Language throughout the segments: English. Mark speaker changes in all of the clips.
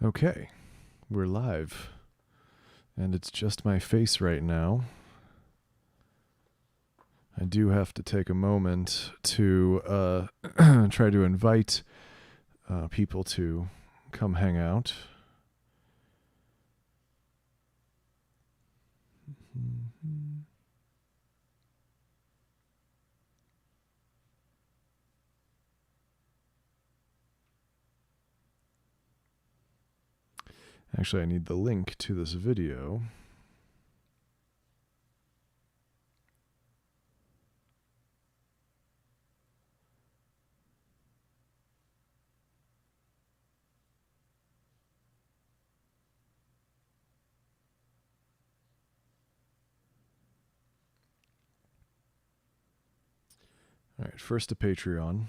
Speaker 1: Okay, we're live. And it's just my face right now. I do have to take a moment to try to invite people to come hang out. Actually, I need the link to this video. All right, first to Patreon.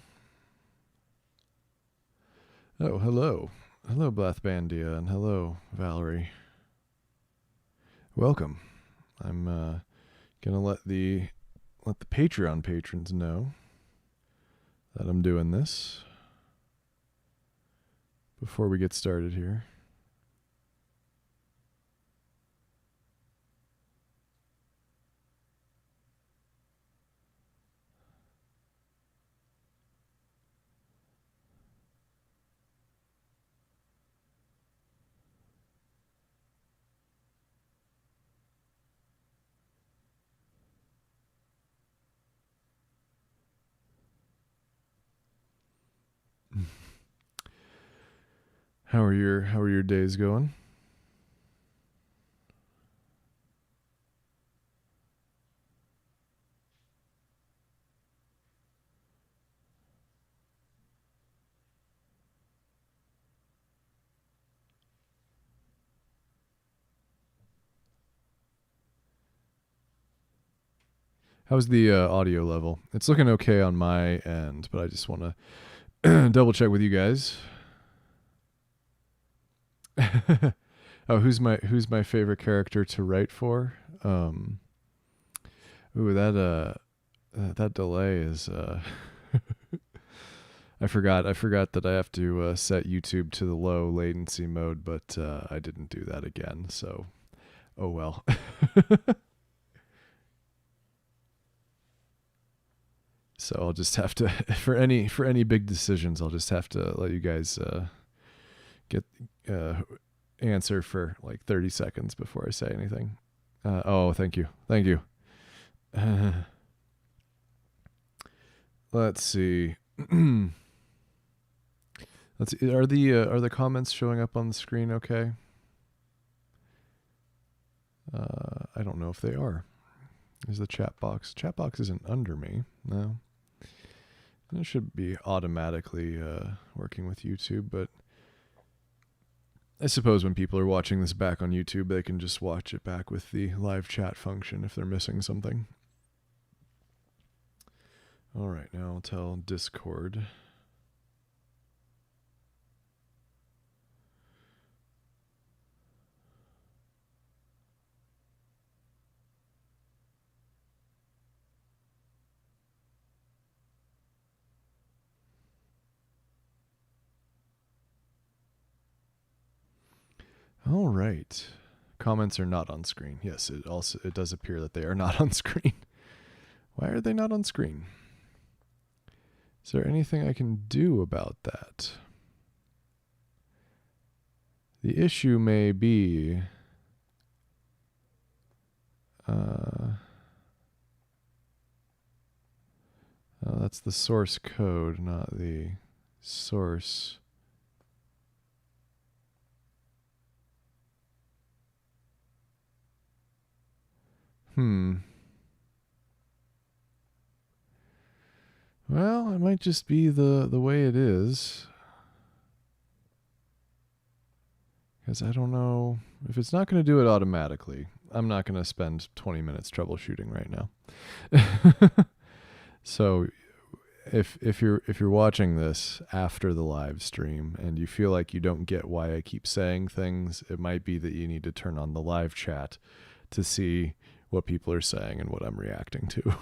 Speaker 1: Oh, hello. Hello, Blathbandia, and hello, Valerie. Welcome. I'm gonna let the Patreon patrons know that I'm doing this before we get started here. How are your days going? How's the audio level? It's looking okay on my end, but I just want to double check with you guys. Oh, who's my favorite character to write for? Ooh, that delay is I forgot that I have to set YouTube to the low latency mode, but I didn't do that again. So, oh well. So I'll just have to for any big decisions, I'll just have to let you guys get answer for like 30 seconds before I say anything. Oh, thank you. Let's see. Let's see. Are the comments showing up on the screen okay? I don't know if they are. Is the chat box? Chat box isn't under me. No. It should be automatically working with YouTube, but I suppose when people are watching this back on YouTube, they can just watch it back with the live chat function if they're missing something. All right, now I'll tell Discord. All right. Comments are not on screen. Yes, it does appear that they are not on screen. Why are they not on screen? Is there anything I can do about that? The issue may be oh, that's the source code, not the source. Well, it might just be the way it is. Because I don't know. If it's not going to do it automatically, I'm not going to spend 20 minutes troubleshooting right now. So if you're watching this after the live stream and you feel like you don't get why I keep saying things, it might be that you need to turn on the live chat to see what people are saying and what I'm reacting to.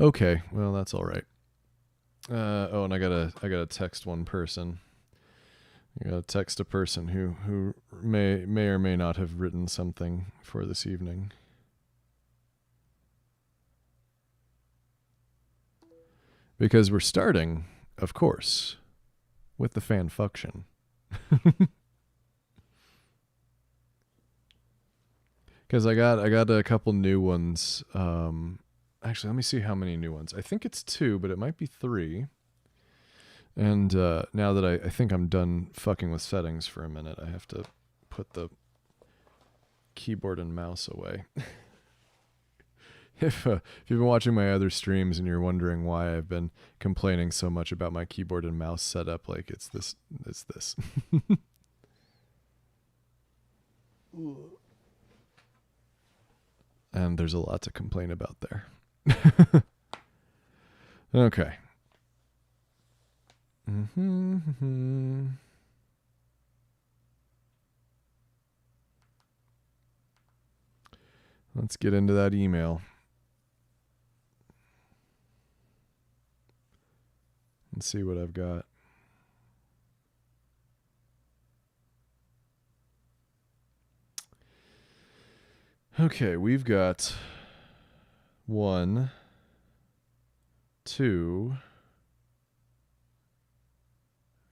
Speaker 1: Okay, well, that's all right. And I gotta text one person. I gotta text a person who may or may not have written something for this evening. Because we're starting, of course, with the Fanfucktion. Because I got a couple new ones. Actually, let me see how many new ones. I think it's 2, but it might be 3. And now that I think I'm done fucking with settings for a minute, I have to put the keyboard and mouse away. If you've been watching my other streams and you're wondering why I've been complaining so much about my keyboard and mouse setup, like it's this. And there's a lot to complain about there. Okay. Let's get into that email. And see what I've got. Okay, we've got 1, 2.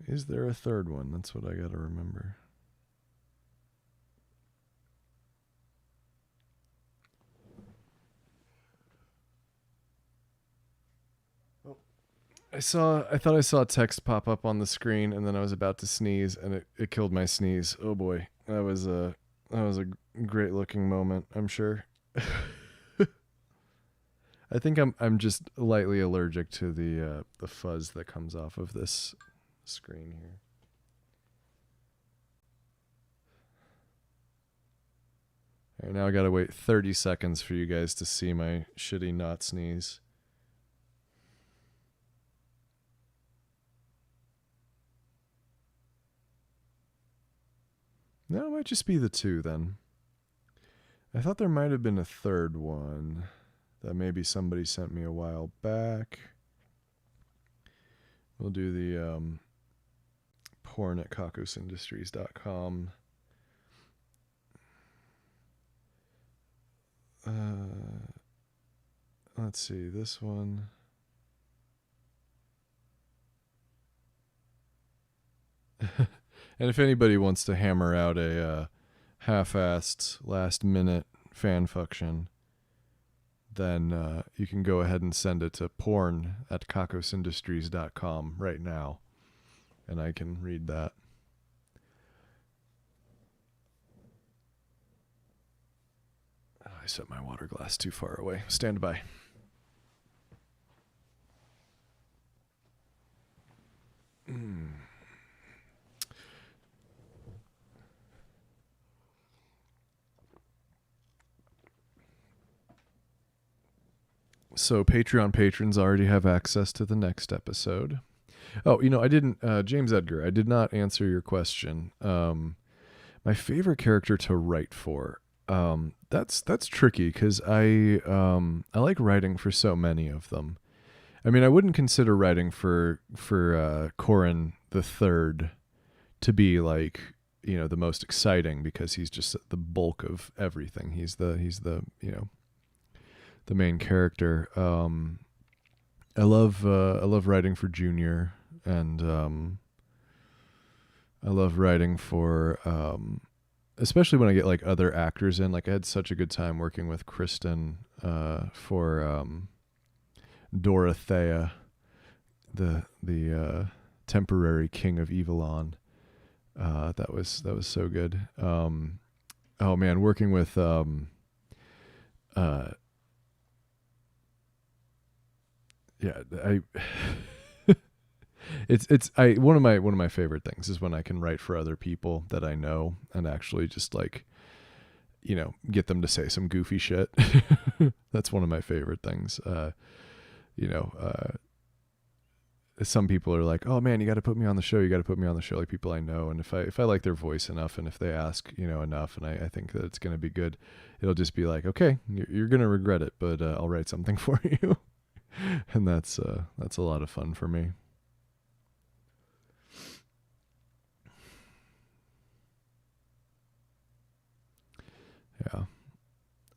Speaker 1: Is there a third one? That's what I gotta remember. I thought I saw text pop up on the screen, and then I was about to sneeze, and it killed my sneeze. Oh boy, that was a great looking moment, I'm sure. I think I'm just lightly allergic to the fuzz that comes off of this screen here. All right, now I gotta wait 30 seconds for you guys to see my shitty not sneeze. No, it might just be the 2 then. I thought there might have been a third one that maybe somebody sent me a while back. We'll do the porn at cocosindustries.com. Let's see, this one. And if anybody wants to hammer out a half-assed last-minute fanfucktion, then you can go ahead and send it to porn at cocosindustries.com right now, and I can read that. Oh, I set my water glass too far away. Stand by. So Patreon patrons already have access to the next episode. Oh, I didn't, James Edgar, I did not answer your question. My favorite character to write for. That's tricky because I like writing for so many of them. I mean, I wouldn't consider writing for Corin the Third to be like, the most exciting because he's just the bulk of everything. He's the the main character. I love writing for Junior, and I love writing for especially when I get like other actors in. Like I had such a good time working with Kristen for Dorothea, the temporary king of Evilon. That was so good. Oh man, working with yeah, it's one of my favorite things is when I can write for other people that I know and actually just like, get them to say some goofy shit. That's one of my favorite things. Some people are like, "Oh man, you got to put me on the show. You got to put me on the show." Like people I know, and if I like their voice enough, and if they ask, enough, and I think that it's gonna be good, it'll just be like, "Okay, you're gonna regret it, but I'll write something for you." And that's a lot of fun for me. Yeah.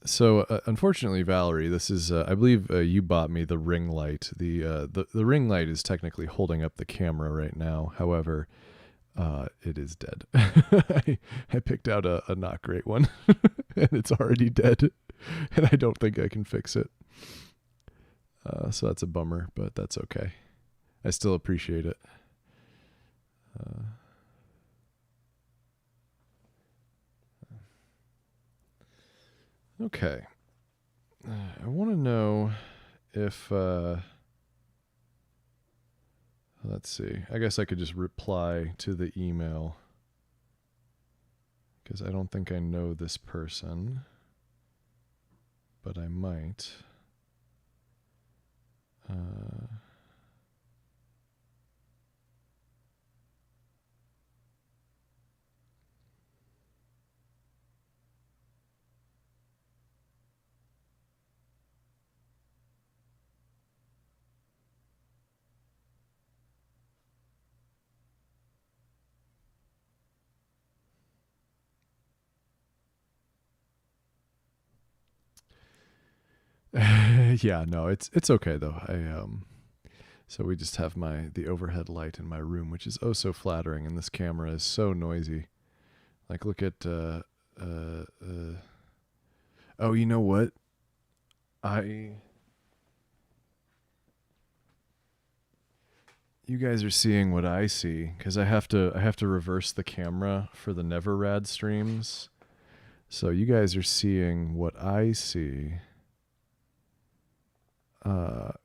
Speaker 1: So unfortunately, Valerie, this is I believe you bought me the ring light. The ring light is technically holding up the camera right now. However, it is dead. I picked out a not great one, and it's already dead, and I don't think I can fix it. So that's a bummer, but that's okay. I still appreciate it. Okay. I want to know if let's see. I guess I could just reply to the email because I don't think I know this person, but I might. Yeah, no, it's okay though. So we just have the overhead light in my room, which is oh so flattering, and this camera is so noisy. Like, look at oh, you know what? You guys are seeing what I see because I have to reverse the camera for the Never Rad streams. So you guys are seeing what I see.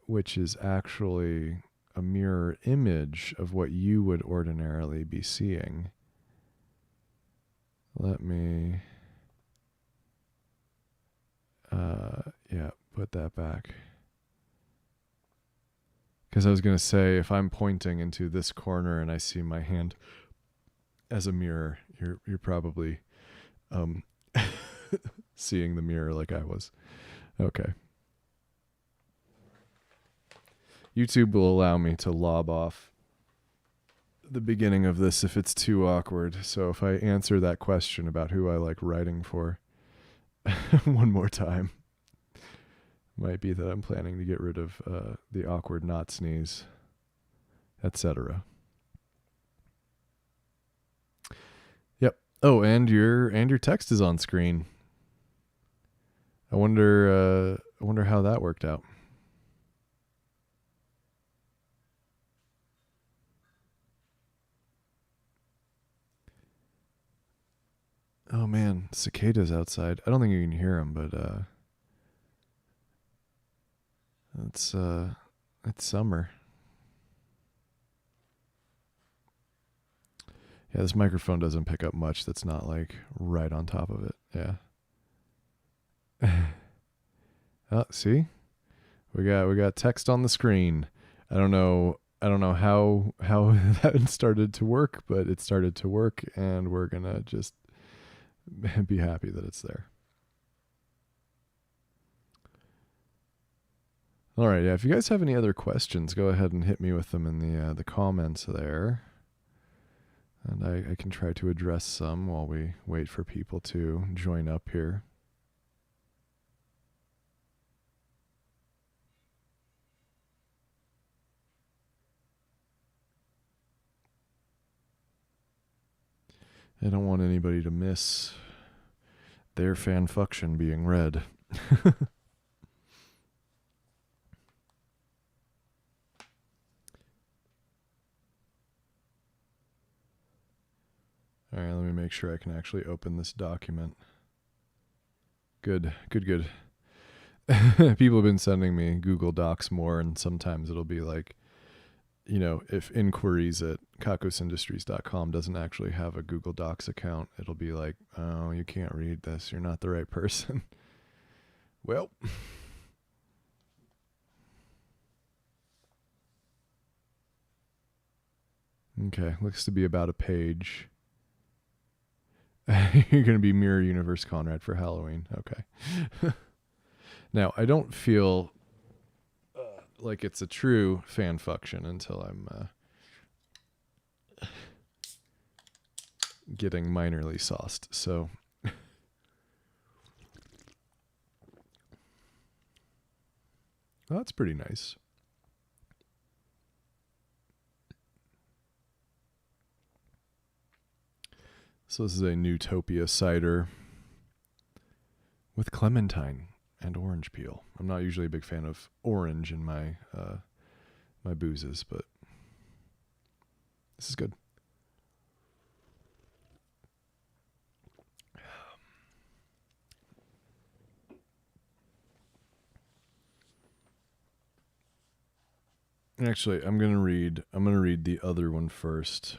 Speaker 1: Which is actually a mirror image of what you would ordinarily be seeing. Let me, yeah, put that back. Because I was going to say, if I'm pointing into this corner and I see my hand as a mirror, you're probably seeing the mirror like I was. Okay. YouTube will allow me to lob off the beginning of this if it's too awkward. So if I answer that question about who I like writing for one more time, might be that I'm planning to get rid of the awkward not sneeze, etc. Yep. Oh, and your text is on screen. I wonder how that worked out. Oh man, cicadas outside. I don't think you can hear them, but it's summer. Yeah, this microphone doesn't pick up much that's not like right on top of it. Yeah. Oh, see? We got text on the screen. I don't know how that started to work, but it started to work, and we're going to just be happy that it's there. All right, yeah, if you guys have any other questions, go ahead and hit me with them in the comments there. And I can try to address some while we wait for people to join up here. I don't want anybody to miss their fanfucktion being read. All right, let me make sure I can actually open this document. Good. People have been sending me Google Docs more, and sometimes it'll be like, you know, if inquiries at kakosindustries.com doesn't actually have a Google Docs account, it'll be like, oh, you can't read this. You're not the right person. Well, okay, looks to be about a page. You're going to be Mirror Universe Conrad for Halloween. Okay. Now, I don't feel like it's a true fanfucktion until I'm getting minorly sauced. So well, that's pretty nice. So this is a Newtopia cider with clementine and orange peel. I'm not usually a big fan of orange in my my boozes, but this is good. Actually, I'm gonna read the other one first.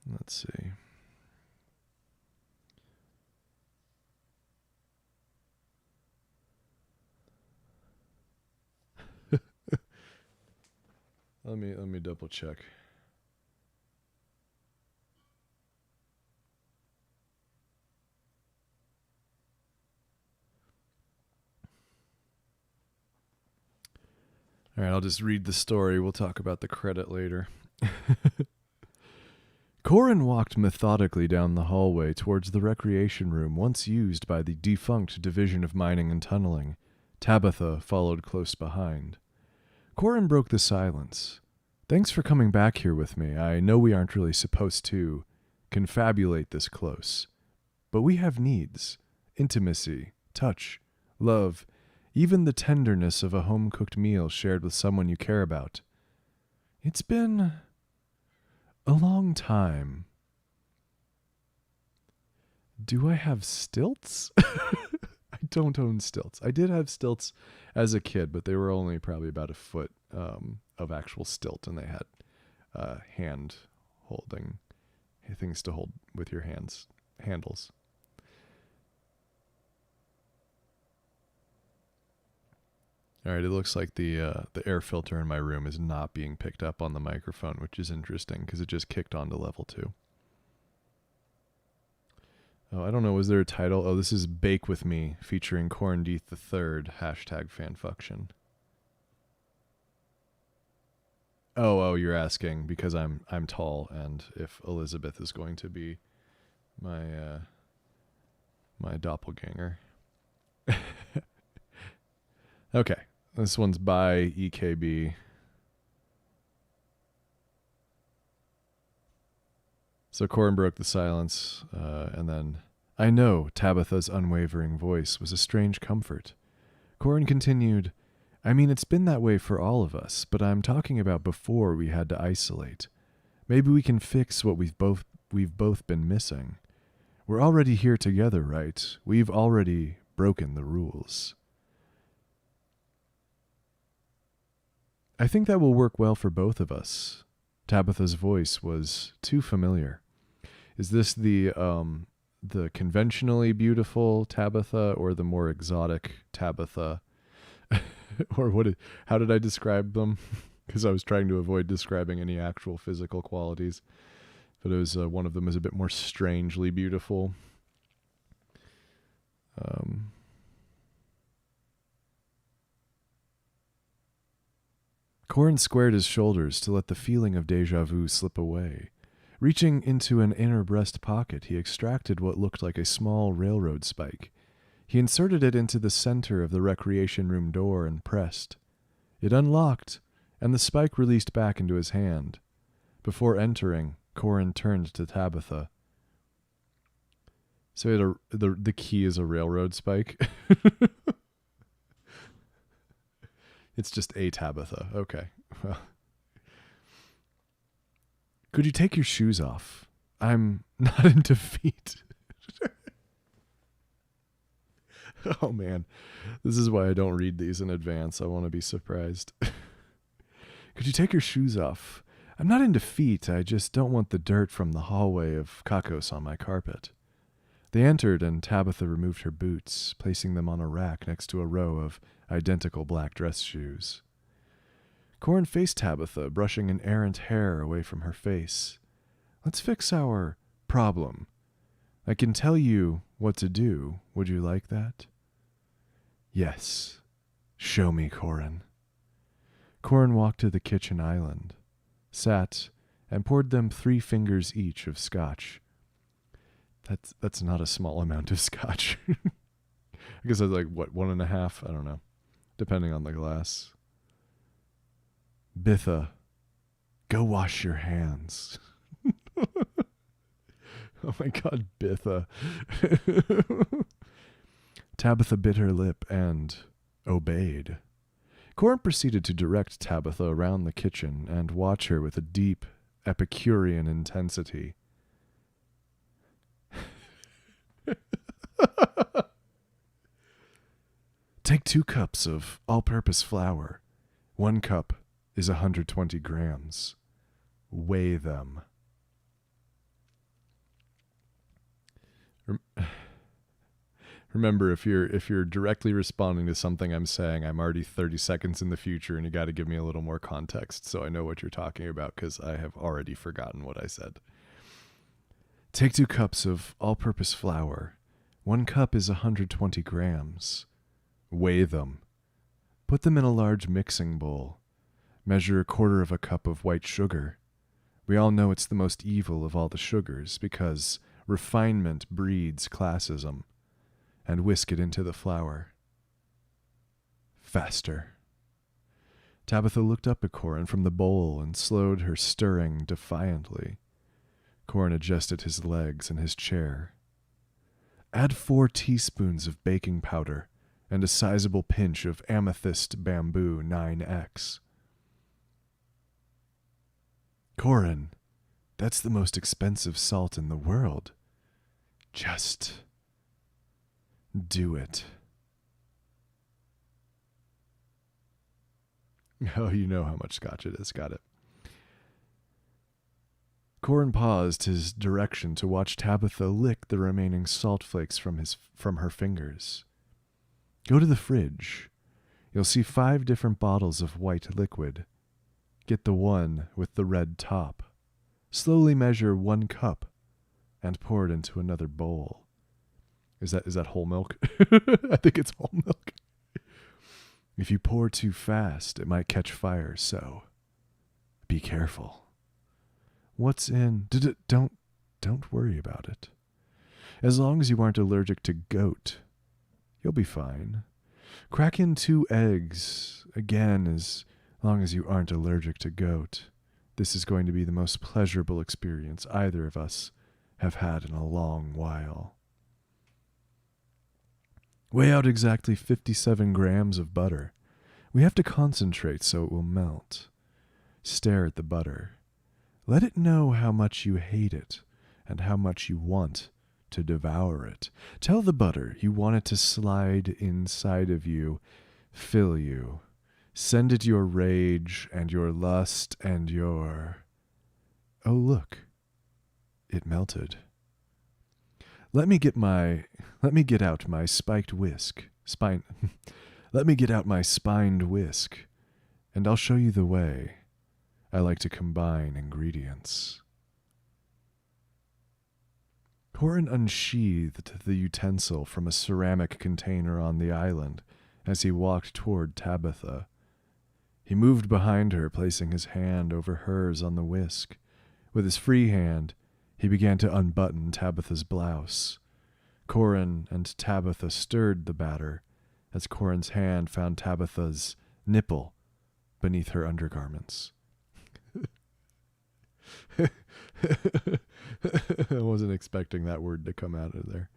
Speaker 1: Let's see. Let me double check. All right, I'll just read the story. We'll talk about the credit later. Corin walked methodically down the hallway towards the recreation room once used by the defunct Division of Mining and Tunneling. Tabitha followed close behind. Corin broke the silence. Thanks for coming back here with me. I know we aren't really supposed to confabulate this close. But we have needs. Intimacy, touch, love, even the tenderness of a home-cooked meal shared with someone you care about. It's been a long time. Do I have stilts? I don't own stilts. I did have stilts as a kid, but they were only probably about a foot of actual stilt, and they had hand holding things to hold with your handles. All right, it looks like the air filter in my room is not being picked up on the microphone, which is interesting because it just kicked on to level 2. Oh, I don't know. Was there a title? Oh, this is Bake With Me featuring Corndeath III, #fanfucktion. Oh, you're asking because I'm tall and if Elizabeth is going to be my my doppelganger. Okay. This one's by EKB. So Corin broke the silence, and then, I know, Tabitha's unwavering voice was a strange comfort. Corin continued, I mean, it's been that way for all of us, but I'm talking about before we had to isolate. Maybe we can fix what we've both been missing. We're already here together, right? We've already broken the rules. I think that will work well for both of us. Tabitha's voice was too familiar. Is this the conventionally beautiful Tabitha or the more exotic Tabitha? Or how did I describe them? Because I was trying to avoid describing any actual physical qualities. But it was one of them is a bit more strangely beautiful. Corin squared his shoulders to let the feeling of déjà vu slip away. Reaching into an inner breast pocket, he extracted what looked like a small railroad spike. He inserted it into the center of the recreation room door and pressed. It unlocked, and the spike released back into his hand. Before entering, Corin turned to Tabitha. So the key is a railroad spike? It's just a Tabitha. Okay. Well. Could you take your shoes off? I'm not into feet. Oh, man. This is why I don't read these in advance. I want to be surprised. Could you take your shoes off? I'm not into feet. I just don't want the dirt from the hallway of Kakos on my carpet. They entered, and Tabitha removed her boots, placing them on a rack next to a row of identical black dress shoes. Corin faced Tabitha, brushing an errant hair away from her face. Let's fix our problem. I can tell you what to do. Would you like that? Yes, show me, Corin. Corin walked to the kitchen island, sat, and poured them 3 fingers each of scotch. That's not a small amount of scotch. I guess that's like, what, 1.5? I don't know, depending on the glass. Bitha, go wash your hands. Oh my God, Bitha. Tabitha bit her lip and obeyed. Corin proceeded to direct Tabitha around the kitchen and watch her with a deep, Epicurean intensity. Take 2 cups of all-purpose flour. 1 cup is 120 grams. Weigh them. Remember, if you're directly responding to something I'm saying, I'm already 30 seconds in the future, and you got to give me a little more context so I know what you're talking about, because I have already forgotten what I said. Take 2 cups of all-purpose flour. 1 cup is 120 grams. Weigh them. Put them in a large mixing bowl. Measure 1/4 cup of white sugar. We all know it's the most evil of all the sugars because refinement breeds classism. And whisk it into the flour. Faster. Tabitha looked up at Corin from the bowl and slowed her stirring defiantly. Corin adjusted his legs in his chair. Add 4 teaspoons of baking powder and a sizable pinch of amethyst bamboo 9X. Corin, that's the most expensive salt in the world. Just do it. Oh, you know how much scotch it is. Got it. Corin paused his direction to watch Tabitha lick the remaining salt flakes from her fingers. Go to the fridge. You'll see 5 different bottles of white liquid. Get the one with the red top. Slowly measure 1 cup and pour it into another bowl. Is that whole milk? I think it's whole milk. If you pour too fast, it might catch fire, so be careful. What's in? Don't worry about it. As long as you aren't allergic to goat, you'll be fine. Crack in 2 eggs, again, as long as you aren't allergic to goat. This is going to be the most pleasurable experience either of us have had in a long while. Weigh out exactly 57 grams of butter. We have to concentrate so it will melt. Stare at the butter. Let it know how much you hate it and how much you want to devour it. Tell the butter you want it to slide inside of you, fill you. Send it your rage and your lust and your... Oh, look. It melted. Let me get out my spiked whisk. Let me get out my spined whisk, and I'll show you the way. I like to combine ingredients. Corin unsheathed the utensil from a ceramic container on the island as he walked toward Tabitha. He moved behind her, placing his hand over hers on the whisk. With his free hand, he began to unbutton Tabitha's blouse. Corin and Tabitha stirred the batter as Corin's hand found Tabitha's nipple beneath her undergarments. I wasn't expecting that word to come out of there.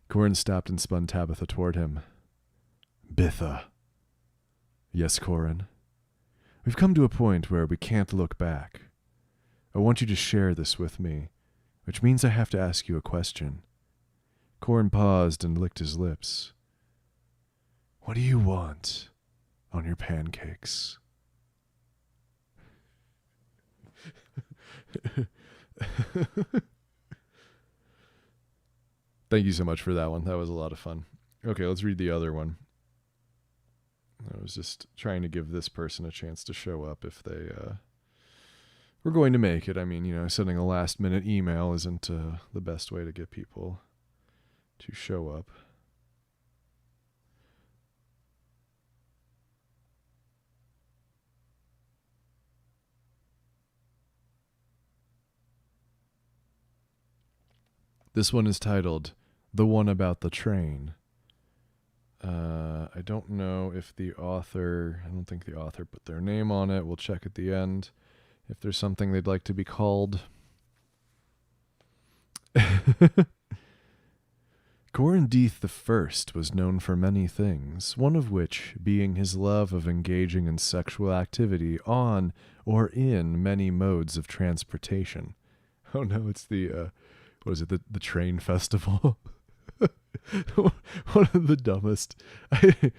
Speaker 1: Corin stopped and spun Tabitha toward him. Bitha. Yes, Corin. We've come to a point where we can't look back. I want you to share this with me, which means I have to ask you a question. Corin paused and licked his lips. What do you want on your pancakes? Thank you so much for that one. That was a lot of fun. Okay, let's read the other one. I was just trying to give this person a chance to show up if they were going to make it. I mean, sending a last-minute email isn't the best way to get people to show up. This one is titled The One About the Train. I don't know if I don't think the author put their name on it. We'll check at the end if there's something they'd like to be called. Corin Death I was known for many things, one of which being his love of engaging in sexual activity on or in many modes of transportation. Oh no, it's the the train festival? One of the dumbest. I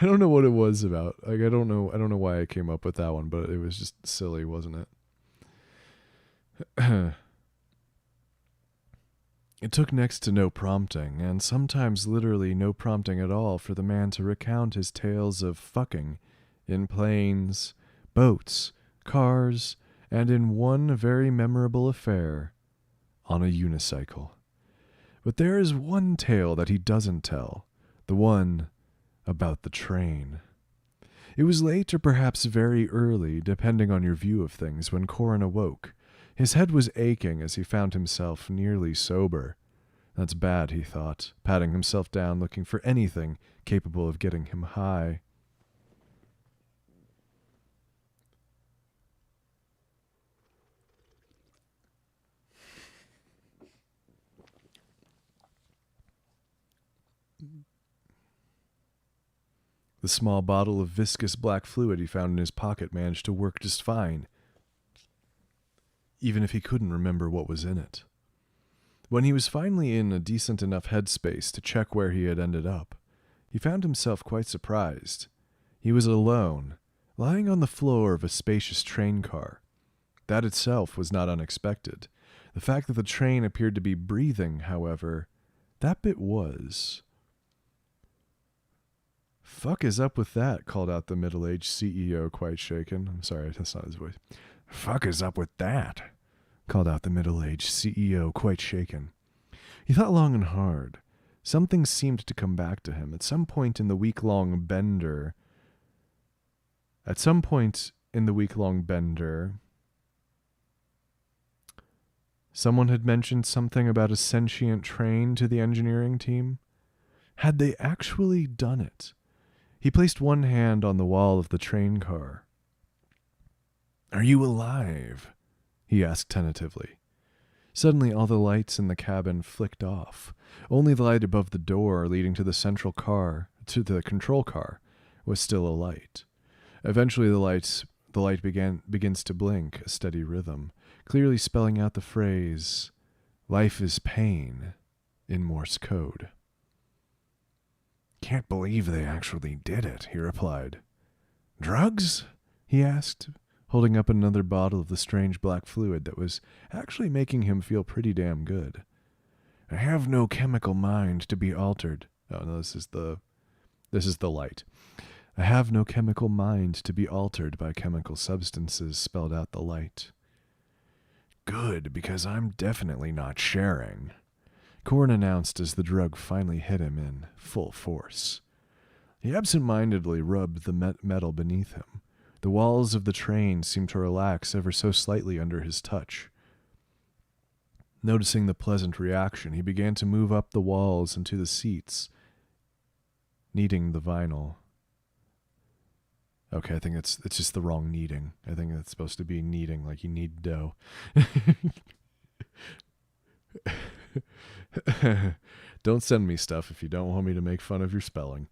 Speaker 1: don't know what it was about. Like I don't know why I came up with that one, but it was just silly, wasn't it? It took next to no prompting, and sometimes literally no prompting at all, for the man to recount his tales of fucking in planes, boats, cars, and in one very memorable affair, on a unicycle. But there is one tale that he doesn't tell, the one about the train. It was late or perhaps very early, depending on your view of things, when Corin awoke. His head was aching as he found himself nearly sober. That's bad, he thought, patting himself down, looking for anything capable of getting him high. The small bottle of viscous black fluid he found in his pocket managed to work just fine, even if he couldn't remember what was in it. When he was finally in a decent enough headspace to check where he had ended up, he found himself quite surprised. He was alone, lying on the floor of a spacious train car. That itself was not unexpected. The fact that the train appeared to be breathing, however, that bit was. "Fuck is up with that?" called out the middle-aged CEO, quite shaken. I'm sorry, that's not his voice. "Fuck is up with that?" called out the middle-aged CEO, quite shaken. He thought long and hard. Something seemed to come back to him. At some point in the week-long bender, someone had mentioned something about a sentient train to the engineering team. Had they actually done it? He placed one hand on the wall of the train car. "Are you alive?" he asked tentatively. Suddenly all the lights in the cabin flicked off. Only the light above the door leading to the control car, was still alight. Eventually the light begins to blink, a steady rhythm, clearly spelling out the phrase, "Life is pain," in Morse code. "Can't believe they actually did it," he replied. "Drugs?" he asked, holding up another bottle of the strange black fluid that was actually making him feel pretty damn good. "I have no chemical mind to be altered." Oh no, this is the light. "I have no chemical mind to be altered by chemical substances," spelled out the light. "Good, because I'm definitely not sharing," Corin announced as the drug finally hit him in full force. He absent-mindedly rubbed the metal beneath him. The walls of the train seemed to relax ever so slightly under his touch. Noticing the pleasant reaction, he began to move up the walls into the seats, kneading the vinyl. Okay, I think it's just the wrong kneading. I think it's supposed to be kneading, like you knead dough. Don't send me stuff if you don't want me to make fun of your spelling.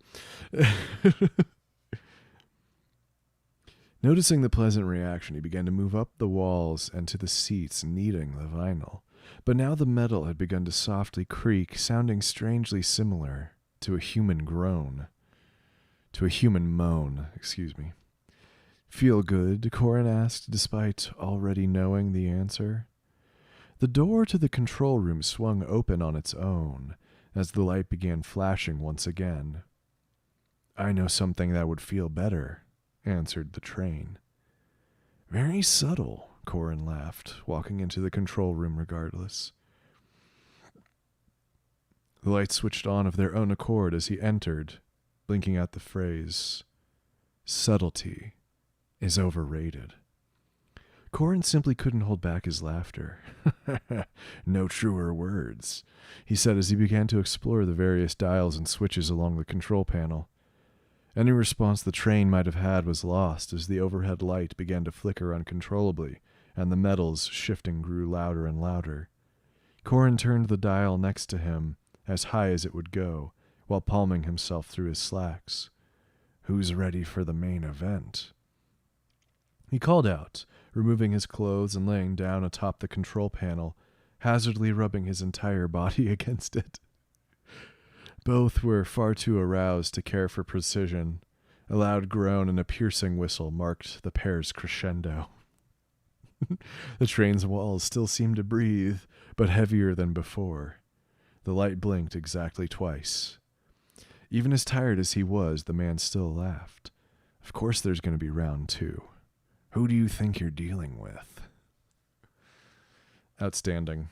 Speaker 1: Noticing the pleasant reaction, he began to move up the walls and to the seats, kneading the vinyl. But now the metal had begun to softly creak, sounding strangely similar to a human groan. To a human moan, excuse me. "Feel good?" Corin asked, despite already knowing the answer. The door to the control room swung open on its own, as the light began flashing once again. "I know something that would feel better," answered the train. "Very subtle," Corin laughed, walking into the control room regardless. The lights switched on of their own accord as he entered, blinking out the phrase, "Subtlety is overrated." Corin simply couldn't hold back his laughter. No truer words, he said as he began to explore the various dials and switches along the control panel. Any response the train might have had was lost as the overhead light began to flicker uncontrollably, and the metals shifting grew louder and louder. Corin turned the dial next to him, as high as it would go, while palming himself through his slacks. "Who's ready for the main event?" He called out, removing his clothes and laying down atop the control panel, hazardly rubbing his entire body against it. Both were far too aroused to care for precision. A loud groan and a piercing whistle marked the pair's crescendo. The train's walls still seemed to breathe, but heavier than before. The light blinked exactly twice. Even as tired as he was, the man still laughed. Of course there's going to be round 2. Who do you think you're dealing with? Outstanding.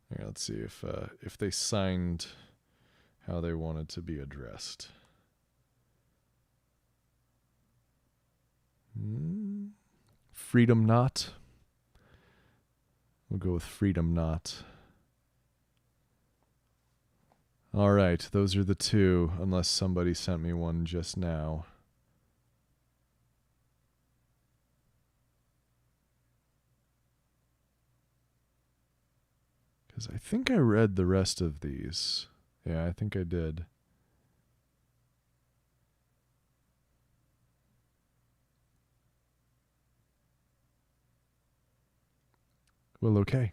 Speaker 1: Here, let's see if they signed how they wanted to be addressed. Freedom Not. We'll go with Freedom Not. All right, those are the 2, unless somebody sent me one just now. Because I think I read the rest of these. Yeah, I think I did. Well, okay.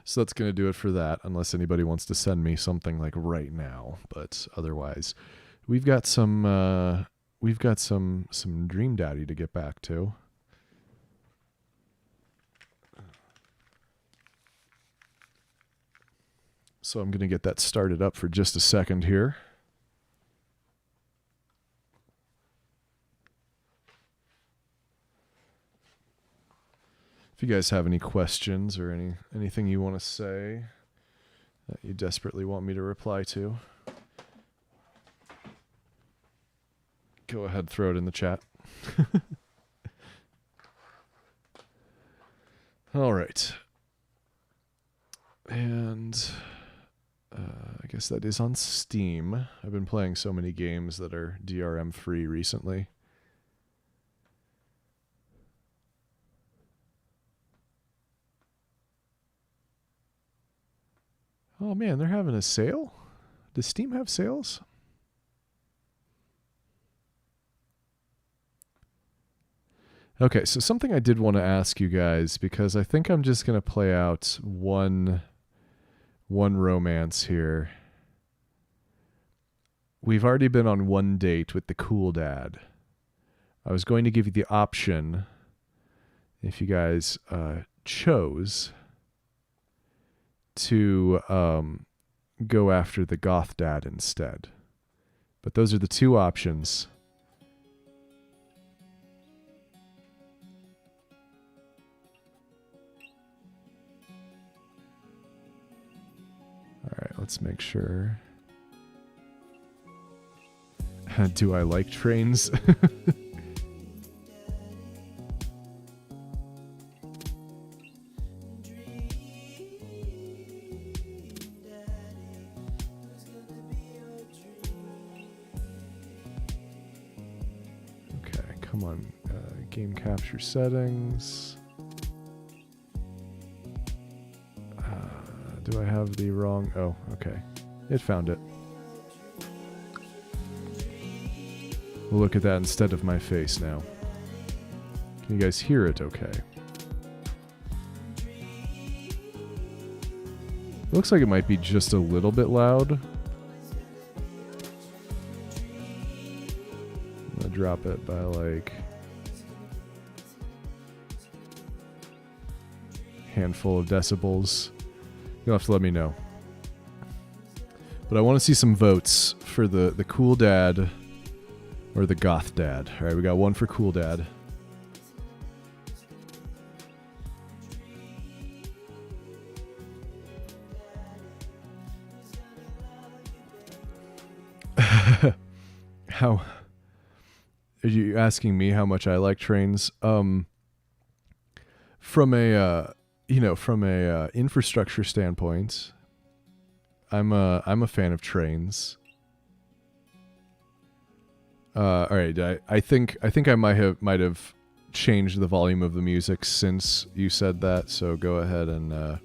Speaker 1: So that's going to do it for that, unless anybody wants to send me something like right now. But otherwise, we've got some Dream Daddy to get back to. So I'm going to get that started up for just a second here. If you guys have any questions or anything you want to say that you desperately want me to reply to, go ahead, throw it in the chat. All right. And I guess that is on Steam. I've been playing so many games that are DRM free recently. Oh man, they're having a sale? Does Steam have sales? Okay, so something I did want to ask you guys, because I think I'm just going to play out one romance here. We've already been on one date with the cool dad. I was going to give you the option, if you guys chose, to go after the goth dad instead. But those are the 2 options. All right, let's make sure. Do I like trains? Come on, game capture settings. Do I have the wrong? Oh, okay. It found it. We'll look at that instead of my face now. Can you guys hear it okay? Looks like it might be just a little bit loud. I'm gonna drop it by like handful of decibels. You'll have to let me know. But I want to see some votes for the cool dad or the goth dad. All right, we got one for cool dad. Are you asking me how much I like trains? From a infrastructure standpoint, I'm a fan of trains. All right, I think I might have changed the volume of the music since you said that. So go ahead and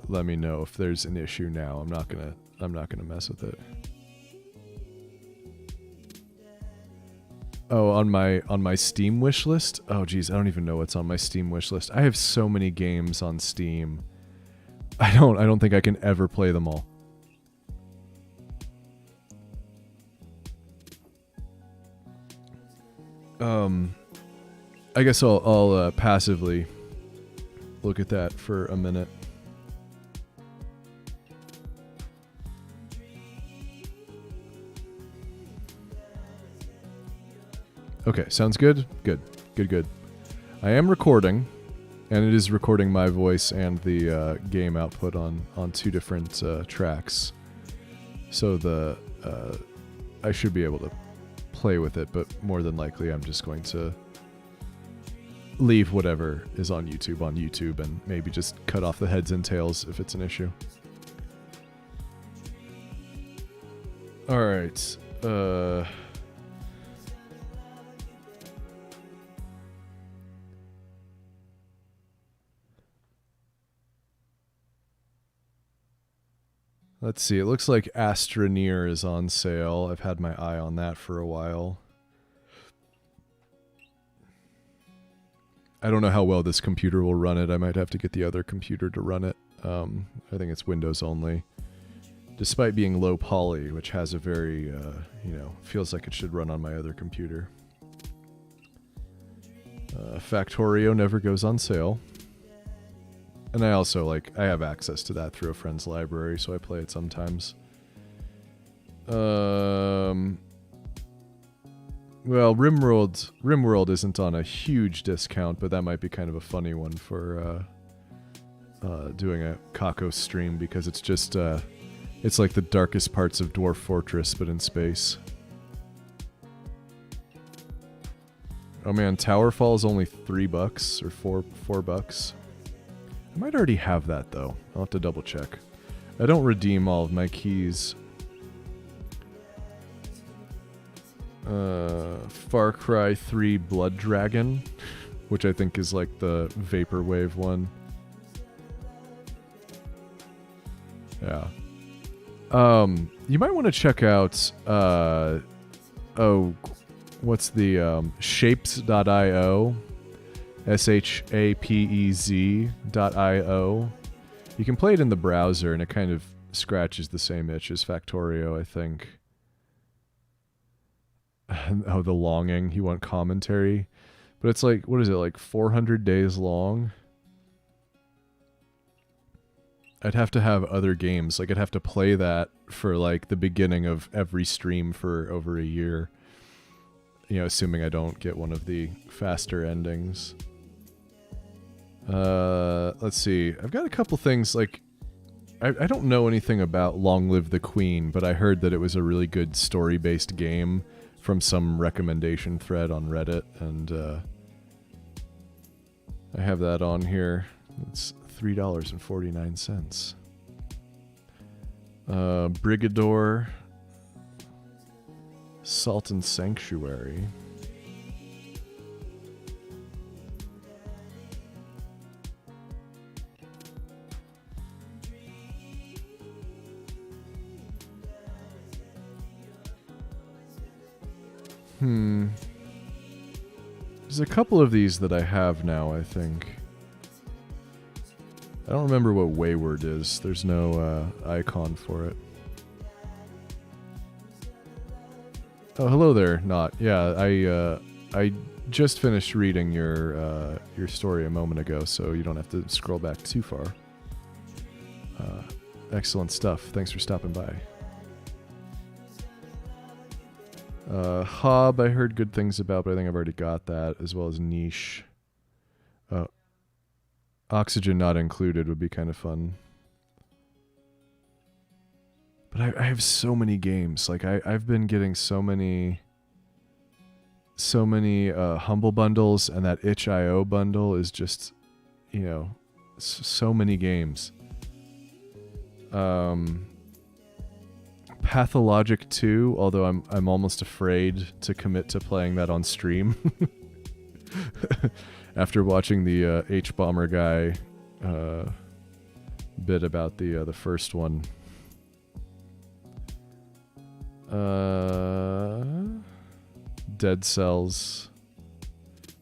Speaker 1: let me know if there's an issue now. I'm not gonna mess with it. Oh, on my Steam wish list? Oh geez, I don't even know what's on my Steam wish list. I have so many games on Steam. I don't think I can ever play them all. I guess I'll passively look at that for a minute. Okay, sounds good? Good. I am recording, and it is recording my voice and the game output on two different tracks. So I should be able to play with it, but more than likely I'm just going to leave whatever is on YouTube and maybe just cut off the heads and tails if it's an issue. All right. Let's see. It looks like Astroneer is on sale. I've had my eye on that for a while. I don't know how well this computer will run it. I might have to get the other computer to run it. I think it's Windows only. Despite being low poly, which has a very, feels like it should run on my other computer. Factorio never goes on sale. And I also, I have access to that through a friend's library, so I play it sometimes. Well, RimWorld isn't on a huge discount, but that might be kind of a funny one for doing a Kako stream, because it's just, it's like the darkest parts of Dwarf Fortress, but in space. Oh man, Towerfall is only $3 or $4. I might already have that though. I'll have to double check. I don't redeem all of my keys. Far Cry 3 Blood Dragon, which I think is like the Vaporwave one. Yeah. You might want to check out, what's the, shapes.io, shapez.io. You can play it in the browser, and it kind of scratches the same itch as Factorio, I think. Oh, the longing. You want commentary. But it's like, what is it, like 400 days long? I'd have to have other games. Like, I'd have to play that for, like, the beginning of every stream for over a year. You know, assuming I don't get one of the faster endings. Let's see. I've got a couple things, like... I don't know anything about Long Live the Queen, but I heard that it was a really good story-based game from some recommendation thread on Reddit, and I have that on here. It's $3.49. Brigador, Salt and Sanctuary. There's a couple of these that I have now, I think. I don't remember what Wayward is. There's no icon for it. Oh, hello there, Not. Yeah, I just finished reading your story a moment ago, so you don't have to scroll back too far. Excellent stuff. Thanks for stopping by. Hob, I heard good things about, but I think I've already got that, as well as Niche. Oxygen not included would be kind of fun. But I have so many games. Like, I've been getting so many so many Humble bundles, and that itch.io bundle is just, you know, so many games. Pathologic 2, although I'm almost afraid to commit to playing that on stream. After watching the H-Bomber guy bit about the first one. Dead Cells.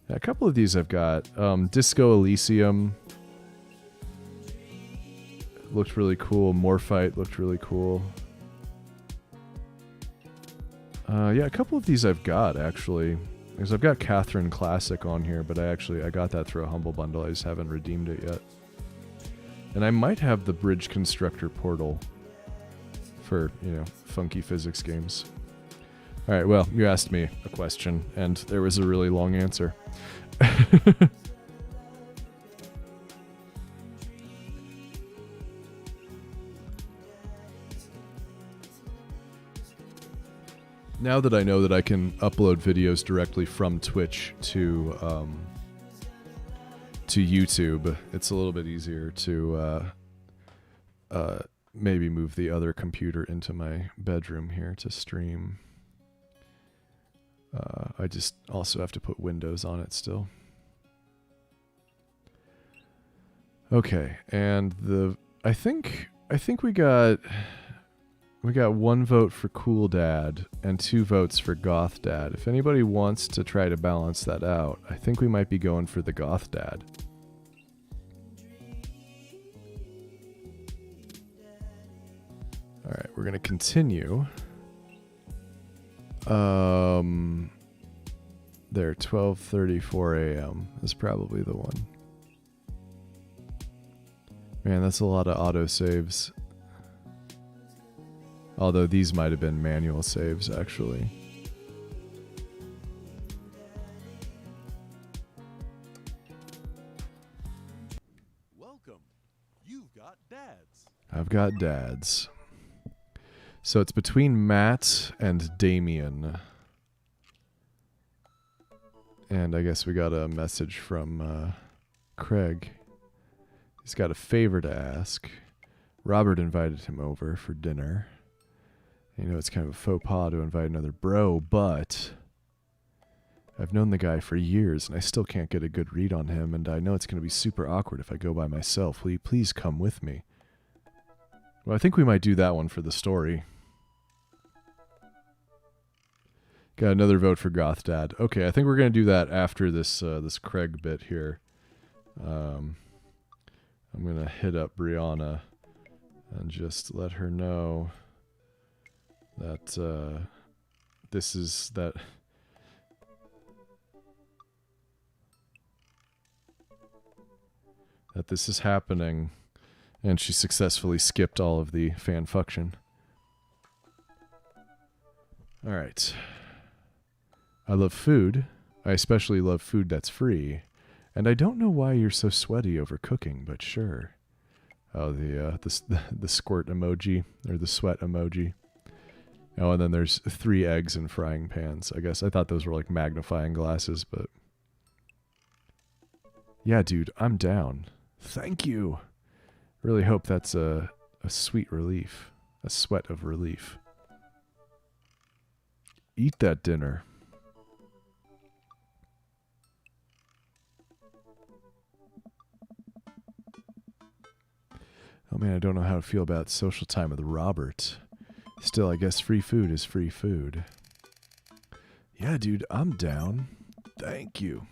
Speaker 1: Yeah, a couple of these I've got. Disco Elysium looked really cool. Morphite looked really cool. Yeah, a couple of these I've got, actually. Because I've got Catherine Classic on here, but I got that through a Humble Bundle. I just haven't redeemed it yet. And I might have the Bridge Constructor Portal for, you know, funky physics games. Alright, well, you asked me a question, and there was a really long answer. Now that I know that I can upload videos directly from Twitch to YouTube, it's a little bit easier to maybe move the other computer into my bedroom here to stream. I just also have to put Windows on it still. Okay, and I think we got 1 vote for Cool Dad and 2 votes for Goth Dad. If anybody wants to try to balance that out, I think we might be going for the Goth Dad. Alright, we're going to continue. There, 12:34 a.m. is probably the one. Man, that's a lot of autosaves. Although these might have been manual saves, actually.
Speaker 2: Welcome. You've got dads.
Speaker 1: I've got dads. So it's between Matt and Damien. And I guess we got a message from Craig. He's got a favor to ask. Robert invited him over for dinner. You know, it's kind of a faux pas to invite another bro, but I've known the guy for years, and I still can't get a good read on him, and I know it's going to be super awkward if I go by myself. Will you please come with me? Well, I think we might do that one for the story. Got another vote for Goth Dad. Okay, I think we're going to do that after this this Craig bit here. I'm going to hit up Brianna and just let her know that this is that this is happening, and she successfully skipped all of the Fanfucktion. All right. I love food. I especially love food that's free. And I don't know why you're so sweaty over cooking, but sure. Oh, the squirt emoji, or the sweat emoji. Oh, and then there's 3 eggs in frying pans. I guess I thought those were like magnifying glasses, but... Yeah, dude, I'm down. Thank you. Really hope that's a sweet relief. A sweat of relief. Eat that dinner. Oh man, I don't know how to feel about social time with Robert. Still, I guess free food is free food. Yeah, dude, I'm down. Thank you.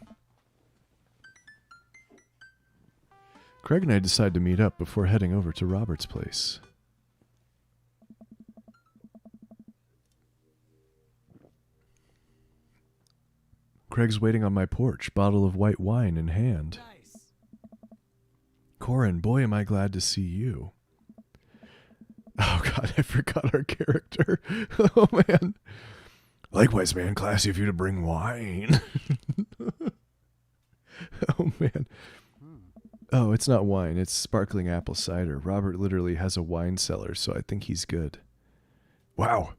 Speaker 1: Craig and I decided to meet up before heading over to Robert's place. Craig's waiting on my porch, bottle of white wine in hand.
Speaker 2: Nice.
Speaker 1: Corin, boy, am I glad to see you. Oh, God, I forgot our character. Oh, man. Likewise, man, classy of you to bring wine. Oh, man. Oh, it's not wine. It's sparkling apple cider. Robert literally has a wine cellar, so I think he's good. Wow.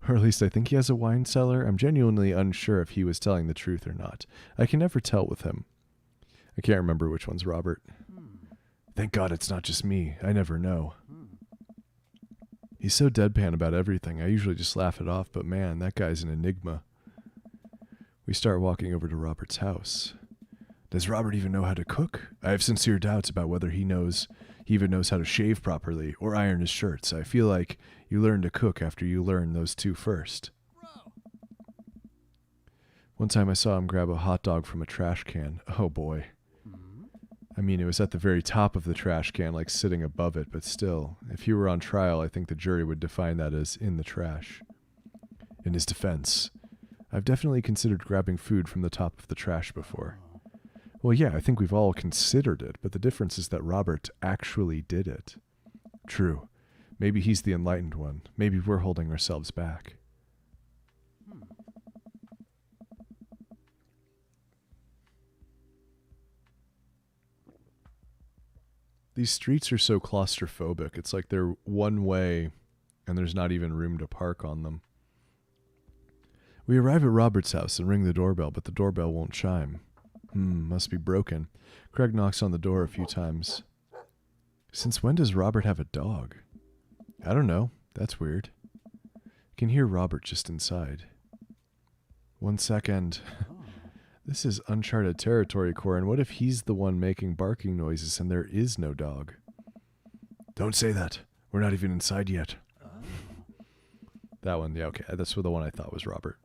Speaker 1: Or at least I think he has a wine cellar. I'm genuinely unsure if he was telling the truth or not. I can never tell with him. I can't remember which one's Robert. Thank God it's not just me. I never know. He's so deadpan about everything. I usually just laugh it off, but man, that guy's an enigma. We start walking over to Robert's house. Does Robert even know how to cook? I have sincere doubts about whether he even knows how to shave properly or iron his shirts. I feel like you learn to cook after you learn those two first. One time I saw him grab a hot dog from a trash can. Oh boy. I mean, it was at the very top of the trash can, like sitting above it, but still, if he were on trial, I think the jury would define that as in the trash. In his defense, I've definitely considered grabbing food from the top of the trash before. Well, yeah, I think we've all considered it, but the difference is that Robert actually did it. True. Maybe he's the enlightened one. Maybe we're holding ourselves back. These streets are so claustrophobic. It's like they're one way, and there's not even room to park on them. We arrive at Robert's house and ring the doorbell, but the doorbell won't chime. Must be broken. Craig knocks on the door a few times. Since when does Robert have a dog? I don't know. That's weird. I can hear Robert just inside. 1 second. This is uncharted territory, Corin. What if he's the one making barking noises and there is no dog? Don't say that. We're not even inside yet. That one, yeah, okay. That's the one I thought was Robert.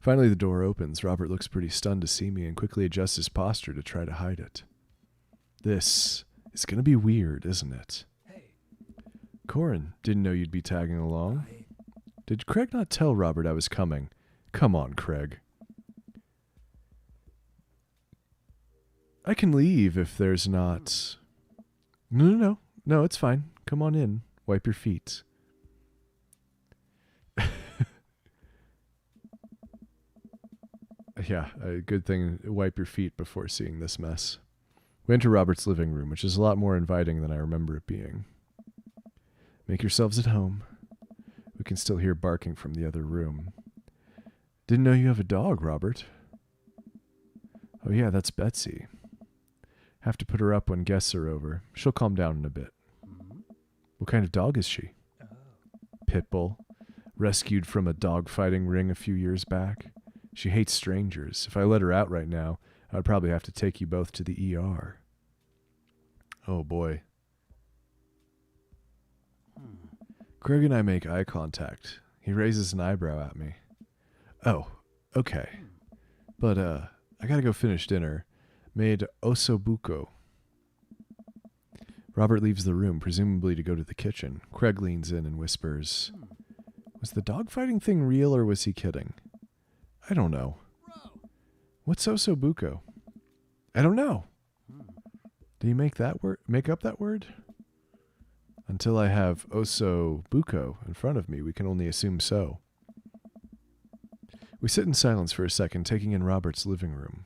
Speaker 1: Finally, the door opens. Robert looks pretty stunned to see me and quickly adjusts his posture to try to hide it. This is going to be weird, isn't it?
Speaker 3: Hey.
Speaker 1: Corin, didn't know you'd be tagging along. Did Craig not tell Robert I was coming? Come on, Craig. I can leave if there's not... No, it's fine. Come on in. Wipe your feet. Yeah, a good thing. Wipe your feet before seeing this mess. We enter Robert's living room, which is a lot more inviting than I remember it being. Make yourselves at home. We can still hear barking from the other room. Didn't know you have a dog, Robert. Oh yeah, that's Betsy. Have to put her up when guests are over. She'll calm down in a bit. What kind of dog is she? Pit bull. Rescued from a dog-fighting ring a few years back. She hates strangers. If I let her out right now, I'd probably have to take you both to the ER. Oh boy. Craig and I make eye contact. He raises an eyebrow at me. Oh, okay. But, I gotta go finish dinner. Made osobuco. Robert leaves the room, presumably to go to the kitchen. Craig leans in and whispers, was the dogfighting thing real or was he kidding? I don't know. What's osobuco? I don't know. Do you make up that word? Until I have osobuco in front of me, we can only assume so. We sit in silence for a second, taking in Robert's living room.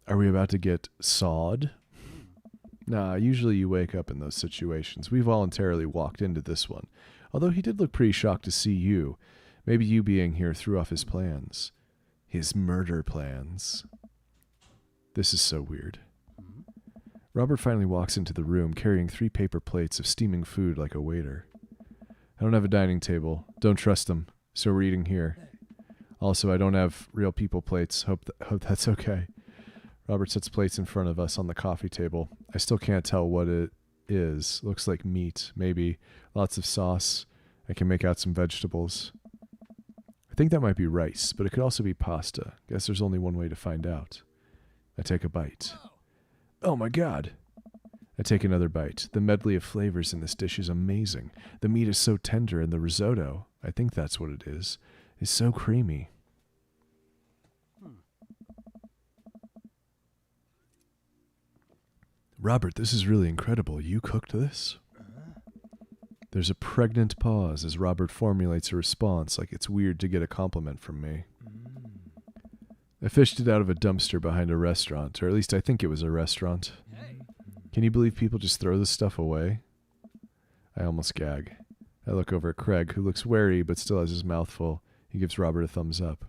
Speaker 1: Are we about to get sawed? Nah, usually you wake up in those situations. We voluntarily walked into this one. Although he did look pretty shocked to see you. Maybe you being here threw off his plans. His murder plans. This is so weird. Robert finally walks into the room, carrying 3 paper plates of steaming food like a waiter. I don't have a dining table. Don't trust them. So we're eating here. Also, I don't have real people plates. Hope that's okay. Robert sets plates in front of us on the coffee table. I still can't tell what it is. Looks like meat, maybe. Lots of sauce. I can make out some vegetables. I think that might be rice, but it could also be pasta. Guess there's only one way to find out. I take a bite. Oh my God. I take another bite. The medley of flavors in this dish is amazing. The meat is so tender and the risotto, I think that's what it is so creamy. Robert, this is really incredible. You cooked this? There's a pregnant pause as Robert formulates a response like it's weird to get a compliment from me. I fished it out of a dumpster behind a restaurant, or at least I think it was a restaurant. Can you believe people just throw this stuff away? I almost gag. I look over at Craig, who looks wary but still has his mouth full. He gives Robert a thumbs up.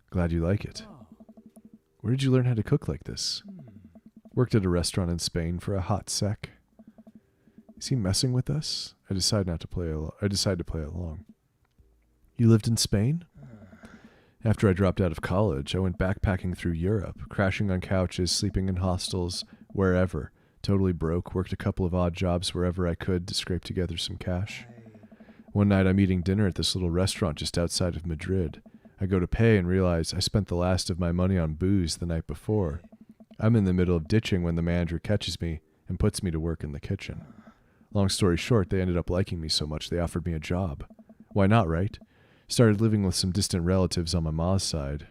Speaker 1: Glad you like it. Where did you learn how to cook like this? Worked at a restaurant in Spain for a hot sec. Is he messing with us? I decide to play along. You lived in Spain? After I dropped out of college, I went backpacking through Europe, crashing on couches, sleeping in hostels, wherever. Totally broke, worked a couple of odd jobs wherever I could to scrape together some cash. One night I'm eating dinner at this little restaurant just outside of Madrid. I go to pay and realize I spent the last of my money on booze the night before. I'm in the middle of ditching when the manager catches me and puts me to work in the kitchen. Long story short, they ended up liking me so much they offered me a job. Why not, right? Started living with some distant relatives on my ma's side.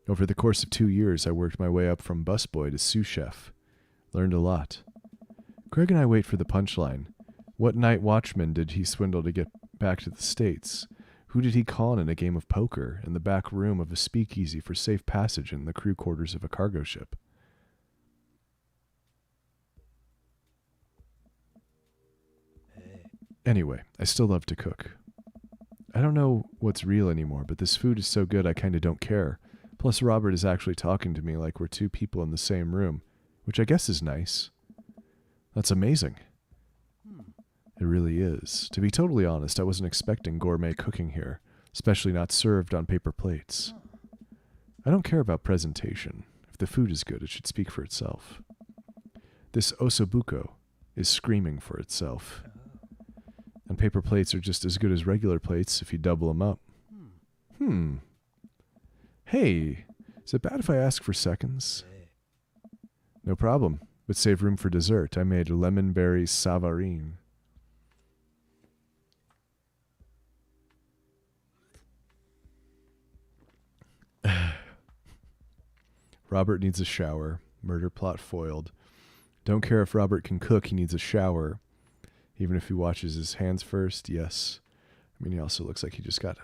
Speaker 1: Over the course of 2 years, I worked my way up from busboy to sous chef. Learned a lot. Craig and I wait for the punchline. What night watchman did he swindle to get back to the States? Who did he con in a game of poker in the back room of a speakeasy for safe passage in the crew quarters of a cargo ship? Anyway, I still love to cook. I don't know what's real anymore, but this food is so good I kinda don't care. Plus Robert is actually talking to me like we're two people in the same room, which I guess is nice. That's amazing. It really is. To be totally honest, I wasn't expecting gourmet cooking here, especially not served on paper plates. I don't care about presentation. If the food is good, it should speak for itself. This ossobuco is screaming for itself. And paper plates are just as good as regular plates if you double them up. Hey, is it bad if I ask for seconds? No problem, but save room for dessert. I made lemon berry savarine. Robert needs a shower. Murder plot foiled. Don't care if Robert can cook, he needs a shower. Even if he washes his hands first, yes. I mean, he also looks like he just got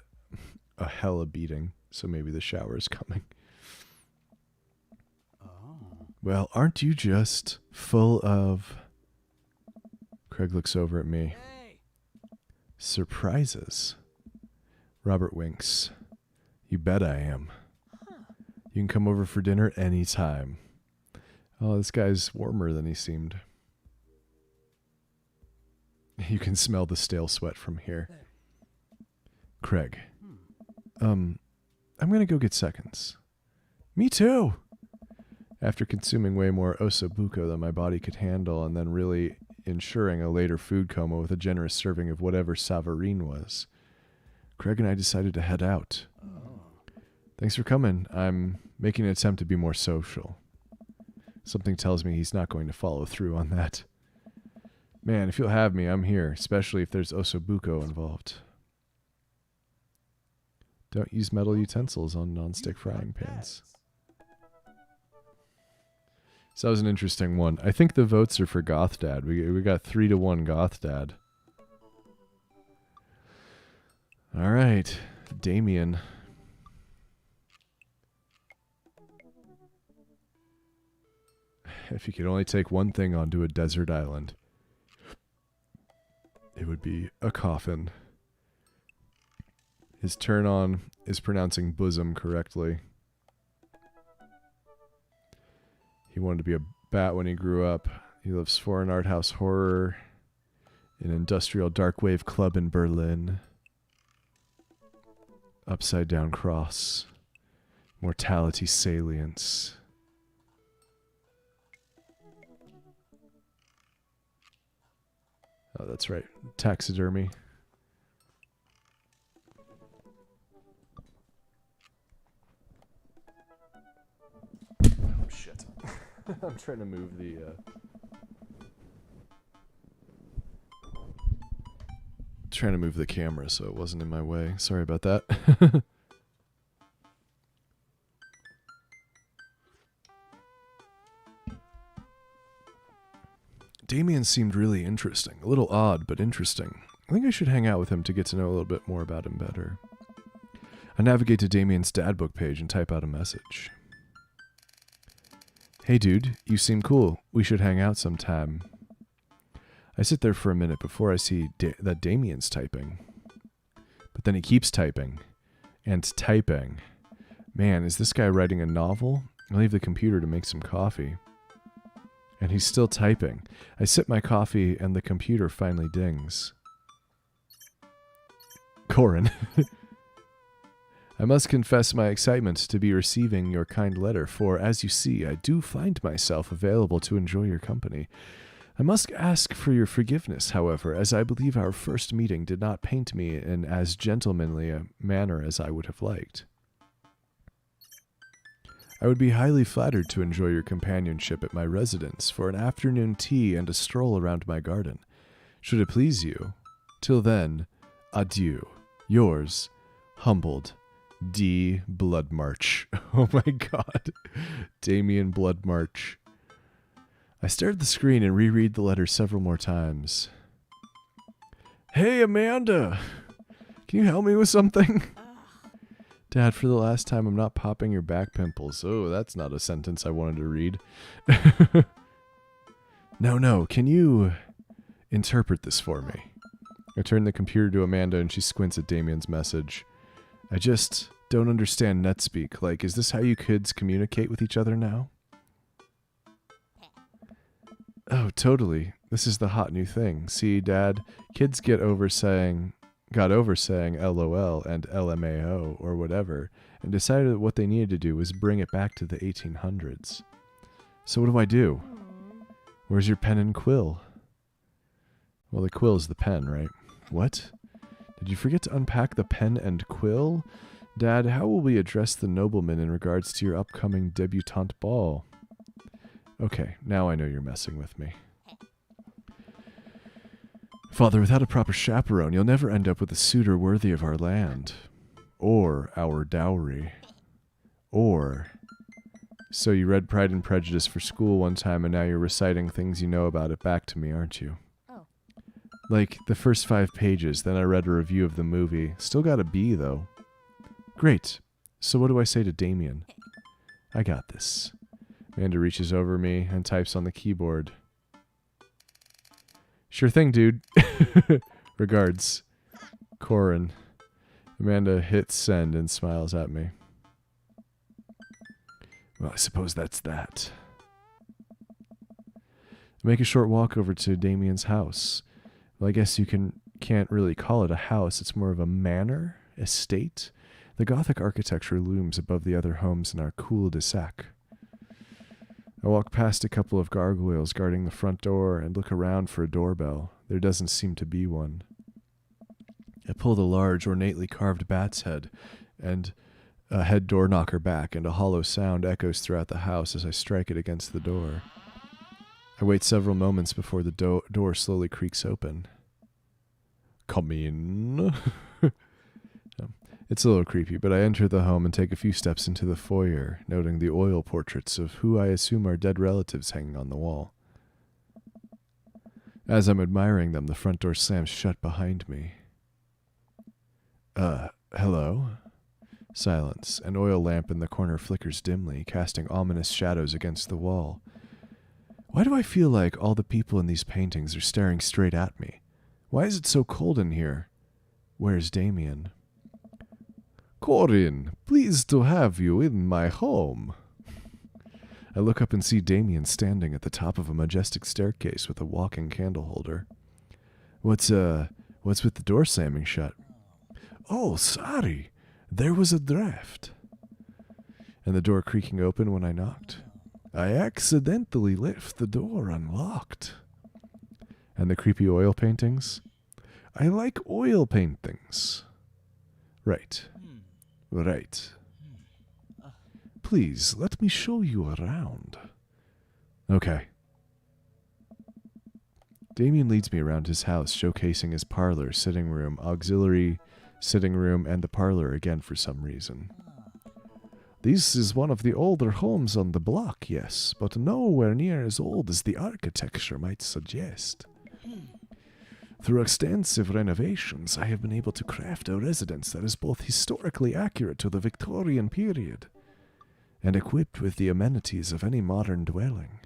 Speaker 1: a hella beating, so maybe the shower is coming. Well, aren't you just full of... Craig looks over at me. Surprises. Robert winks. You bet I am. You can come over for dinner anytime. Oh, this guy's warmer than he seemed. You can smell the stale sweat from here. Craig. I'm gonna go get seconds. Me too! After consuming way more ossobuco than my body could handle and then really ensuring a later food coma with a generous serving of whatever savarine was, Craig and I decided to head out. Thanks for coming. I'm making an attempt to be more social. Something tells me he's not going to follow through on that. Man, if you'll have me, I'm here, especially if there's ossobuco involved. Don't use metal utensils on non-stick frying pans. So that was an interesting one. I think the votes are for Goth Dad. We got 3-1 Goth Dad. All right, Damien. If you could only take one thing onto a desert island, it would be a coffin. His turn on is pronouncing bosom correctly. He wanted to be a bat when he grew up. He loves foreign art house horror, an industrial dark wave club in Berlin, upside down cross, mortality salience. Oh, that's right. Taxidermy. Oh, shit. I'm trying to move the... Trying to move the camera so it wasn't in my way. Sorry about that. Damien seemed really interesting. A little odd, but interesting. I think I should hang out with him to get to know a little bit more about him better. I navigate to Damien's dad book page and type out a message. Hey dude, you seem cool. We should hang out sometime. I sit there for a minute before I see that Damien's typing. But then he keeps typing and typing. Man, is this guy writing a novel? I leave the computer to make some coffee. And he's still typing. I sip my coffee and the computer finally dings. Corin. I must confess my excitement to be receiving your kind letter, for, as you see, I do find myself available to enjoy your company. I must ask for your forgiveness, however, as I believe our first meeting did not paint me in as gentlemanly a manner as I would have liked. I would be highly flattered to enjoy your companionship at my residence for an afternoon tea and a stroll around my garden, should it please you. Till then, adieu. Yours, humbled, D. Bloodmarch. Oh my god. Damien Bloodmarch. I stare at the screen and reread the letter several more times. Hey, Amanda! Can you help me with something? Dad, for the last time, I'm not popping your back pimples. Oh, that's not a sentence I wanted to read. No, can you interpret this for me? I turn the computer to Amanda and she squints at Damien's message. I just don't understand NetSpeak. Like, is this how you kids communicate with each other now? Oh, totally. This is the hot new thing. See, Dad, kids got over saying LOL and LMAO or whatever, and decided that what they needed to do was bring it back to the 1800s. So what do? Where's your pen and quill? Well, the quill is the pen, right? What? Did you forget to unpack the pen and quill? Dad, how will we address the nobleman in regards to your upcoming debutante ball? Okay, now I know you're messing with me. Father, without a proper chaperone, you'll never end up with a suitor worthy of our land. Or our dowry. Or... So you read Pride and Prejudice for school one time and now you're reciting things you know about it back to me, aren't you? Oh. Like, the first 5 pages, then I read a review of the movie. Still got a B, though. Great. So what do I say to Damien? I got this. Amanda reaches over me and types on the keyboard. Sure thing, dude. Regards. Corin. Amanda hits send and smiles at me. Well, I suppose that's that. I make a short walk over to Damien's house. Well, I guess you can't really call it a house. It's more of a manor, estate. The Gothic architecture looms above the other homes in our cul-de-sac. I walk past a couple of gargoyles guarding the front door and look around for a doorbell. There doesn't seem to be one. I pull the large, ornately carved bat's head and a head door knocker back, and a hollow sound echoes throughout the house as I strike it against the door. I wait several moments before the door slowly creaks open. Come in. It's a little creepy, but I enter the home and take a few steps into the foyer, noting the oil portraits of who I assume are dead relatives hanging on the wall. As I'm admiring them, the front door slams shut behind me. Hello? Silence. An oil lamp in the corner flickers dimly, casting ominous shadows against the wall. Why do I feel like all the people in these paintings are staring straight at me? Why is it so cold in here? Where's Damien? Corin, pleased to have you in my home. I look up and see Damien standing at the top of a majestic staircase with a walking candle holder. What's with the door slamming shut? Oh, sorry. There was a draft. And the door creaking open when I knocked. I accidentally left the door unlocked. And the creepy oil paintings? I like oil paintings. Right. Right. Please, let me show you around. Okay. Damien leads me around his house, showcasing his parlor, sitting room, auxiliary sitting room, and the parlor again for some reason. This is one of the older homes on the block, yes, but nowhere near as old as the architecture might suggest. Through extensive renovations, I have been able to craft a residence that is both historically accurate to the Victorian period and equipped with the amenities of any modern dwelling.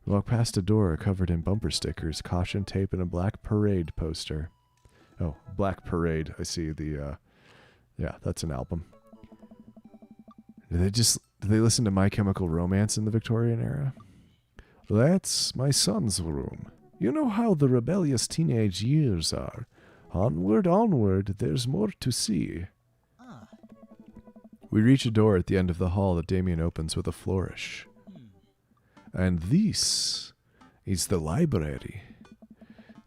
Speaker 1: We walk past a door covered in bumper stickers, caution tape, and a black parade poster. Oh, Black Parade. I see the, yeah, that's an album. Do they listen to My Chemical Romance in the Victorian era? That's my son's room. You know how the rebellious teenage years are. Onward, onward, there's more to see. We reach a door at the end of the hall that Damien opens with a flourish. And this is the library.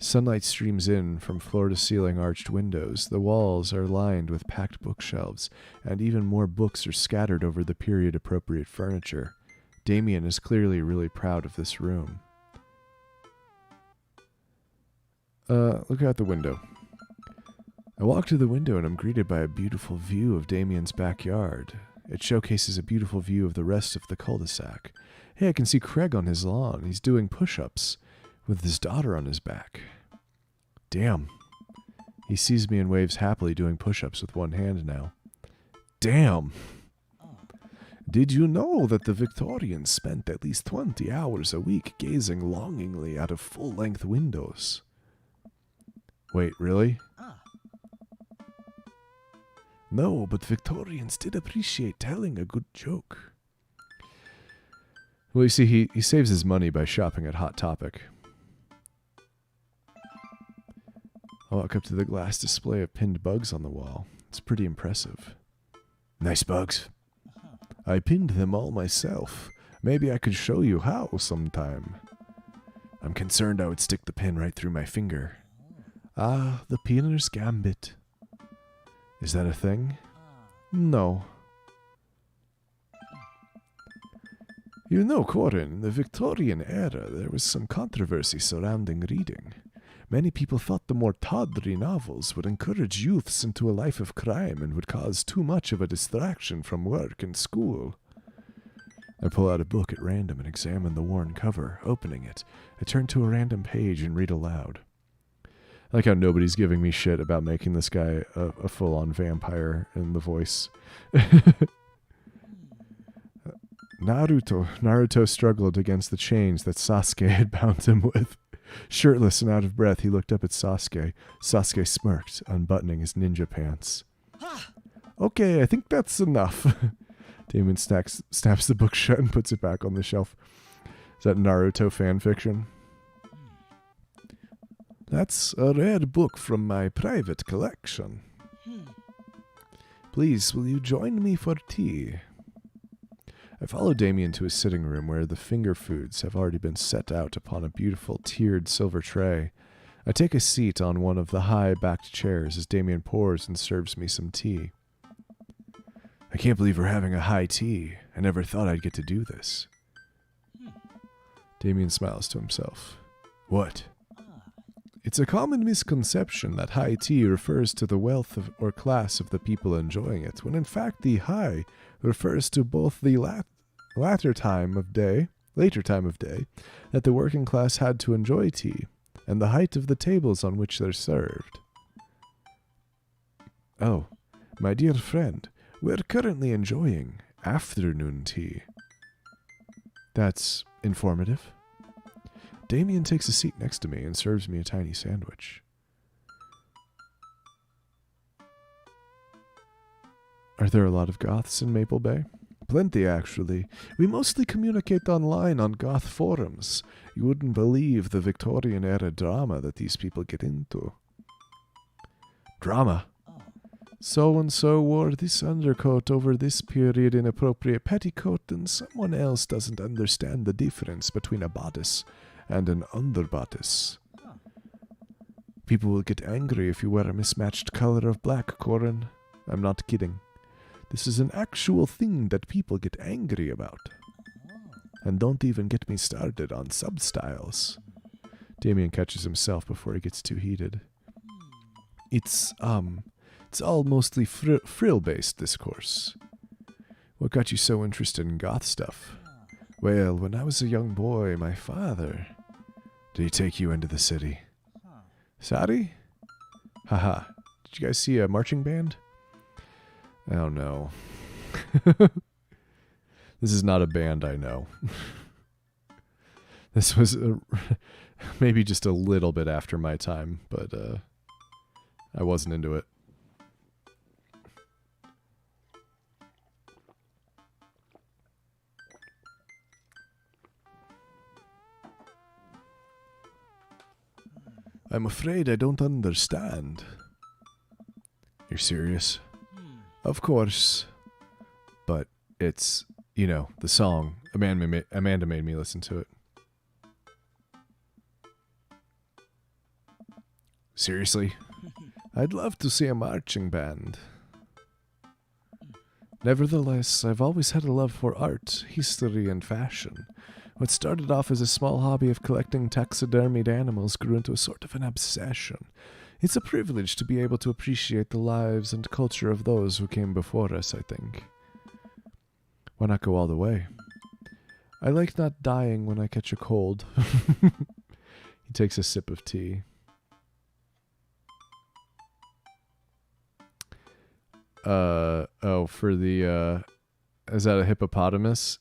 Speaker 1: Sunlight streams in from floor-to-ceiling arched windows. The walls are lined with packed bookshelves, and even more books are scattered over the period-appropriate furniture. Damien is clearly really proud of this room. Look out the window. I walk to the window and I'm greeted by a beautiful view of Damien's backyard. It showcases a beautiful view of the rest of the cul-de-sac. Hey, I can see Craig on his lawn. He's doing push-ups with his daughter on his back. Damn. He sees me and waves happily doing push-ups with one hand now. Damn. Did you know that the Victorians spent at least 20 hours a week gazing longingly out of full-length windows? Wait, really? No, but Victorians did appreciate telling a good joke. Well, you see, he saves his money by shopping at Hot Topic. I walk up to the glass display of pinned bugs on the wall. It's pretty impressive. Nice bugs. I pinned them all myself. Maybe I could show you how sometime. I'm concerned I would stick the pin right through my finger. Ah, the pinner's gambit. Is that a thing? No. You know, Corin, in the Victorian era, there was some controversy surrounding reading. Many people thought the more tawdry novels would encourage youths into a life of crime and would cause too much of a distraction from work and school. I pull out a book at random and examine the worn cover. Opening it, I turn to a random page and read aloud. I like how nobody's giving me shit about making this guy a full-on vampire in the voice. Naruto struggled against the chains that Sasuke had bound him with. Shirtless and out of breath, he looked up at Sasuke. Sasuke smirked, unbuttoning his ninja pants. Okay, I think that's enough. Damien snaps the book shut and puts it back on the shelf. Is that Naruto fan fiction? That's a rare book from my private collection. Please, will you join me for tea? I follow Damien to his sitting room where the finger foods have already been set out upon a beautiful tiered silver tray. I take a seat on one of the high-backed chairs as Damien pours and serves me some tea. I can't believe we're having a high tea. I never thought I'd get to do this. Damien smiles to himself. What? It's a common misconception that high tea refers to the wealth of, or class of the people enjoying it, when in fact the high refers to both the later time of day that the working class had to enjoy tea, and the height of the tables on which they're served. Oh, my dear friend, we're currently enjoying afternoon tea. That's informative. Damien takes a seat next to me and serves me a tiny sandwich. Are there a lot of goths in Maple Bay? Plenty, actually. We mostly communicate online on goth forums. You wouldn't believe the Victorian-era drama that these people get into. Drama? So-and-so wore this undercoat over this period inappropriate petticoat, and someone else doesn't understand the difference between a bodice and an underbodice. People will get angry if you wear a mismatched color of black, Corin. I'm not kidding. This is an actual thing that people get angry about. And don't even get me started on substyles. Damien catches himself before he gets too heated. It's all mostly frill-based discourse. What got you so interested in goth stuff? Well, when I was a young boy, my father... Did he take you into the city? Sorry? Haha. Did you guys see a marching band? Oh no. This is not a band I know. This was maybe just a little bit after my time, but I wasn't into it. I'm afraid I don't understand. You're serious? Of course. But it's, the song. Amanda made me listen to it. Seriously? I'd love to see a marching band. Nevertheless, I've always had a love for art, history, and fashion. What started off as a small hobby of collecting taxidermied animals grew into a sort of an obsession. It's a privilege to be able to appreciate the lives and culture of those who came before us, I think. Why not go all the way? I like not dying when I catch a cold. He takes a sip of tea. For the, is that a hippopotamus?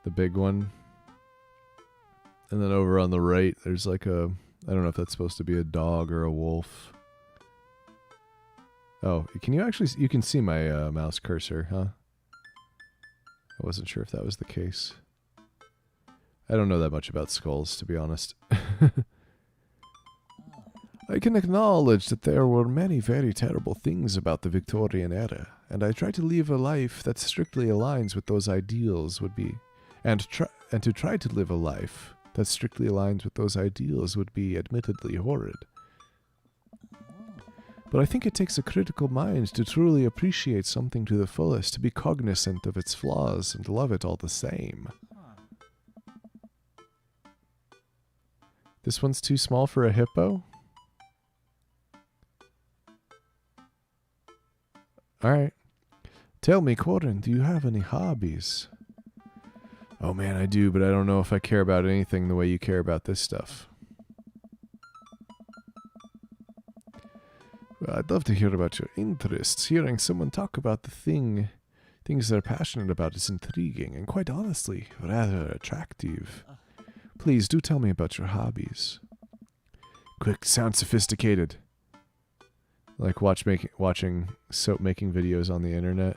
Speaker 1: The big one. And then over on the right, there's like I don't know if that's supposed to be a dog or a wolf. Oh, you can see my mouse cursor, huh? I wasn't sure if that was the case. I don't know that much about skulls, to be honest. I can acknowledge that there were many very terrible things about the Victorian era, and I try to live a life that strictly aligns with those ideals would be, and to try to live a life that strictly aligns with those ideals would be admittedly horrid. But I think it takes a critical mind to truly appreciate something to the fullest, to be cognizant of its flaws and love it all the same. This one's too small for a hippo? Alright. Tell me, Corin, do you have any hobbies? Oh man, I do, but I don't know if I care about anything the way you care about this stuff. Well, I'd love to hear about your interests. Hearing someone talk about things they're passionate about is intriguing and, quite honestly, rather attractive. Please do tell me about your hobbies. Quick, sound sophisticated. Like watching soap making videos on the internet.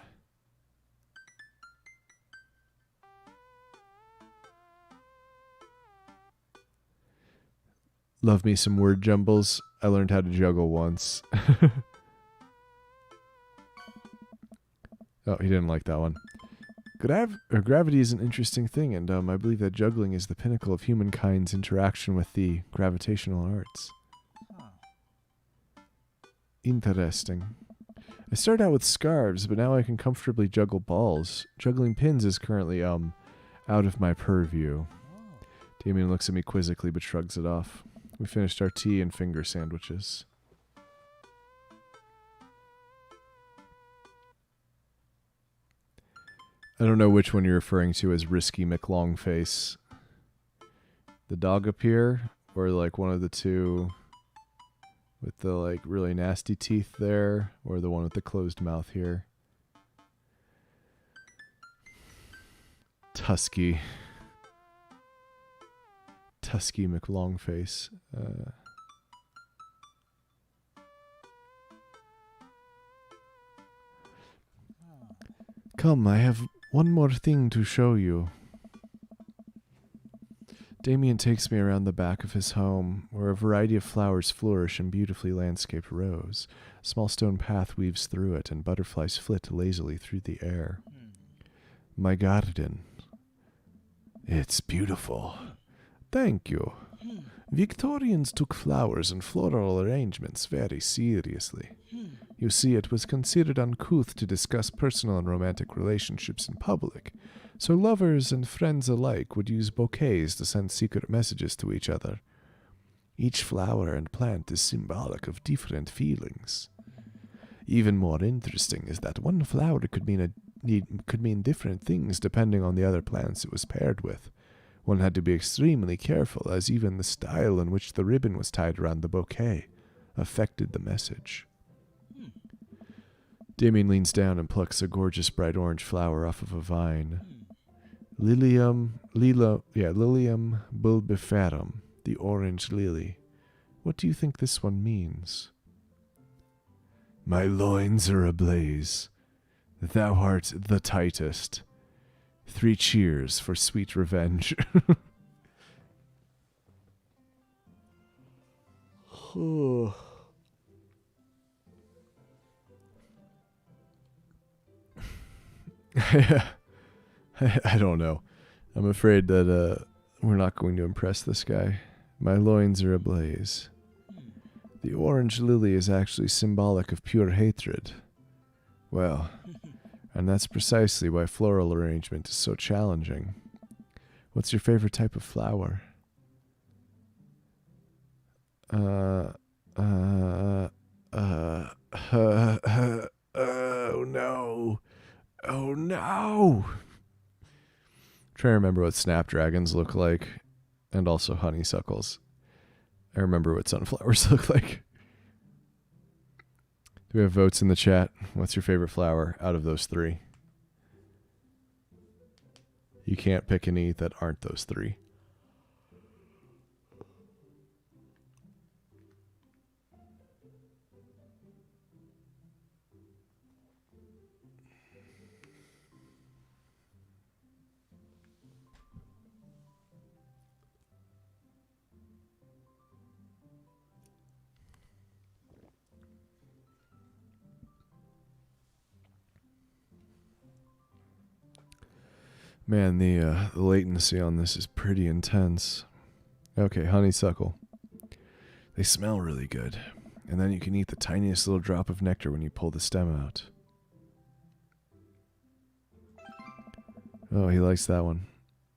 Speaker 1: Love me some word jumbles. I learned how to juggle once. Oh, he didn't like that one. Gravity is an interesting thing, and I believe that juggling is the pinnacle of humankind's interaction with the gravitational arts. Interesting. I started out with scarves, but now I can comfortably juggle balls. Juggling pins is currently, out of my purview. Damien looks at me quizzically, but shrugs it off. We finished our tea and finger sandwiches. I don't know which one you're referring to as Risky McLongface. The dog up here, or like one of the two with the like really nasty teeth there, or the one with the closed mouth here. Tusky McLongface. Come, I have one more thing to show you. Damien takes me around the back of his home, where a variety of flowers flourish in beautifully landscaped rows. A small stone path weaves through it, and butterflies flit lazily through the air. My garden. It's beautiful. Thank you. Victorians took flowers and floral arrangements very seriously. You see, it was considered uncouth to discuss personal and romantic relationships in public, so lovers and friends alike would use bouquets to send secret messages to each other. Each flower and plant is symbolic of different feelings. Even more interesting is that one flower could mean different things depending on the other plants it was paired with. One had to be extremely careful, as even the style in which the ribbon was tied around the bouquet affected the message. Damien leans down and plucks a gorgeous bright orange flower off of a vine. Lilium bulbiferum, the orange lily. What do you think this one means? My loins are ablaze. Thou art the tightest. 3 cheers for sweet revenge. I don't know. I'm afraid that we're not going to impress this guy. My loins are ablaze. The orange lily is actually symbolic of pure hatred. Well, and that's precisely why floral arrangement is so challenging. What's your favorite type of flower? Oh no. Oh no. Trying to remember what snapdragons look like, and also honeysuckles. I remember what sunflowers look like. Do we have votes in the chat? What's your favorite flower out of those 3? You can't pick any that aren't those 3. Man, the latency on this is pretty intense. Okay, honeysuckle. They smell really good. And then you can eat the tiniest little drop of nectar when you pull the stem out. Oh, he likes that one.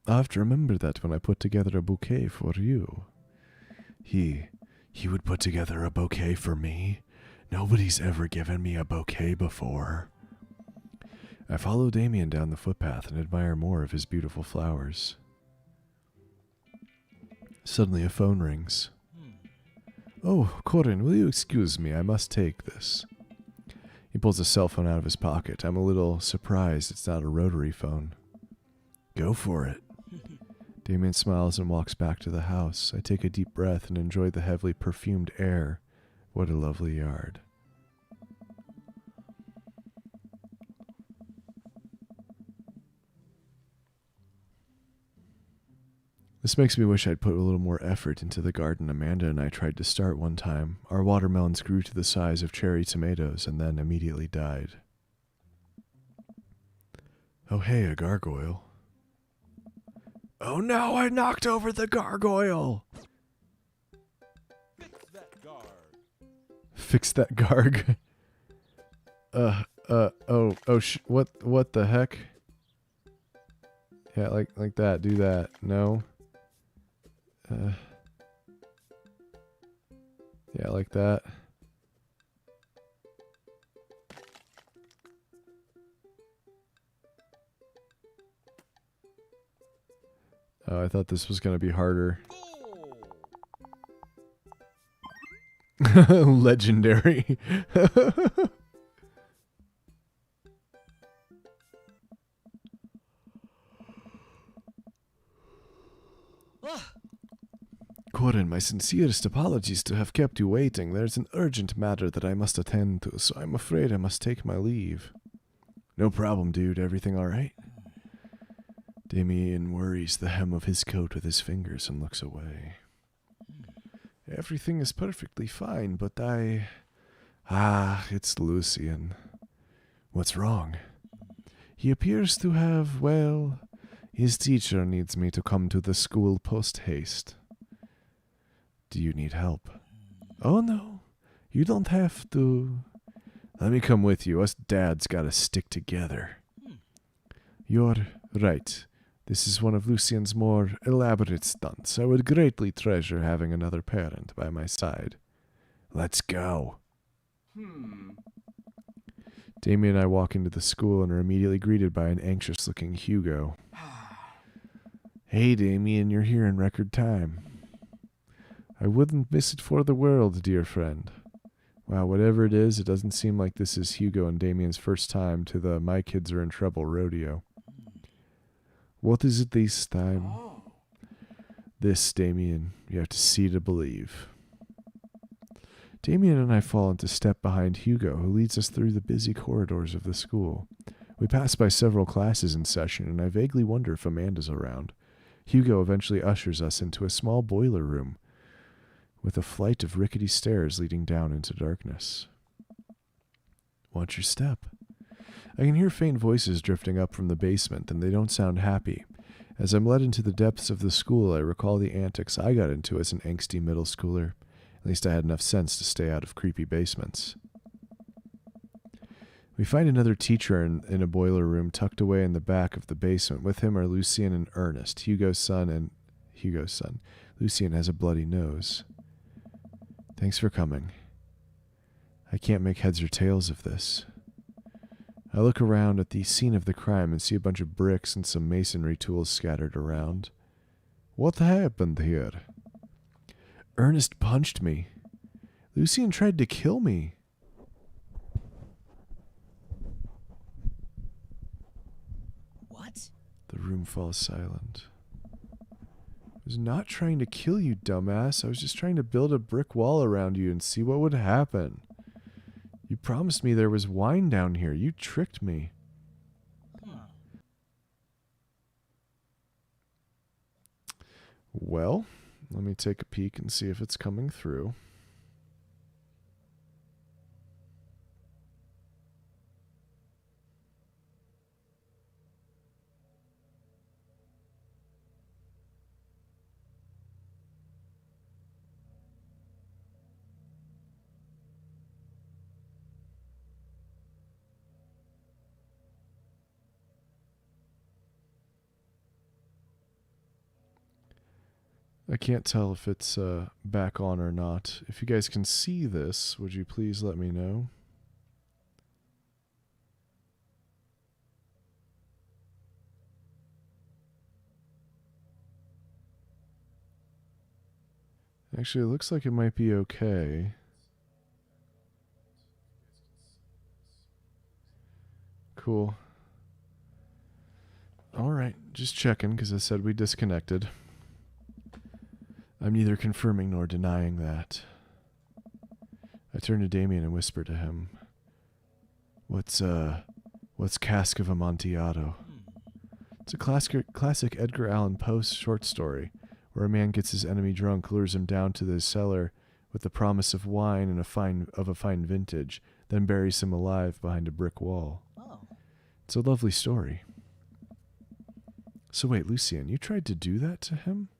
Speaker 1: I'll have to remember that when I put together a bouquet for you. He would put together a bouquet for me? Nobody's ever given me a bouquet before. I follow Damien down the footpath and admire more of his beautiful flowers. Suddenly a phone rings. Oh, Corin, will you excuse me? I must take this. He pulls a cell phone out of his pocket. I'm a little surprised it's not a rotary phone. Go for it. Damien smiles and walks back to the house. I take a deep breath and enjoy the heavily perfumed air. What a lovely yard. This makes me wish I'd put a little more effort into the garden Amanda and I tried to start one time. Our watermelons grew to the size of cherry tomatoes and then immediately died. Oh hey, a gargoyle. Oh no, I knocked over the gargoyle!
Speaker 2: Fix that guard.
Speaker 1: Fix that garg. What the heck? Yeah, like that, do that. No. Yeah, like that. Oh, I thought this was gonna be harder. Legendary. Corin, my sincerest apologies to have kept you waiting. There's an urgent matter that I must attend to, so I'm afraid I must take my leave. No problem, dude. Everything alright? Damien worries the hem of his coat with his fingers and looks away. Everything is perfectly fine, but it's Lucian. What's wrong? He appears to have, well, his teacher needs me to come to the school post-haste. Do you need help? Oh no, you don't have to. Let me come with you. Us dads gotta stick together. You're right. This is one of Lucian's more elaborate stunts. I would greatly treasure having another parent by my side. Let's go. Damien and I walk into the school and are immediately greeted by an anxious-looking Hugo. Hey, Damien, you're here in record time. I wouldn't miss it for the world, dear friend. Wow, whatever it is, it doesn't seem like this is Hugo and Damien's first time to the My Kids Are in Trouble rodeo. What is it this time? This, Damien, you have to see to believe. Damien and I fall into step behind Hugo, who leads us through the busy corridors of the school. We pass by several classes in session, and I vaguely wonder if Amanda's around. Hugo eventually ushers us into a small boiler room with a flight of rickety stairs leading down into darkness. Watch your step. I can hear faint voices drifting up from the basement, and they don't sound happy. As I'm led into the depths of the school, I recall the antics I got into as an angsty middle schooler. At least I had enough sense to stay out of creepy basements. We find another teacher in a boiler room tucked away in the back of the basement. With him are Lucien and Ernest, Hugo's son. Lucien has a bloody nose. Thanks for coming. I can't make heads or tails of this. I look around at the scene of the crime and see a bunch of bricks and some masonry tools scattered around. What happened here? Ernest punched me. Lucien tried to kill me.
Speaker 3: What?
Speaker 1: The room falls silent. I was not trying to kill you, dumbass. I was just trying to build a brick wall around you and see what would happen. You promised me there was wine down here. You tricked me. Well, let me take a peek and see if it's coming through. I can't tell if it's back on or not. If you guys can see this, would you please let me know? Actually, it looks like it might be okay. Cool. Alright, just checking because I said we disconnected. I'm neither confirming nor denying that. I turn to Damien and whisper to him. What's Cask of Amontillado? It's a classic Edgar Allan Poe short story, where a man gets his enemy drunk, lures him down to the cellar with the promise of wine and a fine vintage, then buries him alive behind a brick wall.
Speaker 3: Oh.
Speaker 1: It's a lovely story. So wait, Lucien, you tried to do that to him?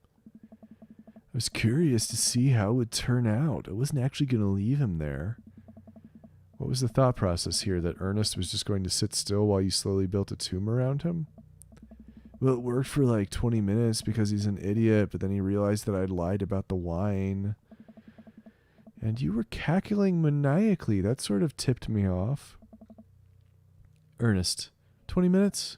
Speaker 1: I was curious to see how it would turn out. I wasn't actually going to leave him there. What was the thought process here, that Ernest was just going to sit still while you slowly built a tomb around him? Well, it worked for like 20 minutes because he's an idiot, but then he realized that I'd lied about the wine. And you were cackling maniacally. That sort of tipped me off. Ernest, 20 minutes?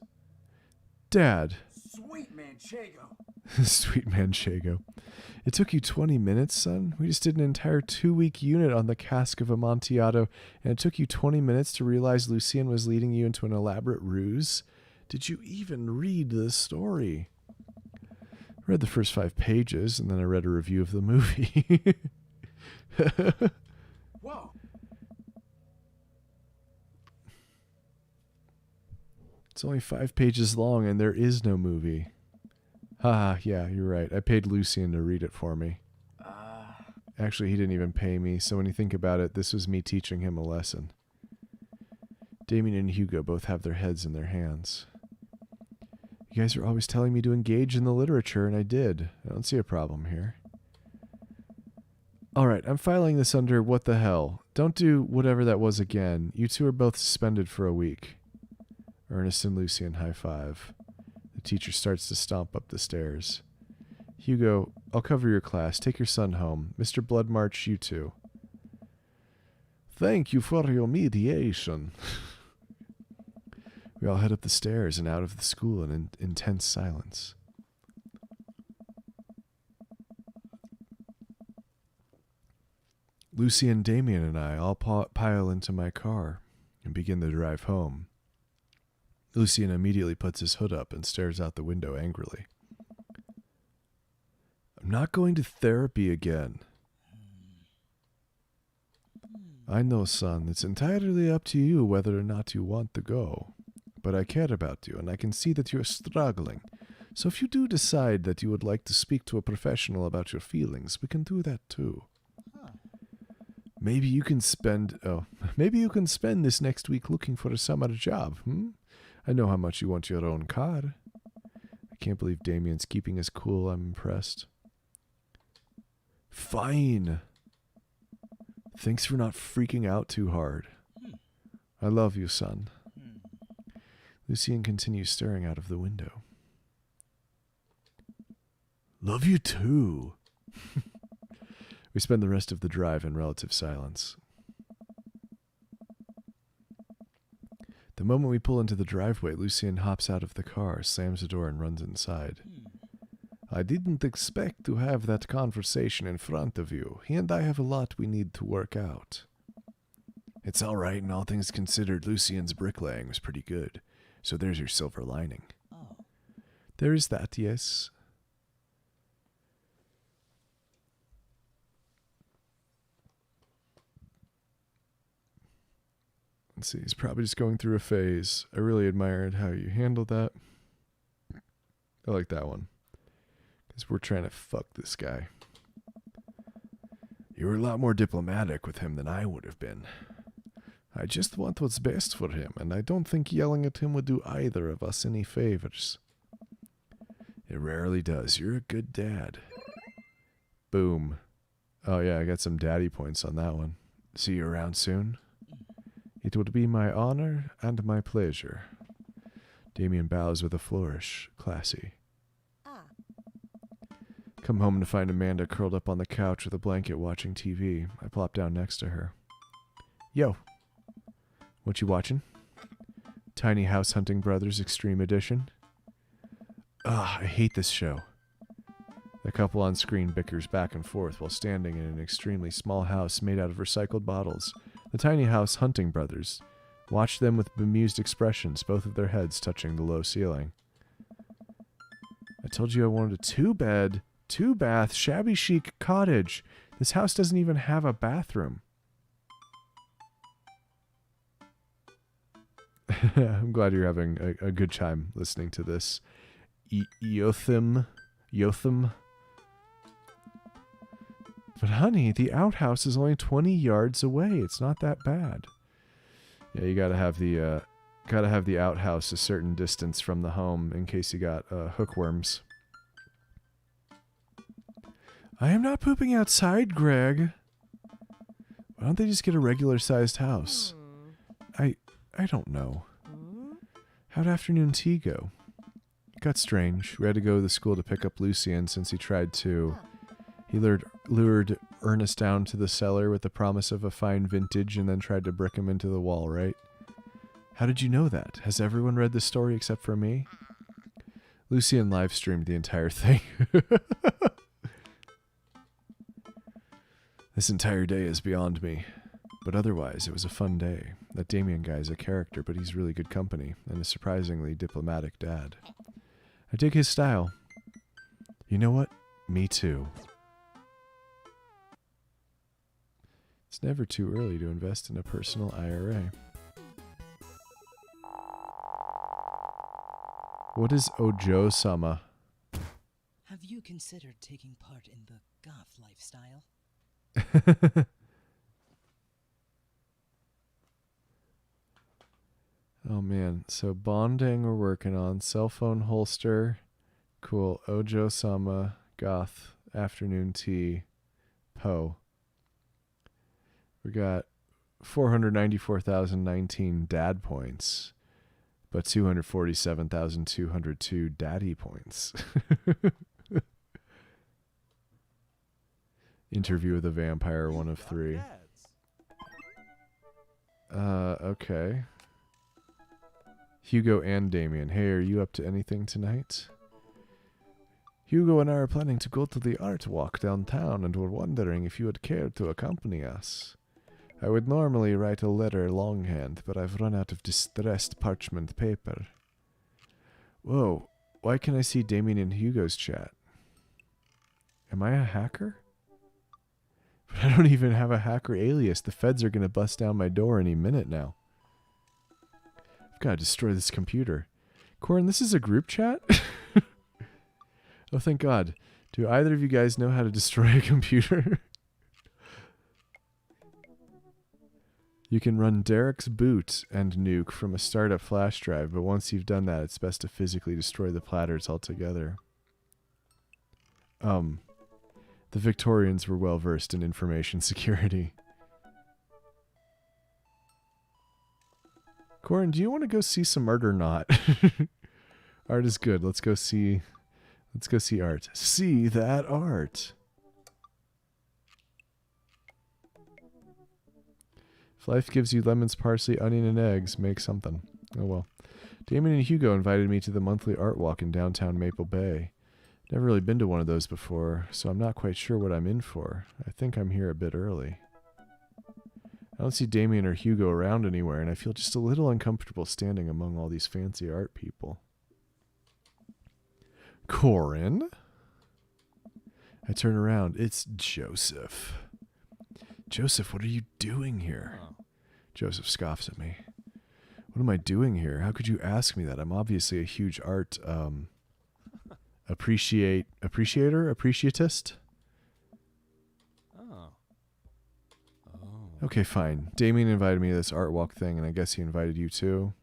Speaker 1: Dad.
Speaker 4: Sweet Manchego.
Speaker 1: Sweet Manchego. It took you 20 minutes, son? We just did an entire 2-week unit on the Cask of Amontillado, and it took you 20 minutes to realize Lucien was leading you into an elaborate ruse? Did you even read the story? I read the first 5 pages, and then I read a review of the movie.
Speaker 4: Whoa.
Speaker 1: It's only 5 pages long, and there is no movie. Haha, yeah, you're right. I paid Lucien to read it for me. Actually, he didn't even pay me, so when you think about it, this was me teaching him a lesson. Damien and Hugo both have their heads in their hands. You guys are always telling me to engage in the literature, and I did. I don't see a problem here. Alright, I'm filing this under what the hell. Don't do whatever that was again. You two are both suspended for a week. Ernest and Lucien high five. The teacher starts to stomp up the stairs. Hugo, I'll cover your class. Take your son home. Mr. Bloodmarch, you too. Thank you for your mediation. We all head up the stairs and out of the school in intense silence. Lucien, Damien, and I all pile into my car and begin the drive home. Lucien immediately puts his hood up and stares out the window angrily. I'm not going to therapy again. I know, son, it's entirely up to you whether or not you want to go. But I care about you, and I can see that you're struggling. So if you do decide that you would like to speak to a professional about your feelings, we can do that too. Maybe you can spend this next week looking for a summer job, I know how much you want your own car. I can't believe Damien's keeping his cool. I'm impressed. Fine. Thanks for not freaking out too hard. I love you, son. Lucien continues staring out of the window. Love you too. We spend the rest of the drive in relative silence. The moment we pull into the driveway, Lucien hops out of the car, slams the door, and runs inside. I didn't expect to have that conversation in front of you. He and I have a lot we need to work out. It's all right, and all things considered, Lucien's bricklaying was pretty good. So there's your silver lining.
Speaker 3: Oh.
Speaker 1: There is that, yes. Let's see, he's probably just going through a phase. I really admired how you handled that. I like that one. Because we're trying to fuck this guy. You were a lot more diplomatic with him than I would have been. I just want what's best for him, and I don't think yelling at him would do either of us any favors. It rarely does. You're a good dad. Boom. Oh yeah, I got some daddy points on that one. See you around soon? It would be my honor and my pleasure. Damien bows with a flourish. Classy. Come home to find Amanda curled up on the couch with a blanket watching TV. I plop down next to her. Yo. What you watching? Tiny House Hunting Brothers Extreme Edition? Ugh, I hate this show. The couple on screen bickers back and forth while standing in an extremely small house made out of recycled bottles. The Tiny House Hunting Brothers watch them with bemused expressions, both of their heads touching the low ceiling. I told you I wanted a two-bed, two-bath, shabby chic cottage. This house doesn't even have a bathroom. I'm glad you're having a good time listening to this. Yotham. But honey, the outhouse is only 20 yards away. It's not that bad. Yeah, you gotta have the outhouse a certain distance from the home in case you got hookworms. I am not pooping outside, Greg. Why don't they just get a regular-sized house? I don't know. How'd afternoon tea go? It got strange. We had to go to the school to pick up Lucien since he lured Ernest down to the cellar with the promise of a fine vintage and then tried to brick him into the wall, right? How did you know that? Has everyone read this story except for me? Lucien live streamed the entire thing. This entire day is beyond me. But otherwise, it was a fun day. That Damien guy is a character, but he's really good company, and a surprisingly diplomatic dad. I dig his style. You know what? Me too. It's never too early to invest in a personal IRA. What is Ojo-sama?
Speaker 3: Have you considered taking part in the goth lifestyle?
Speaker 1: Oh man, so bonding we're working on. Cell phone holster. Cool. Ojo-sama. Goth. Afternoon tea. Poe. We got 494,019 dad points, but 247,202 daddy points. Interview with a vampire, one of 3. Okay. Hugo and Damien. Hey, are you up to anything tonight? Hugo and I are planning to go to the art walk downtown and were wondering if you would care to accompany us. I would normally write a letter longhand, but I've run out of distressed parchment paper. Whoa. Why can I see Damien and Hugo's chat? Am I a hacker? But I don't even have a hacker alias. The feds are going to bust down my door any minute now. I've got to destroy this computer. Corin, this is a group chat? Oh, thank God. Do either of you guys know how to destroy a computer? You can run Derek's boot and nuke from a startup flash drive, but once you've done that, it's best to physically destroy the platters altogether. The Victorians were well versed in information security. Corin, do you want to go see some art or not? Art is good. Let's go see art. See that art. If life gives you lemons, parsley, onion, and eggs, make something. Oh well. Damien and Hugo invited me to the monthly art walk in downtown Maple Bay. Never really been to one of those before, so I'm not quite sure what I'm in for. I think I'm here a bit early. I don't see Damien or Hugo around anywhere, and I feel just a little uncomfortable standing among all these fancy art people. Corin? I turn around. It's Joseph. Joseph, what are you doing here?
Speaker 2: Oh.
Speaker 1: Joseph scoffs at me. What am I doing here? How could you ask me that? I'm obviously a huge art appreciatist.
Speaker 2: Oh. Oh.
Speaker 1: Okay, fine. Damien invited me to this art walk thing, and I guess he invited you too.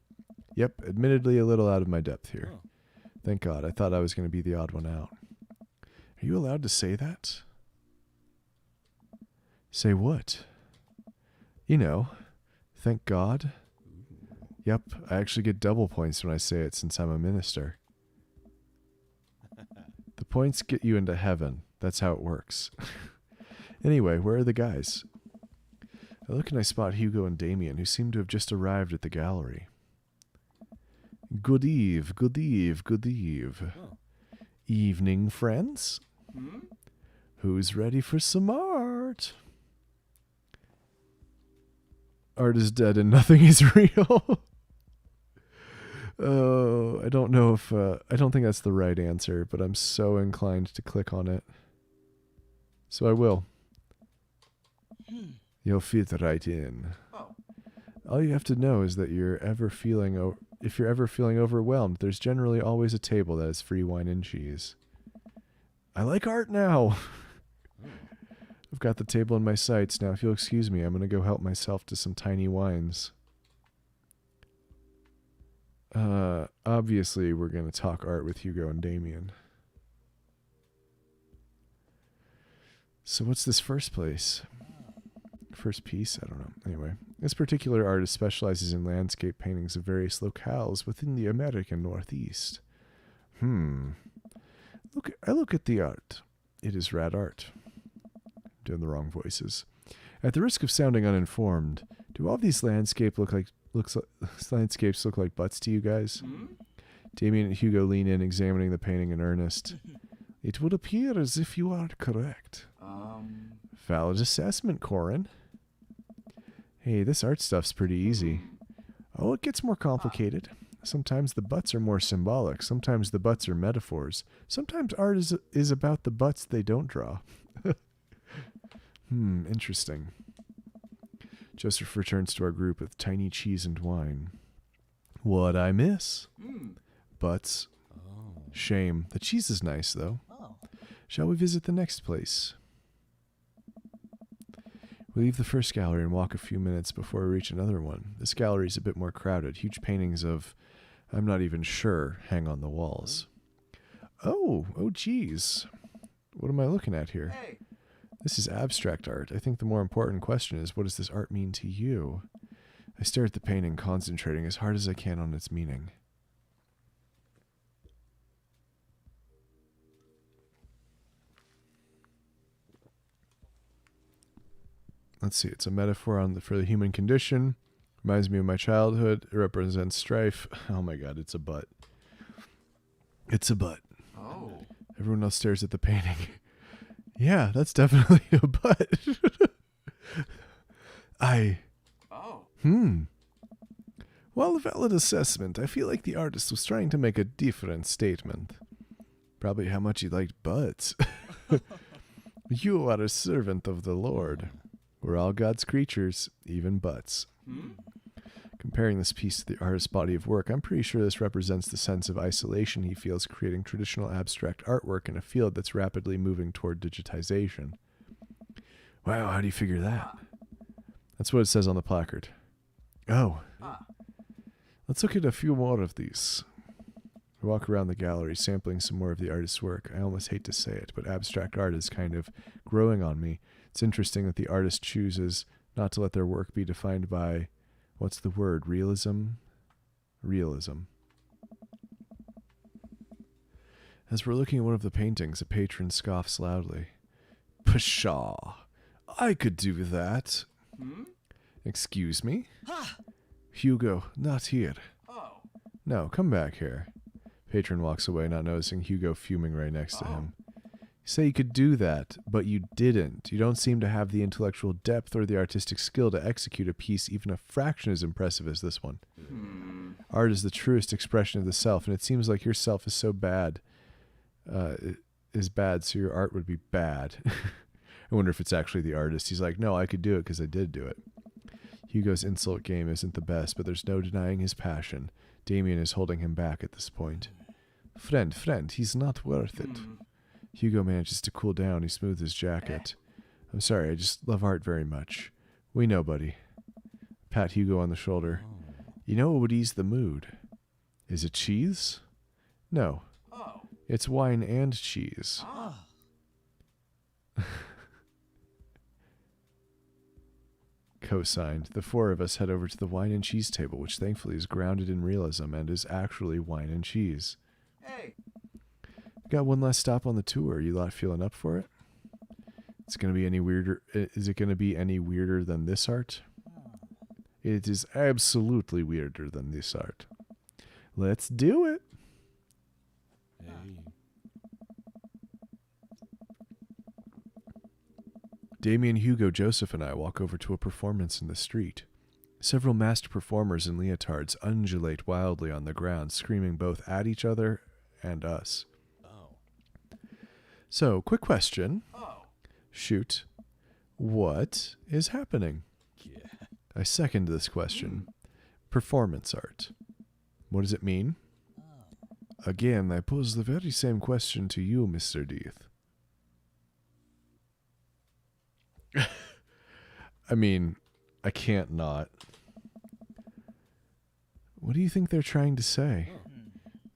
Speaker 1: Yep, admittedly a little out of my depth here.
Speaker 2: Oh.
Speaker 1: Thank God. I thought I was going to be the odd one out. Are you allowed to say that? Say what? You know, thank God. Yep, I actually get double points when I say it since I'm a minister. The points get you into heaven. That's how it works. Anyway, where are the guys? I look and I spot Hugo and Damien, who seem to have just arrived at the gallery. Good eve, good eve, good eve.
Speaker 2: Oh.
Speaker 1: Evening, friends.
Speaker 4: Hmm?
Speaker 1: Who's ready for some art? Art is dead and nothing is real. Oh, I don't know if... I don't think that's the right answer, but I'm so inclined to click on it. So I will. You'll fit right in.
Speaker 4: Oh.
Speaker 1: All you have to know is that if you're ever feeling overwhelmed, there's generally always a table that has free wine and cheese. I like art now. I've got the table in my sights. Now, if you'll excuse me, I'm going to go help myself to some tiny wines. Obviously, we're going to talk art with Hugo and Damien. So what's this first place? First piece? I don't know. Anyway, this particular artist specializes in landscape paintings of various locales within the American Northeast. I look at the art. It is rad art. Doing the wrong voices. At the risk of sounding uninformed, do all these landscapes look like butts to you guys?
Speaker 4: Hmm?
Speaker 1: Damien and Hugo lean in, examining the painting in earnest. It would appear as if you are correct. Valid assessment, Corin. Hey, this art stuff's pretty easy. Oh, it gets more complicated. Sometimes the butts are more symbolic. Sometimes the butts are metaphors. Sometimes art is about the butts they don't draw. Interesting. Joseph returns to our group with tiny cheese and wine. What'd I miss? Butts.
Speaker 2: Oh.
Speaker 1: Shame. The cheese is nice, though.
Speaker 3: Oh.
Speaker 1: Shall we visit the next place? We leave the first gallery and walk a few minutes before we reach another one. This gallery is a bit more crowded. Huge paintings of, I'm not even sure, hang on the walls. Oh, geez. What am I looking at here?
Speaker 4: Hey.
Speaker 1: This is abstract art. I think the more important question is, what does this art mean to you? I stare at the painting, concentrating as hard as I can on its meaning. Let's see. It's a metaphor for the human condition. Reminds me of my childhood. It represents strife. Oh my God, it's a butt. It's a butt.
Speaker 4: Oh.
Speaker 1: Everyone else stares at the painting. Yeah, that's definitely a butt.
Speaker 4: Oh.
Speaker 1: While a valid assessment, I feel like the artist was trying to make a different statement. Probably how much he liked butts. You are a servant of the Lord. We're all God's creatures, even butts. Comparing this piece to the artist's body of work, I'm pretty sure this represents the sense of isolation he feels creating traditional abstract artwork in a field that's rapidly moving toward digitization. Wow, how do you figure that? That's what it says on the placard. Oh. Let's look at a few more of these. I walk around the gallery, sampling some more of the artist's work. I almost hate to say it, but abstract art is kind of growing on me. It's interesting that the artist chooses not to let their work be defined by, what's the word, realism? Realism. As we're looking at one of the paintings, a patron scoffs loudly. Pshaw! I could do that. Excuse me? Hugo, not here.
Speaker 4: Oh.
Speaker 1: No, come back here. Patron walks away, not noticing Hugo fuming right next to him. You say you could do that, but you didn't. You don't seem to have the intellectual depth or the artistic skill to execute a piece even a fraction as impressive as this one. Art is the truest expression of the self, and it seems like your self is so bad, is bad, so your art would be bad. I wonder if it's actually the artist. He's like, no, I could do it because I did do it. Hugo's insult game isn't the best, but there's no denying his passion. Damien is holding him back at this point. Friend, he's not worth it. Hugo manages to cool down. He smooths his jacket. I'm sorry, I just love art very much. We know, buddy. Pat Hugo on the shoulder. You know what would ease the mood? Is it cheese? No. It's wine and cheese. Co-signed. The four of us head over to the wine and cheese table, which thankfully is grounded in realism and is actually wine and cheese.
Speaker 4: Hey.
Speaker 1: Got one last stop on the tour. You lot feeling up for it? It's gonna be any weirder? Is it gonna be any weirder than this art? It is absolutely weirder than this art. Let's do it.
Speaker 2: Hey.
Speaker 1: Damien, Hugo, Joseph, and I walk over to a performance in the street. Several masked performers in leotards undulate wildly on the ground, screaming both at each other and us. So, quick question. Shoot. What is happening?
Speaker 2: Yeah.
Speaker 1: I second this question. Performance art. What does it mean? Again, I pose the very same question to you, Mr. Deeth. I mean, I can't not. What do you think they're trying to say?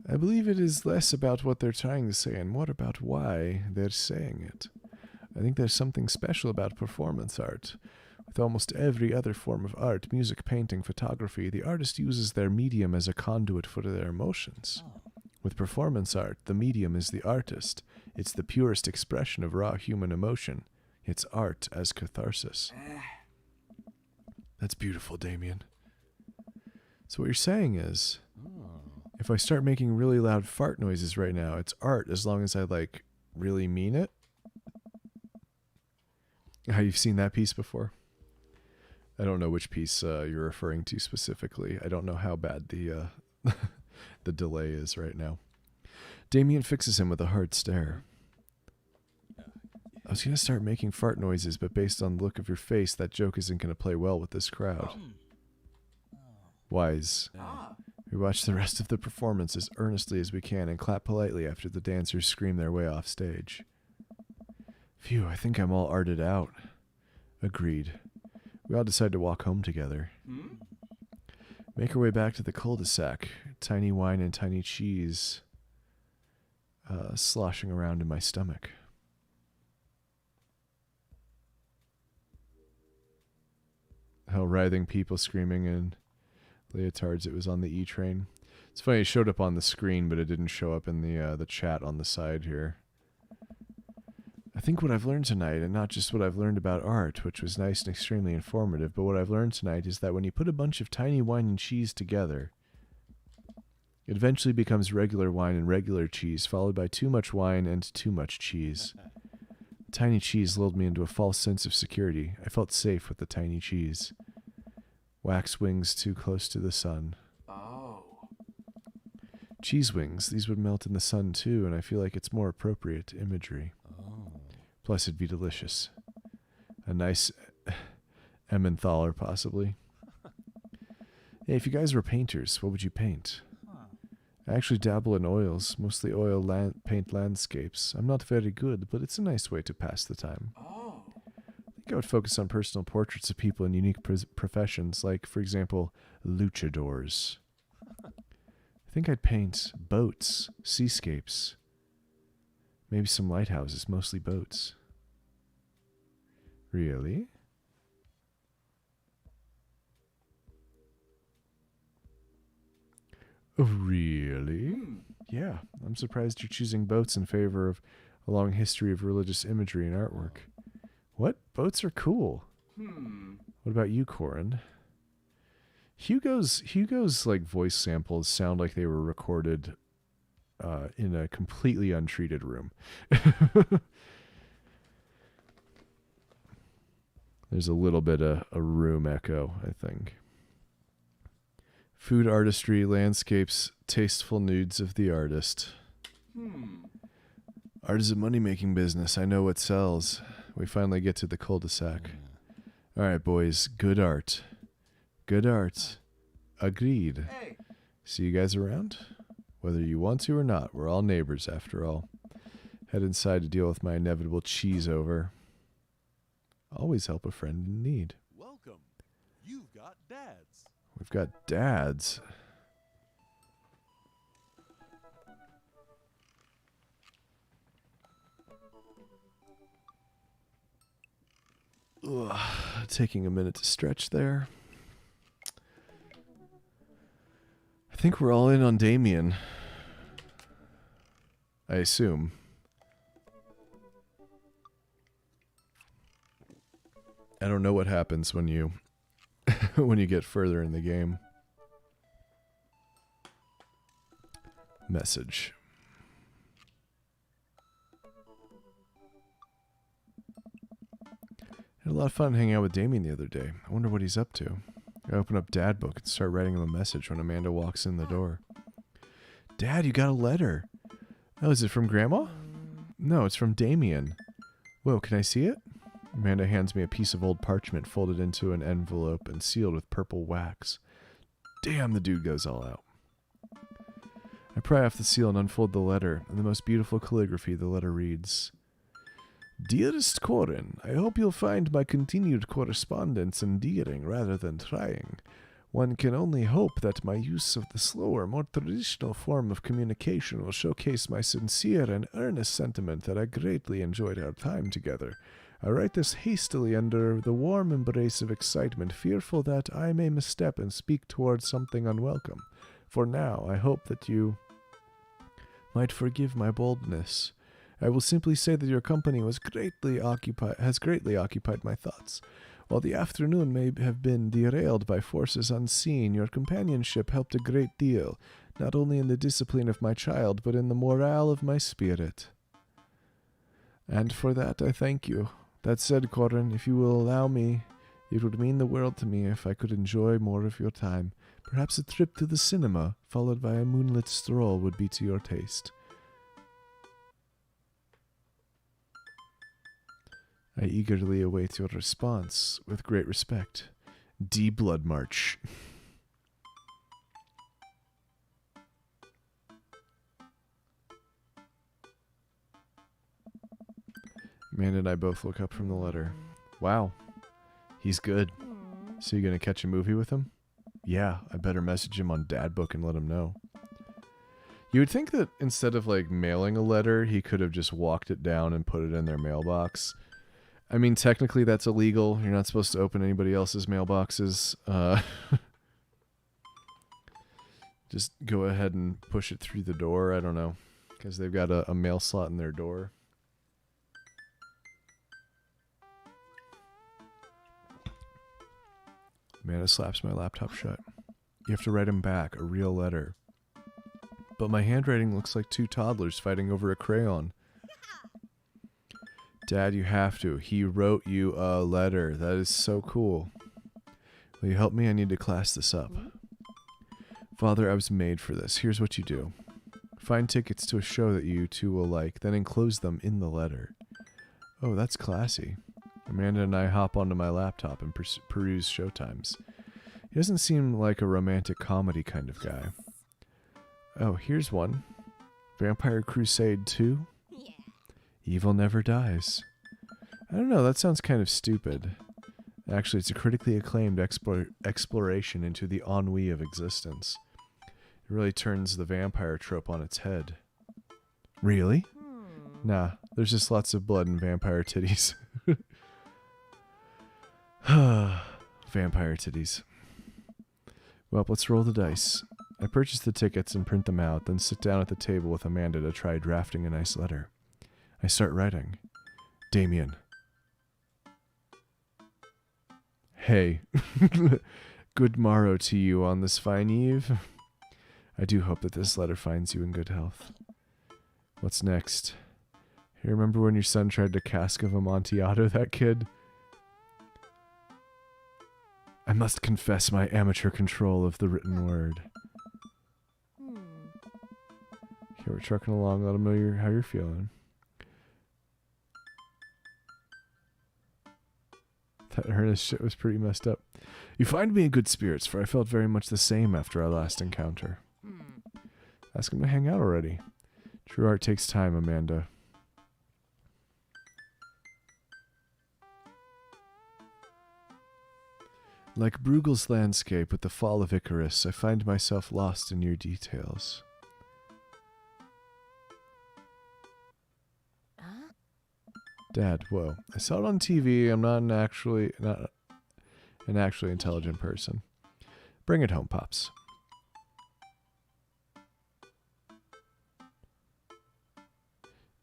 Speaker 1: I believe it is less about what they're trying to say and more about why they're saying it. I think there's something special about performance art. With almost every other form of art, music, painting, photography, the artist uses their medium as a conduit for their emotions. With performance art, the medium is the artist. It's the purest expression of raw human emotion. It's art as catharsis. That's beautiful, Damien. So what you're saying is, if I start making really loud fart noises right now, it's art as long as I, like, really mean it? How you've seen that piece before? I don't know which piece you're referring to specifically. I don't know how bad the the delay is right now. Damien fixes him with a hard stare. I was going to start making fart noises, but based on the look of your face, that joke isn't going to play well with this crowd. Wise. We watch the rest of the performance as earnestly as we can and clap politely after the dancers scream their way off stage. Phew, I think I'm all arted out. Agreed. We all decide to walk home together. Make our way back to the cul-de-sac. Tiny wine and tiny cheese sloshing around in my stomach. How writhing people screaming in leotards. It was on the E train. It's funny, it showed up on the screen, but it didn't show up in the chat on the side here. I think what I've learned tonight, and not just what I've learned about art, which was nice and extremely informative, but what I've learned tonight is that when you put a bunch of tiny wine and cheese together, it eventually becomes regular wine and regular cheese, followed by too much wine and too much cheese. Tiny cheese lulled me into a false sense of security. I felt safe with the tiny cheese. Wax wings too close to the sun. Cheese wings. These would melt in the sun too, and I feel like it's more appropriate imagery.
Speaker 2: Oh.
Speaker 1: Plus, it'd be delicious. A nice Emmentaler, possibly. Hey, if you guys were painters, what would you paint? I actually dabble in oils, mostly paint landscapes. I'm not very good, but it's a nice way to pass the time.
Speaker 4: Oh.
Speaker 1: I think I would focus on personal portraits of people in unique professions, like, for example, luchadors. I think I'd paint boats, seascapes, maybe some lighthouses, mostly boats. Really? Really? Yeah, I'm surprised you're choosing boats in favor of a long history of religious imagery and artwork. What? Boats are cool. What about you, Corin? Hugo's like voice samples sound like they were recorded in a completely untreated room. There's a little bit of a room echo, I think. Food artistry, landscapes, tasteful nudes of the artist. Art is a money-making business. I know what sells. We finally get to the cul-de-sac. All right, boys. Good art. Good art. Agreed.
Speaker 4: Hey.
Speaker 1: See you guys around? Whether you want to or not, we're all neighbors after all. Head inside to deal with my inevitable cheese over. Always help a friend in need.
Speaker 5: Welcome. You've got dads.
Speaker 1: We've got dads. Ugh, taking a minute to stretch there. I think we're all in on Damien. I assume. I don't know what happens when you when you get further in the game. Message. Had a lot of fun hanging out with Damien the other day. I wonder what he's up to. I open up Dad Book and start writing him a message when Amanda walks in the door. Dad, you got a letter. Oh, is it from Grandma? No, it's from Damien. Whoa, can I see it? Amanda hands me a piece of old parchment folded into an envelope and sealed with purple wax. Damn, the dude goes all out. I pry off the seal and unfold the letter. In the most beautiful calligraphy, the letter reads, Dearest Corin, I hope you'll find my continued correspondence endearing rather than trying. One can only hope that my use of the slower, more traditional form of communication will showcase my sincere and earnest sentiment that I greatly enjoyed our time together. I write this hastily under the warm embrace of excitement, fearful that I may misstep and speak towards something unwelcome. For now, I hope that you might forgive my boldness. I will simply say that your company has greatly occupied my thoughts. While the afternoon may have been derailed by forces unseen, your companionship helped a great deal, not only in the discipline of my child, but in the morale of my spirit. And for that I thank you. That said, Corin, if you will allow me, it would mean the world to me if I could enjoy more of your time. Perhaps a trip to the cinema, followed by a moonlit stroll, would be to your taste. I eagerly await your response. With great respect, D. Blood March. Amanda and I both look up from the letter. Wow, he's good. So you gonna catch a movie with him? Yeah, I better message him on Dad Book and let him know. You would think that instead of like mailing a letter, he could have just walked it down and put it in their mailbox. I mean, technically that's illegal. You're not supposed to open anybody else's mailboxes. Just go ahead and push it through the door. I don't know, because they've got a mail slot in their door. Amanda slaps my laptop shut. You have to write him back, a real letter. But my handwriting looks like two toddlers fighting over a crayon. Dad, you have to. He wrote you a letter. That is so cool. Will you help me? I need to class this up. Father, I was made for this. Here's what you do. Find tickets to a show that you two will like, then enclose them in the letter. Oh, that's classy. Amanda and I hop onto my laptop and peruse showtimes. He doesn't seem like a romantic comedy kind of guy. Oh, here's one. Vampire Crusade 2? Evil Never Dies. I don't know, that sounds kind of stupid. Actually, it's a critically acclaimed exploration into the ennui of existence. It really turns the vampire trope on its head. Really? Nah, there's just lots of blood and vampire titties. Vampire titties. Well, let's roll the dice. I purchase the tickets and print them out, then sit down at the table with Amanda to try drafting a nice letter. I start writing. Damien. Hey. Good morrow to you on this fine eve. I do hope that this letter finds you in good health. What's next? You remember when your son tried to cask of Amontillado that kid? I must confess my amateur control of the written word. Okay, we're trucking along. Let them know how you're feeling. That Ernest shit was pretty messed up. You find me in good spirits, for I felt very much the same after our last encounter. Ask him to hang out already. True art takes time, Amanda. Like Bruegel's landscape with the fall of Icarus, I find myself lost in your details. Dad, whoa. I saw it on TV. I'm not an actually intelligent person. Bring it home, Pops.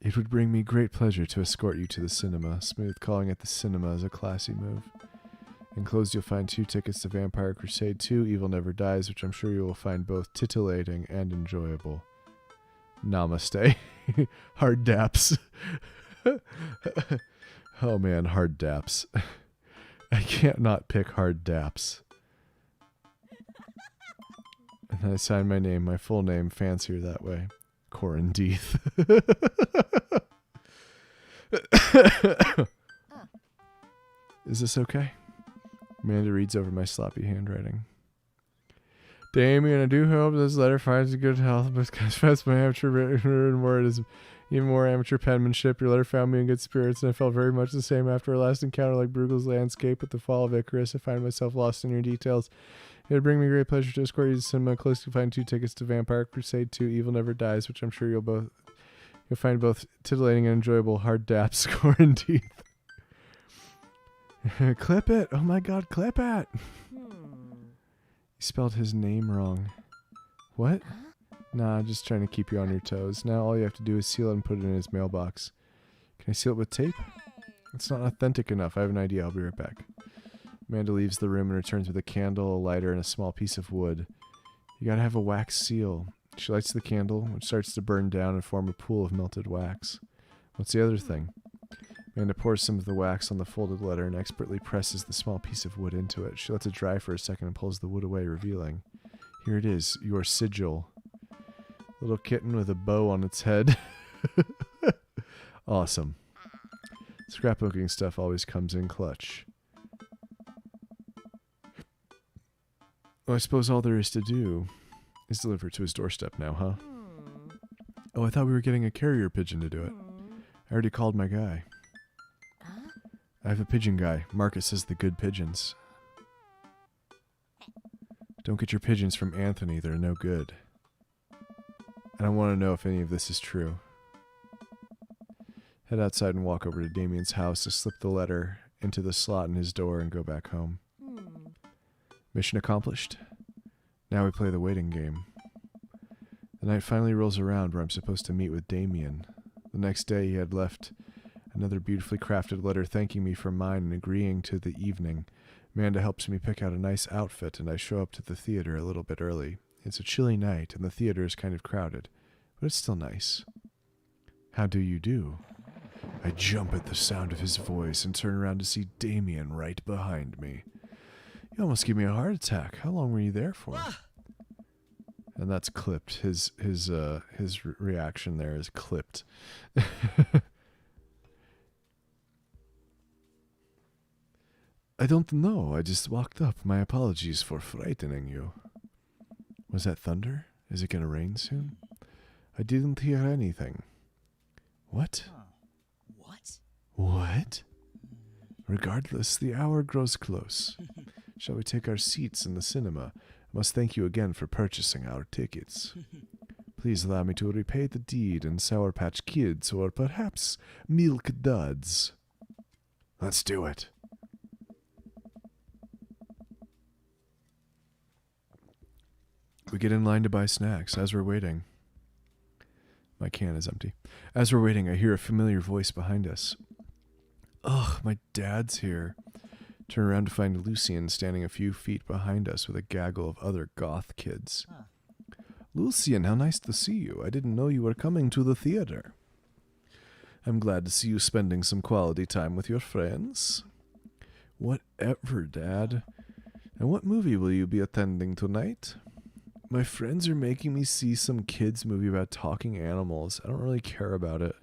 Speaker 1: It would bring me great pleasure to escort you to the cinema. Smooth calling it the cinema is a classy move. Enclosed you'll find 2 tickets to Vampire Crusade 2, Evil Never Dies, which I'm sure you will find both titillating and enjoyable. Namaste. Hard daps. Oh man, hard daps. I can't not pick hard daps. And then I sign my name, my full name, fancier that way. Corin Deeth. Is this okay? Amanda reads over my sloppy handwriting. Damien, I do hope this letter finds you good health, because that's my amateur written word is even more amateur penmanship. Your letter found me in good spirits, and I felt very much the same after our last encounter. Like Bruegel's landscape with the fall of Icarus, I find myself lost in your details. It would bring me great pleasure to escort you to cinema. Close to find 2 tickets to Vampire Crusade 2, Evil Never Dies, which I'm sure you'll find both titillating and enjoyable. Hard daps, Corin Deeth. Clip it! Oh my god, clip it! You spelled his name wrong. What? Nah, just trying to keep you on your toes. Now all you have to do is seal it and put it in his mailbox. Can I seal it with tape? It's not authentic enough. I have an idea. I'll be right back. Amanda leaves the room and returns with a candle, a lighter, and a small piece of wood. You gotta have a wax seal. She lights the candle, which starts to burn down and form a pool of melted wax. What's the other thing? Amanda pours some of the wax on the folded letter and expertly presses the small piece of wood into it. She lets it dry for a second and pulls the wood away, revealing. Here it is, your sigil. Little kitten with a bow on its head. Awesome. Scrapbooking stuff always comes in clutch. Well, I suppose all there is to do is deliver it to his doorstep now, huh? Oh, I thought we were getting a carrier pigeon to do it. I already called my guy. I have a pigeon guy. Marcus says the good pigeons. Don't get your pigeons from Anthony. They're no good. I don't want to know if any of this is true. Head outside and walk over to Damien's house to slip the letter into the slot in his door and go back home. Mission accomplished. Now we play the waiting game. The night finally rolls around where I'm supposed to meet with Damien. The next day he had left another beautifully crafted letter thanking me for mine and agreeing to the evening. Amanda helps me pick out a nice outfit, and I show up to the theater a little bit early. It's a chilly night, and the theater is kind of crowded, but it's still nice. How do you do? I jump at the sound of his voice and turn around to see Damien right behind me. You almost gave me a heart attack. How long were you there for? And that's clipped. His reaction there is clipped. I don't know. I just walked up. My apologies for frightening you. Was that thunder? Is it going to rain soon? I didn't hear anything. What?
Speaker 3: What?
Speaker 1: What? Regardless, the hour grows close. Shall we take our seats in the cinema? I must thank you again for purchasing our tickets. Please allow me to repay the deed in Sour Patch Kids or perhaps Milk Duds. Let's do it. We get in line to buy snacks. As we're waiting, my can is empty. As we're waiting, I hear a familiar voice behind us. Ugh, my dad's here. Turn around to find Lucian standing a few feet behind us with a gaggle of other goth kids.
Speaker 3: Huh.
Speaker 1: Lucian, how nice to see you. I didn't know you were coming to the theater. I'm glad to see you spending some quality time with your friends. Whatever, Dad. And what movie will you be attending tonight? My friends are making me see some kids' movie about talking animals. I don't really care about it.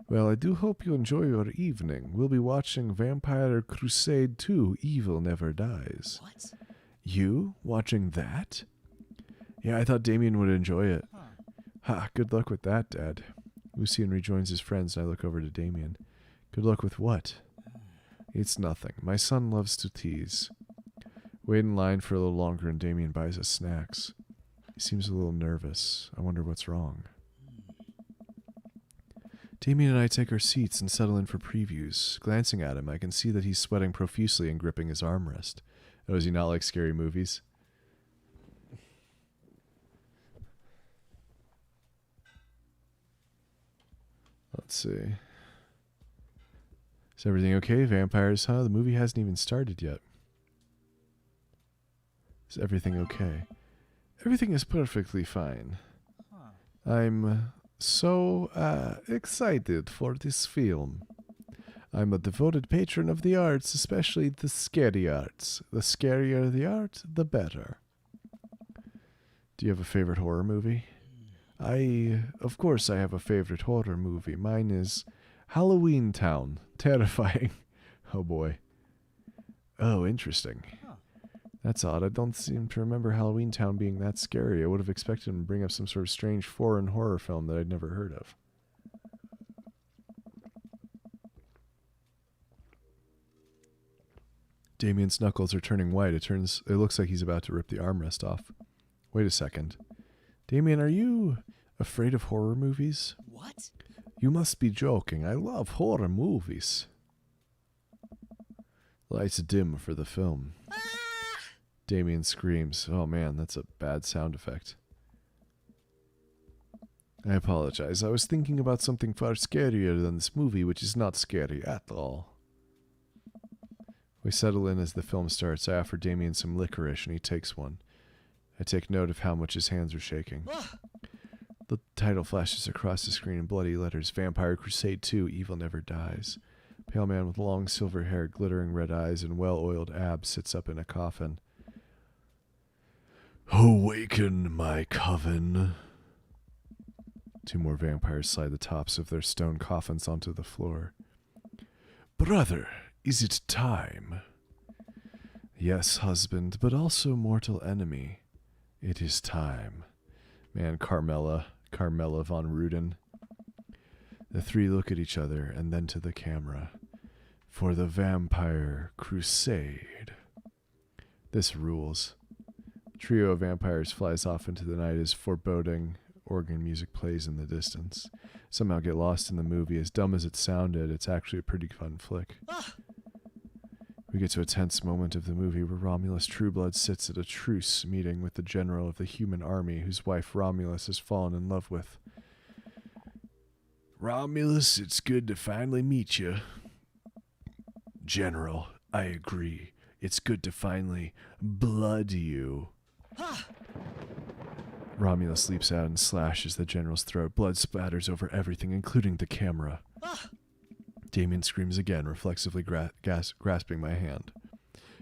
Speaker 1: Well, I do hope you enjoy your evening. We'll be watching Vampire Crusade 2, Evil Never Dies.
Speaker 3: What?
Speaker 1: You? Watching that? Yeah, I thought Damien would enjoy it. Ha, good luck with that, Dad. Lucian rejoins his friends and I look over to Damien. Good luck with what? It's nothing. My son loves to tease. Wait in line for a little longer and Damien buys us snacks. He seems a little nervous. I wonder what's wrong. Damien and I take our seats and settle in for previews. Glancing at him, I can see that he's sweating profusely and gripping his armrest. Oh, does he not like scary movies? Let's see. Is everything okay? Vampires, huh? The movie hasn't even started yet. Is everything okay? Everything is perfectly fine. I'm so excited for this film. I'm a devoted patron of the arts, especially the scary arts. The scarier the art, the better. Do you have a favorite horror movie? Of course I have a favorite horror movie. Mine is Halloween Town. Terrifying. Oh boy. Oh, interesting. That's odd. I don't seem to remember Halloween Town being that scary. I would have expected him to bring up some sort of strange foreign horror film that I'd never heard of. Damien's knuckles are turning white. It looks like he's about to rip the armrest off. Wait a second. Damien, are you afraid of horror movies?
Speaker 3: What?
Speaker 1: You must be joking. I love horror movies. Lights dim for the film. Damien screams. Oh man, that's a bad sound effect. I apologize. I was thinking about something far scarier than this movie, which is not scary at all. We settle in as the film starts. I offer Damien some licorice and he takes one. I take note of how much his hands are shaking. The title flashes across the screen in bloody letters. Vampire Crusade 2, Evil Never Dies. Pale man with long silver hair, glittering red eyes, and well-oiled abs sits up in a coffin. Awaken, my coven. Two more vampires slide the tops of their stone coffins onto the floor. Brother, is it time? Yes, husband, but also mortal enemy. It is time. Man, Carmela von Ruden. The three look at each other and then to the camera. For the Vampire Crusade. This rules. A trio of vampires flies off into the night as foreboding organ music plays in the distance. Somehow get lost in the movie. As dumb as it sounded, it's actually a pretty fun flick. We get to a tense moment of the movie where Romulus Trueblood sits at a truce meeting with the general of the human army whose wife Romulus has fallen in love with. Romulus, it's good to finally meet you. General, I agree. It's good to finally blood you. Romulus leaps out and slashes the general's throat. Blood splatters over everything, including the camera. Damien screams again, reflexively grasping my hand.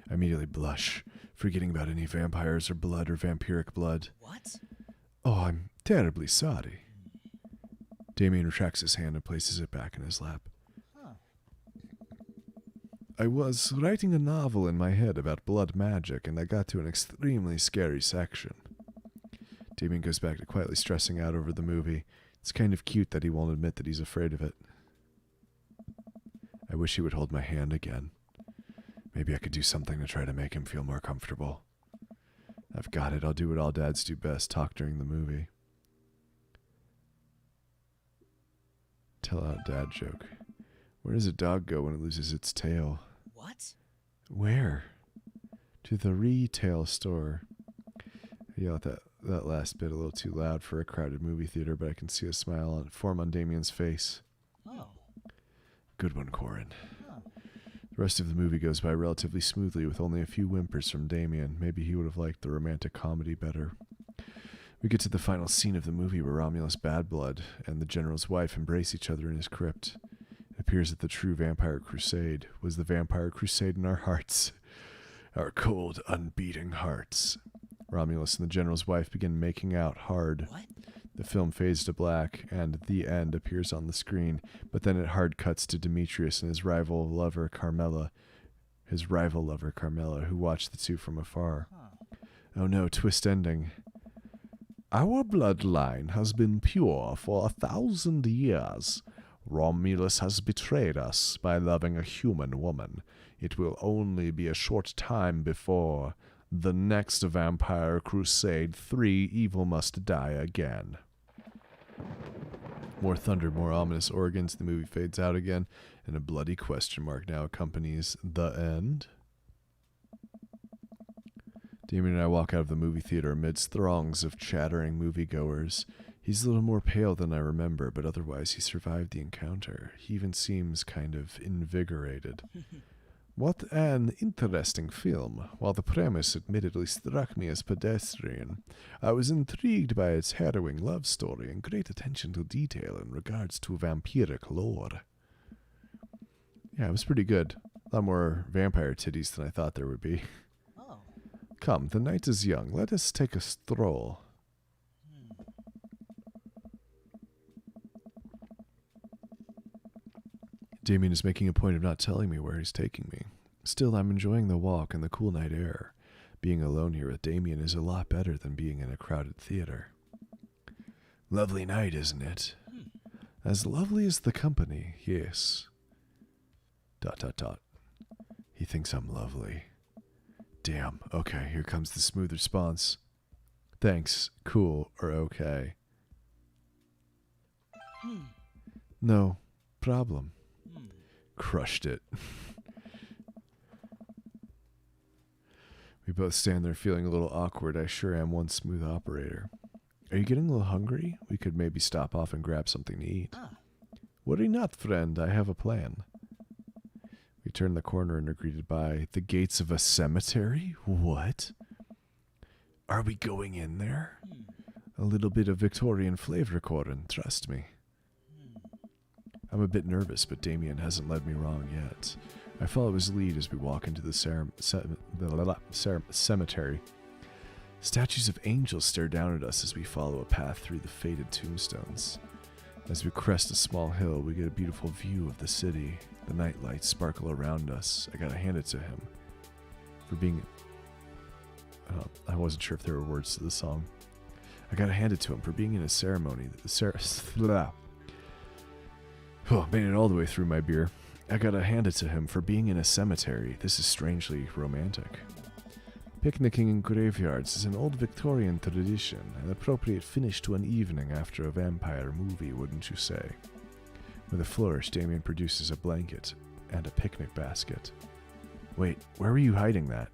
Speaker 1: I immediately blush. Forgetting about any vampires or blood or vampiric blood.
Speaker 3: What?
Speaker 1: Oh, I'm terribly sorry. Damien retracts his hand and places it back in his lap.
Speaker 3: Huh.
Speaker 1: I was writing a novel in my head about blood magic, and I got to an extremely scary section. Damien goes back to quietly stressing out over the movie. It's kind of cute that he won't admit that he's afraid of it. I wish he would hold my hand again. Maybe I could do something to try to make him feel more comfortable. I've got it. I'll do what all dads do best, talk during the movie. Tell out dad joke. Where does a dog go when it loses its tail?
Speaker 3: What?
Speaker 1: Where? To the retail store. I yell at that last bit a little too loud for a crowded movie theater, but I can see a smile form on Damien's face.
Speaker 3: Oh.
Speaker 1: Good one, Corin.
Speaker 3: Huh.
Speaker 1: The rest of the movie goes by relatively smoothly with only a few whimpers from Damien. Maybe he would have liked the romantic comedy better. We get to the final scene of the movie where Romulus Badblood and the General's wife embrace each other in his crypt. It appears that the true vampire crusade was the vampire crusade in our hearts. Our cold, unbeating hearts. Romulus and the General's wife begin making out hard.
Speaker 3: What?
Speaker 1: The film fades to black, and the end appears on the screen, but then it hard cuts to Demetrius and his rival lover Carmela, who watch the two from afar.
Speaker 3: Huh.
Speaker 1: Oh no, twist ending. Our bloodline has been pure for 1,000 years. Romulus has betrayed us by loving a human woman. It will only be a short time before the next Vampire Crusade 3, evil must die again. More thunder, more ominous organs. The movie fades out again, and a bloody question mark now accompanies the end. Damien and I walk out of the movie theater amidst throngs of chattering moviegoers. He's a little more pale than I remember, but otherwise he survived the encounter. He even seems kind of invigorated. What an interesting film. While the premise admittedly struck me as pedestrian, I was intrigued by its harrowing love story and great attention to detail in regards to vampiric lore. Yeah, it was pretty good. A lot more vampire titties than I thought there would be.
Speaker 3: Oh.
Speaker 1: Come, the night is young. Let us take a stroll. Damien is making a point of not telling me where he's taking me. Still, I'm enjoying the walk and the cool night air. Being alone here with Damien is a lot better than being in a crowded theater. Lovely night, isn't it? As lovely as the company, yes. ... He thinks I'm lovely. Damn, okay, here comes the smooth response. Thanks, cool, or okay. No problem. Crushed it. We both stand there feeling a little awkward. I sure am one smooth operator. Are you getting a little hungry? We could maybe stop off and grab something to eat. Worry not, friend. I have a plan. We turn the corner and are greeted by the gates of a cemetery? What? Are we going in there? A little bit of Victorian flavor, Corin. Trust me. I'm a bit nervous, but Damien hasn't led me wrong yet. I follow his lead as we walk into the cemetery. Statues of angels stare down at us as we follow a path through the faded tombstones. As we crest a small hill, we get a beautiful view of the city. The night lights sparkle around us. I gotta hand it to him for being... I wasn't sure if there were words to the song. I gotta hand it to him for being in a ceremony. Made it all the way through my beer. I gotta hand it to him for being in a cemetery. This is strangely romantic. Picnicking in graveyards is an old Victorian tradition, an appropriate finish to an evening after a vampire movie, wouldn't you say? With a flourish, Damien produces a blanket and a picnic basket. Wait, where were you hiding that?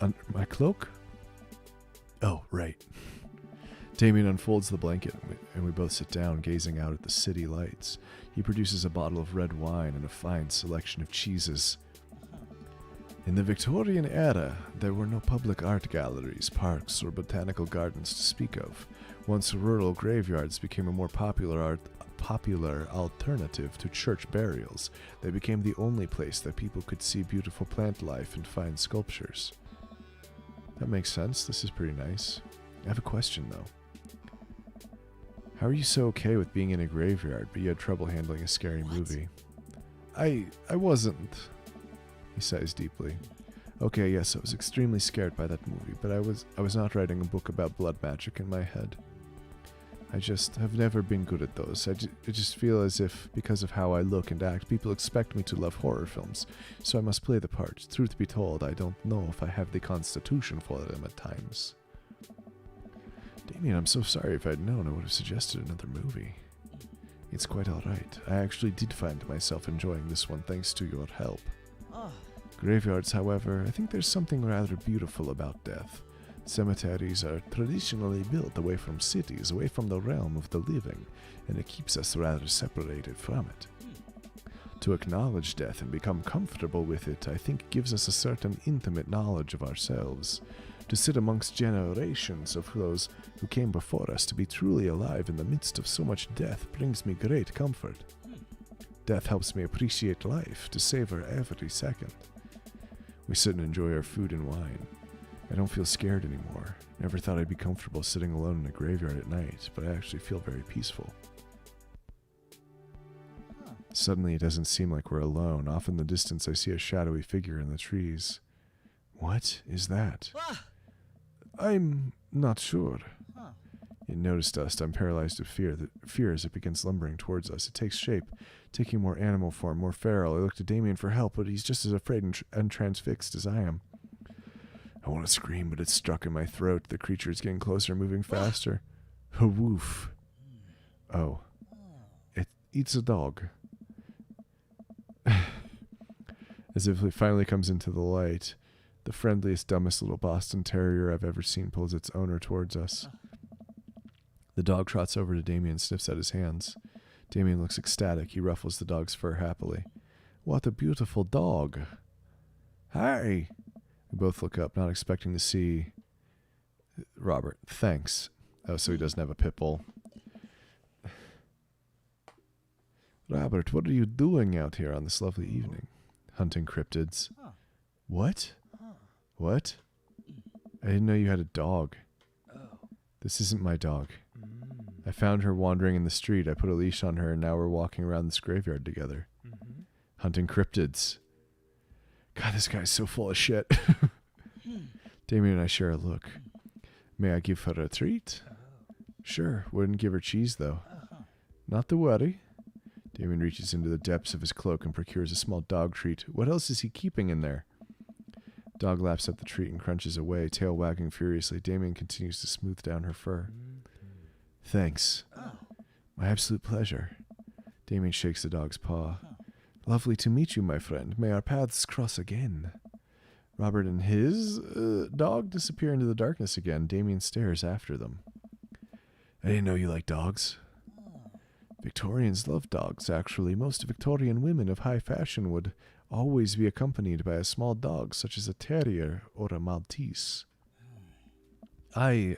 Speaker 1: Under my cloak? Oh, right. Damien unfolds the blanket, and we both sit down, gazing out at the city lights. He produces a bottle of red wine and a fine selection of cheeses. In the Victorian era, there were no public art galleries, parks, or botanical gardens to speak of. Once rural graveyards became a more popular popular alternative to church burials. They became the only place that people could see beautiful plant life and fine sculptures. That makes sense. This is pretty nice. I have a question, though. How are you so okay with being in a graveyard, but you had trouble handling a scary movie? I wasn't. He sighs deeply. Okay, yes, I was extremely scared by that movie, but I was not writing a book about blood magic in my head. I just have never been good at those. I just feel as if, because of how I look and act, people expect me to love horror films, so I must play the part. Truth be told, I don't know if I have the constitution for them at times. Damien, I'm so sorry. If I'd known, I would have suggested another movie. It's quite alright. I actually did find myself enjoying this one thanks to your help. Graveyards, however, I think there's something rather beautiful about death. Cemeteries are traditionally built away from cities, away from the realm of the living, and it keeps us rather separated from it. To acknowledge death and become comfortable with it, I think gives us a certain intimate knowledge of ourselves. To sit amongst generations of those who came before us, to be truly alive in the midst of so much death, brings me great comfort. Death helps me appreciate life, to savor every second. We sit and enjoy our food and wine. I don't feel scared anymore. Never thought I'd be comfortable sitting alone in a graveyard at night, but I actually feel very peaceful. Suddenly, it doesn't seem like we're alone. Off in the distance, I see a shadowy figure in the trees. What is that? I'm not sure. It noticed us. I'm paralyzed with fear as it begins lumbering towards us. It takes shape, taking more animal form, more feral. I look to Damien for help, but he's just as afraid and transfixed as I am. I want to scream, but it's stuck in my throat. The creature is getting closer, moving faster. Woof. Oh. It eats a dog. As if it finally comes into the light, the friendliest, dumbest little Boston Terrier I've ever seen pulls its owner towards us. The dog trots over to Damien and sniffs at his hands. Damien looks ecstatic. He ruffles the dog's fur happily. What a beautiful dog. Hi. We both look up, not expecting to see Robert. Thanks. Oh, so he doesn't have a pit bull. Robert, what are you doing out here on this lovely evening? Hunting cryptids. What? What? I didn't know you had a dog. This isn't my dog. I found her wandering in the street. I put a leash on her, and now we're walking around this graveyard together. Hunting cryptids. God, this guy's so full of shit. Damien and I share a look. May I give her a treat? Sure. Wouldn't give her cheese, though. Not to worry. Damien reaches into the depths of his cloak and procures a small dog treat. What else is he keeping in there? Dog laps up the treat and crunches away, tail wagging furiously. Damien continues to smooth down her fur. Thanks. My absolute pleasure. Damien shakes the dog's paw. Lovely to meet you, my friend. May our paths cross again. Robert and his dog disappear into the darkness again. Damien stares after them. I didn't know you liked dogs. Victorians love dogs, actually. Most Victorian women of high fashion would always be accompanied by a small dog, such as a terrier or a Maltese. I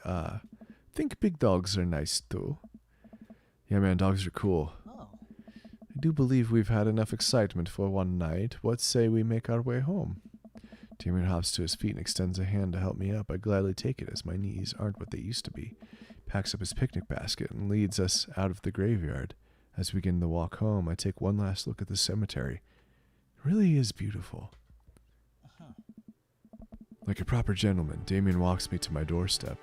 Speaker 1: think big dogs are nice, too. Yeah, man, dogs are cool. I do believe we've had enough excitement for one night. What say we make our way home? Damien hops to his feet and extends a hand to help me up. I gladly take it, as my knees aren't what they used to be. Packs up his picnic basket and leads us out of the graveyard. As we begin the walk home, I take one last look at the cemetery. It really is beautiful. Like a proper gentleman, Damien walks me to my doorstep.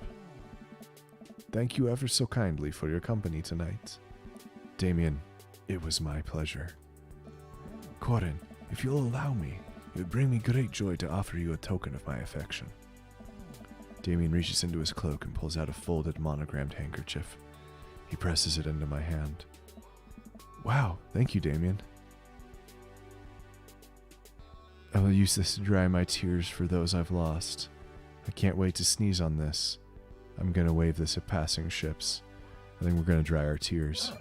Speaker 1: Thank you ever so kindly for your company tonight. Damien, it was my pleasure. Corin, if you'll allow me, it would bring me great joy to offer you a token of my affection. Damien reaches into his cloak and pulls out a folded, monogrammed handkerchief. He presses it into my hand. Wow, thank you, Damien. I will use this to dry my tears for those I've lost. I can't wait to sneeze on this. I'm gonna wave this at passing ships. I think we're gonna dry our tears.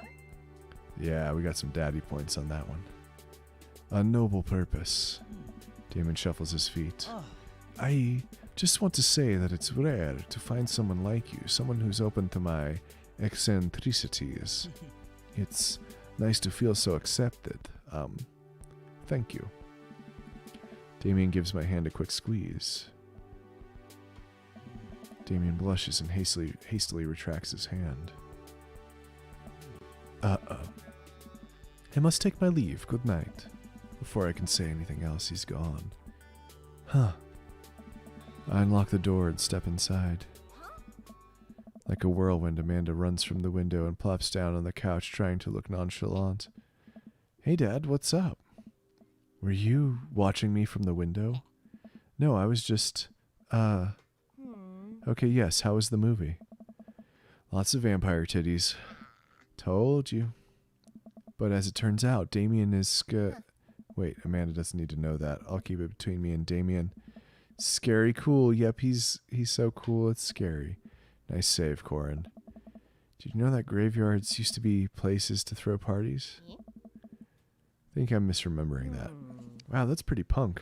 Speaker 1: Yeah, we got some daddy points on that one. A noble purpose. Damon shuffles his feet. I just want to say that it's rare to find someone like you, someone who's open to my eccentricities. It's Nice to feel so accepted. Thank you. Damien gives my hand a quick squeeze. Damien blushes and hastily retracts his hand. I must take my leave. Good night. Before I can say anything else, he's gone. Huh. I unlock the door and step inside. Like a whirlwind, Amanda runs from the window and plops down on the couch, trying to look nonchalant. Hey, Dad, what's up? Were you watching me from the window? No, I was just, Okay, yes, how was the movie? Lots of vampire titties. Told you. But as it turns out, Damien is Wait, Amanda doesn't need to know that. I'll keep it between me and Damien. Scary cool. Yep, he's so cool, it's scary. Nice save, Corin. Did you know that graveyards used to be places to throw parties? I think I'm misremembering that. Wow, that's pretty punk.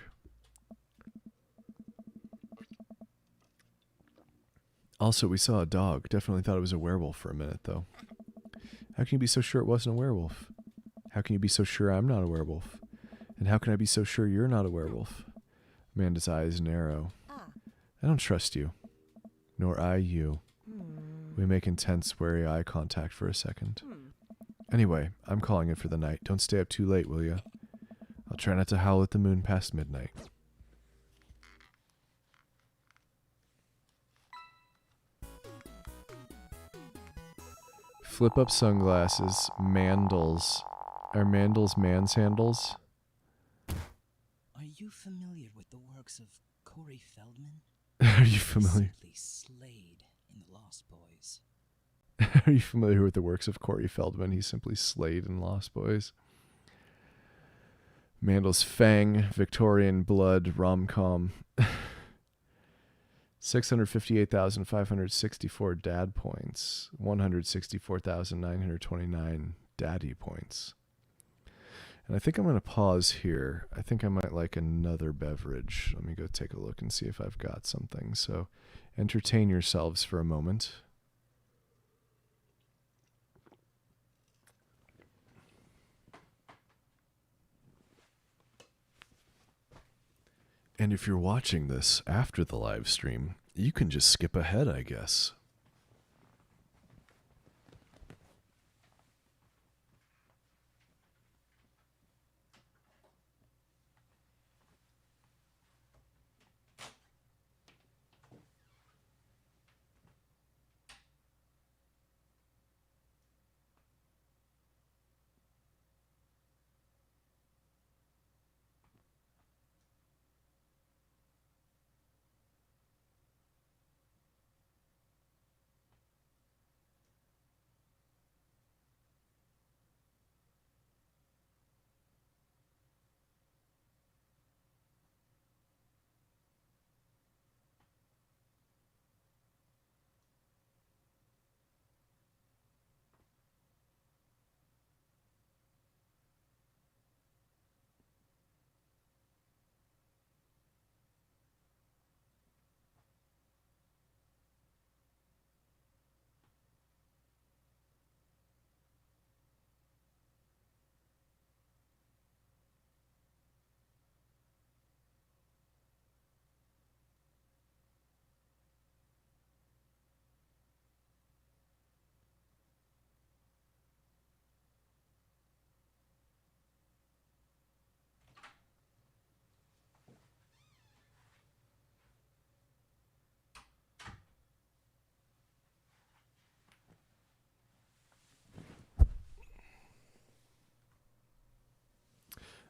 Speaker 1: Also, we saw a dog. Definitely thought it was a werewolf for a minute, though. How can you be so sure it wasn't a werewolf? How can you be so sure I'm not a werewolf? And how can I be so sure you're not a werewolf? Amanda's eyes narrow. I don't trust you. Nor I you. We make intense, wary eye contact for a second. Anyway, I'm calling it for the night. Don't stay up too late, will ya? I'll try not to howl at the moon past midnight. Flip up sunglasses, mandals. Are mandals man's handles?
Speaker 3: Are you familiar with the works of Corey Feldman?
Speaker 1: Are you familiar?
Speaker 3: Simply slayed in The Lost Boys.
Speaker 1: Are you familiar with the works of Corey Feldman? He's simply slayed in Lost Boys. Mandel's Fang, Victorian Blood, rom-com. 658,564 dad points. 164,929 daddy points. And I think I'm going to pause here. I think I might like another beverage. Let me go take a look and see if I've got something. So entertain yourselves for a moment. And if you're watching this after the live stream, you can just skip ahead, I guess.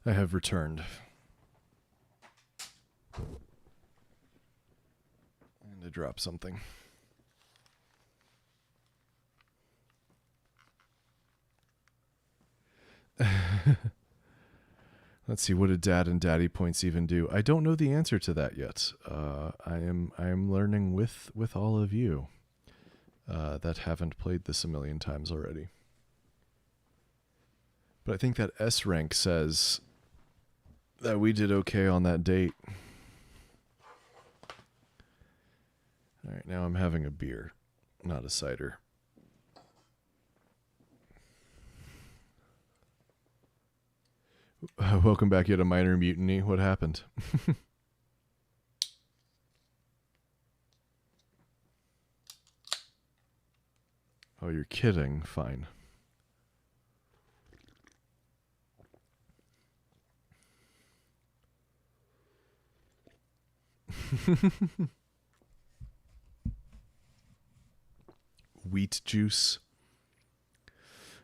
Speaker 1: I have returned. And I dropped something. Let's see, what did dad and daddy points even do? I don't know the answer to that yet. I am learning with all of you that haven't played this a million times already. But I think that S rank says that we did okay on that date. All right, now I'm having a beer, not a cider. Welcome back. Yet a minor mutiny. What happened? Oh, you're kidding. Fine. Wheat juice.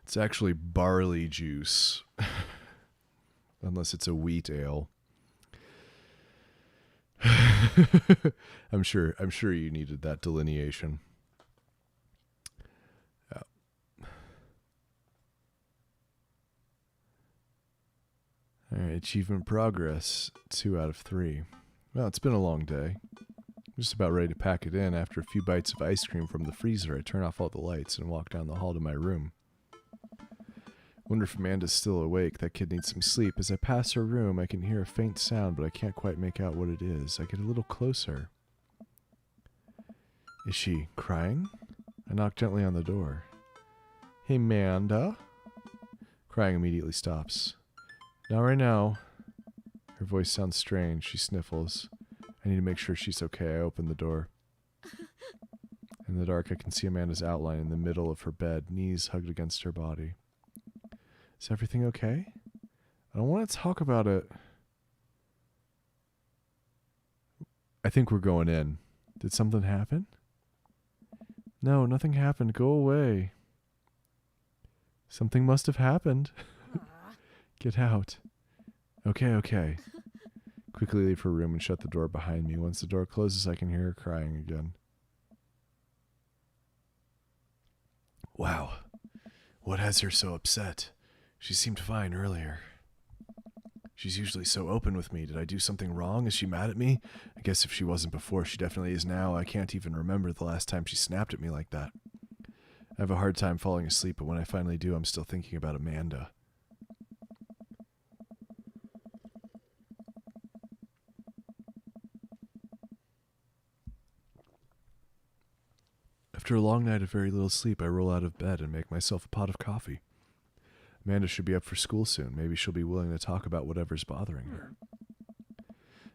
Speaker 1: It's actually barley juice. Unless it's a wheat ale. I'm sure you needed that delineation. Yeah. All right, achievement progress, 2 out of 3. Well, it's been a long day. I'm just about ready to pack it in. After a few bites of ice cream from the freezer, I turn off all the lights and walk down the hall to my room. Wonder if Amanda's still awake. That kid needs some sleep. As I pass her room, I can hear a faint sound, but I can't quite make out what it is. I get a little closer. Is she crying? I knock gently on the door. Hey, Amanda? Crying immediately stops. Not right now. Her voice sounds strange. She sniffles. I need to make sure she's okay. I open the door. In the dark, I can see Amanda's outline in the middle of her bed, knees hugged against her body. Is everything okay? I don't want to talk about it. I think we're going in. Did something happen? No, nothing happened. Go away. Something must have happened. Get out. Okay. Quickly leave her room and shut the door behind me. Once the door closes, I can hear her crying again. Wow. What has her so upset? She seemed fine earlier. She's usually so open with me. Did I do something wrong? Is she mad at me? I guess if she wasn't before, she definitely is now. I can't even remember the last time she snapped at me like that. I have a hard time falling asleep, but when I finally do, I'm still thinking about Amanda. After a long night of very little sleep, I roll out of bed and make myself a pot of coffee. Amanda should be up for school soon. Maybe she'll be willing to talk about whatever's bothering her.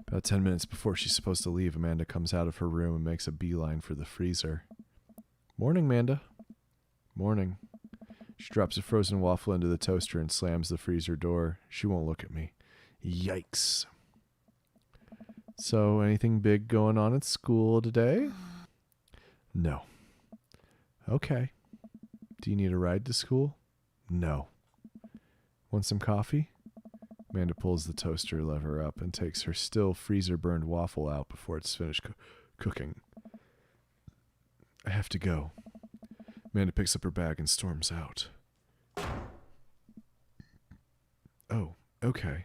Speaker 1: About 10 minutes before she's supposed to leave, Amanda comes out of her room and makes a beeline for the freezer. Morning, Amanda. Morning. She drops a frozen waffle into the toaster and slams the freezer door. She won't look at me. Yikes. So, anything big going on at school today? No. Okay. Do you need a ride to school? No. Want some coffee? Amanda pulls the toaster lever up and takes her still freezer-burned waffle out before it's finished cooking. I have to go. Amanda picks up her bag and storms out. Oh, okay.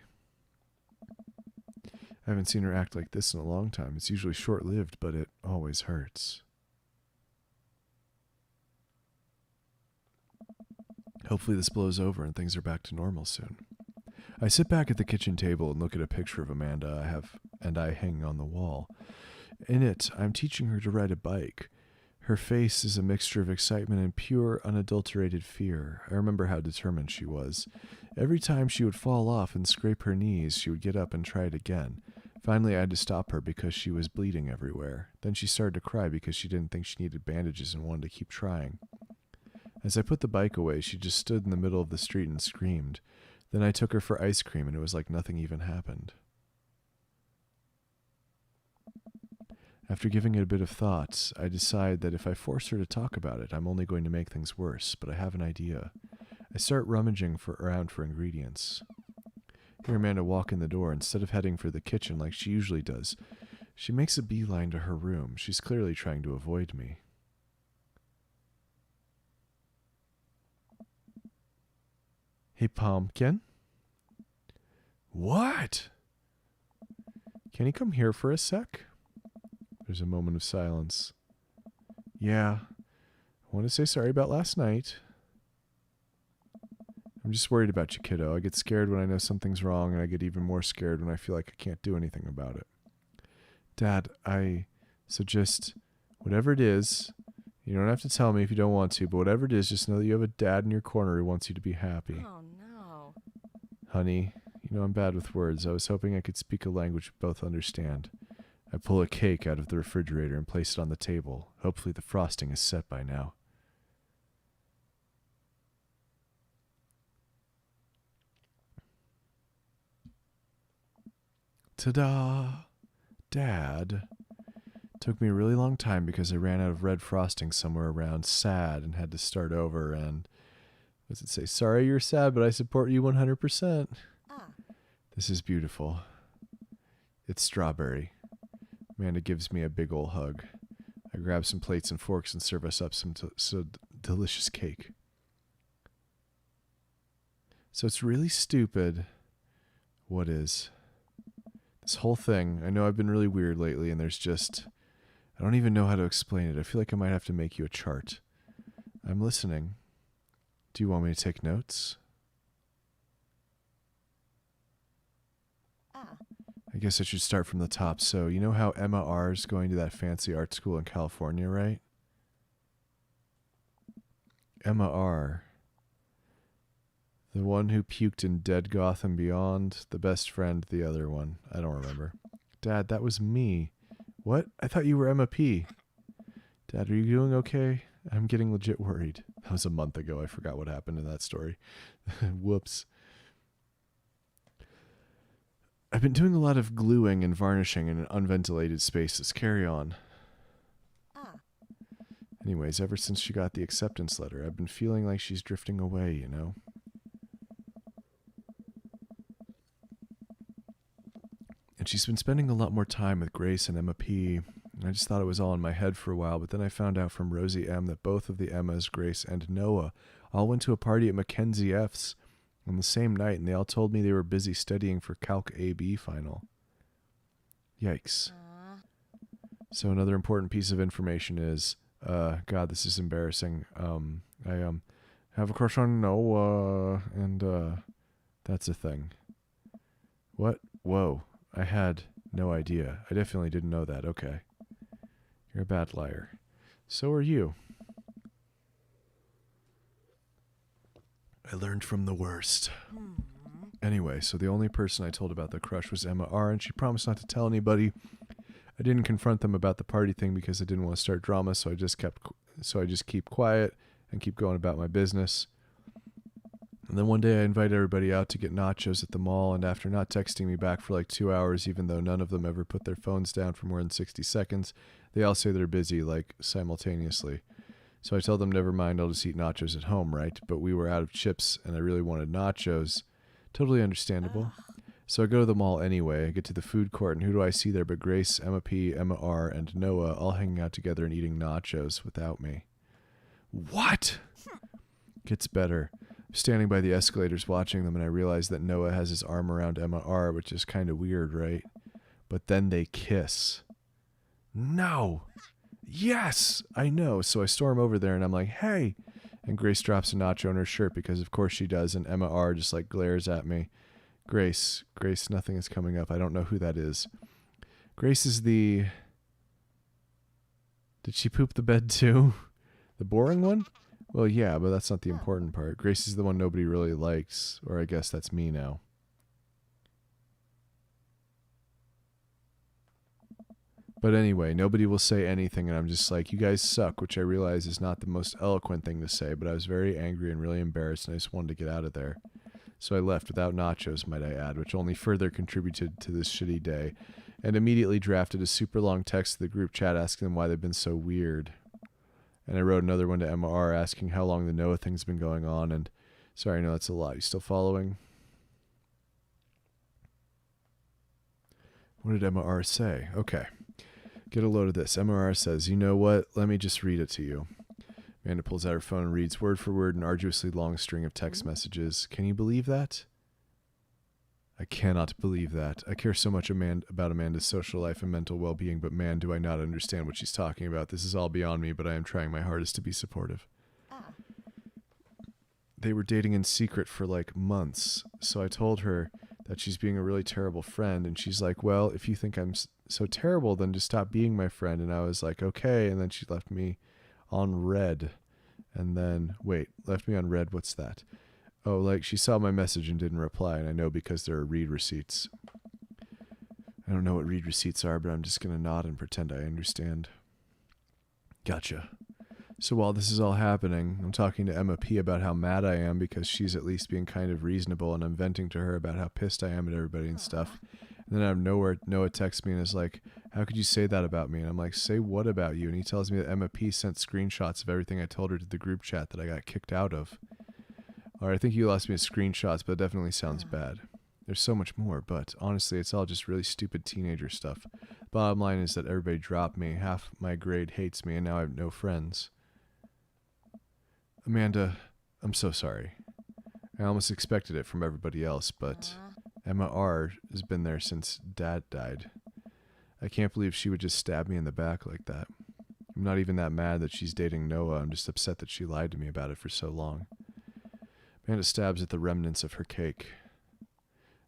Speaker 1: I haven't seen her act like this in a long time. It's usually short-lived, but it always hurts. Hopefully this blows over and things are back to normal soon. I sit back at the kitchen table and look at a picture of Amanda I hang on the wall. In it, I'm teaching her to ride a bike. Her face is a mixture of excitement and pure, unadulterated fear. I remember how determined she was. Every time she would fall off and scrape her knees, she would get up and try it again. Finally, I had to stop her because she was bleeding everywhere. Then she started to cry because she didn't think she needed bandages and wanted to keep trying. As I put the bike away, she just stood in the middle of the street and screamed. Then I took her for ice cream, and it was like nothing even happened. After giving it a bit of thought, I decide that if I force her to talk about it, I'm only going to make things worse, but I have an idea. I start rummaging around for ingredients. Hear Amanda walk in the door. Instead of heading for the kitchen like she usually does, she makes a beeline to her room. She's clearly trying to avoid me. Hey, Pumpkin? What? Can you come here for a sec? There's a moment of silence. Yeah, I want to say sorry about last night. I'm just worried about you, kiddo. I get scared when I know something's wrong, and I get even more scared when I feel like I can't do anything about it. Dad, so just, whatever it is, you don't have to tell me if you don't want to, but whatever it is, just know that you have a dad in your corner who wants you to be happy.
Speaker 6: Oh, no.
Speaker 1: Honey, You know, I'm bad with words. I was hoping I could speak a language we both understand. I pull a cake out of the refrigerator and place it on the table. Hopefully the frosting is set by now. Ta-da! Dad. Took me a really long time because I ran out of red frosting somewhere around sad and had to start over and... What does it say? Sorry you're sad, but I support you 100%. This is beautiful. It's strawberry. Amanda gives me a big ol' hug. I grab some plates and forks and serve us up some delicious cake. So it's really stupid. What is? This whole thing, I know I've been really weird lately and there's just... I don't even know how to explain it. I feel like I might have to make you a chart. I'm listening. Do you want me to take notes? I guess I should start from the top. So, you know how Emma R is going to that fancy art school in California, right? Emma R. The one who puked in Dead Gotham Beyond. The best friend, the other one. I don't remember. Dad, that was me. What? I thought you were Emma P. Dad, are you doing okay? I'm getting legit worried. That was a month ago. I forgot what happened in that story. Whoops. I've been doing a lot of gluing and varnishing in unventilated spaces. Carry on. Anyways, ever since she got the acceptance letter, I've been feeling like she's drifting away, you know? And she's been spending a lot more time with Grace and Emma P. I just thought it was all in my head for a while, but then I found out from Rosie M. that both of the Emmas, Grace and Noah, all went to a party at Mackenzie F's on the same night, and they all told me they were busy studying for Calc AB final. Yikes. So another important piece of information is, God, this is embarrassing. I have a crush on Noah, and that's a thing. What? Whoa. I had no idea. I definitely didn't know that. Okay. You're a bad liar. So are you. I learned from the worst. Anyway, so the only person I told about the crush was Emma R, and she promised not to tell anybody. I didn't confront them about the party thing because I didn't want to start drama, so I just keep quiet and keep going about my business. And then one day I invited everybody out to get nachos at the mall, and after not texting me back for like 2 hours, even though none of them ever put their phones down for more than 60 seconds, they all say they're busy, like, simultaneously. So I tell them, never mind, I'll just eat nachos at home, right? But we were out of chips, and I really wanted nachos. Totally understandable. So I go to the mall anyway. I get to the food court, and who do I see there but Grace, Emma P., Emma R., and Noah all hanging out together and eating nachos without me. What? Gets better. I'm standing by the escalators watching them, and I realize that Noah has his arm around Emma R., which is kind of weird, right? But then they kiss. No! Yes! I know. So I storm over there, and I'm like, hey! And Grace drops a nacho in her shirt, because of course she does, and Emma R. just like glares at me. Grace, nothing is coming up. I don't know who that is. Grace is the... Did she poop the bed too? The boring one? Well, yeah, but that's not the important part. Grace is the one nobody really likes, or I guess that's me now. But anyway, nobody will say anything, and I'm just like, you guys suck, which I realize is not the most eloquent thing to say, but I was very angry and really embarrassed, and I just wanted to get out of there. So I left without nachos, might I add, which only further contributed to this shitty day, and immediately drafted a super long text to the group chat asking them why they've been so weird. And I wrote another one to Emma R. asking how long the Noah thing's been going on, and sorry, no, that's a lot. You still following? What did Emma R. say? Okay. Get a load of this. Emma R. says, you know what? Let me just read it to you. Amanda pulls out her phone and reads word for word an arduously long string of text messages. Can you believe that? I cannot believe that. I care so much about Amanda's social life and mental well-being, but man, do I not understand what she's talking about. This is all beyond me, but I am trying my hardest to be supportive. They were dating in secret for like months, so I told her that she's being a really terrible friend, and she's like, well, if you think I'm so terrible, then just stop being my friend. And I was like, okay, and then she left me on red. And then, wait, left me on red, what's that? Oh, like she saw my message and didn't reply, and I know because there are read receipts. I don't know what read receipts are, but I'm just going to nod and pretend I understand. Gotcha. So while this is all happening, I'm talking to Emma P about how mad I am because she's at least being kind of reasonable, and I'm venting to her about how pissed I am at everybody and stuff. And then out of nowhere, Noah texts me and is like, how could you say that about me? And I'm like, say what about you? And he tells me that Emma P sent screenshots of everything I told her to the group chat that I got kicked out of. Or I think you lost me a screenshots, but it definitely sounds bad. There's so much more, but honestly, it's all just really stupid teenager stuff. Bottom line is that everybody dropped me, half my grade hates me, and now I have no friends. Amanda, I'm so sorry. I almost expected it from everybody else, but Emma R. has been there since Dad died. I can't believe she would just stab me in the back like that. I'm not even that mad that she's dating Noah, I'm just upset that she lied to me about it for so long. Amanda stabs at the remnants of her cake.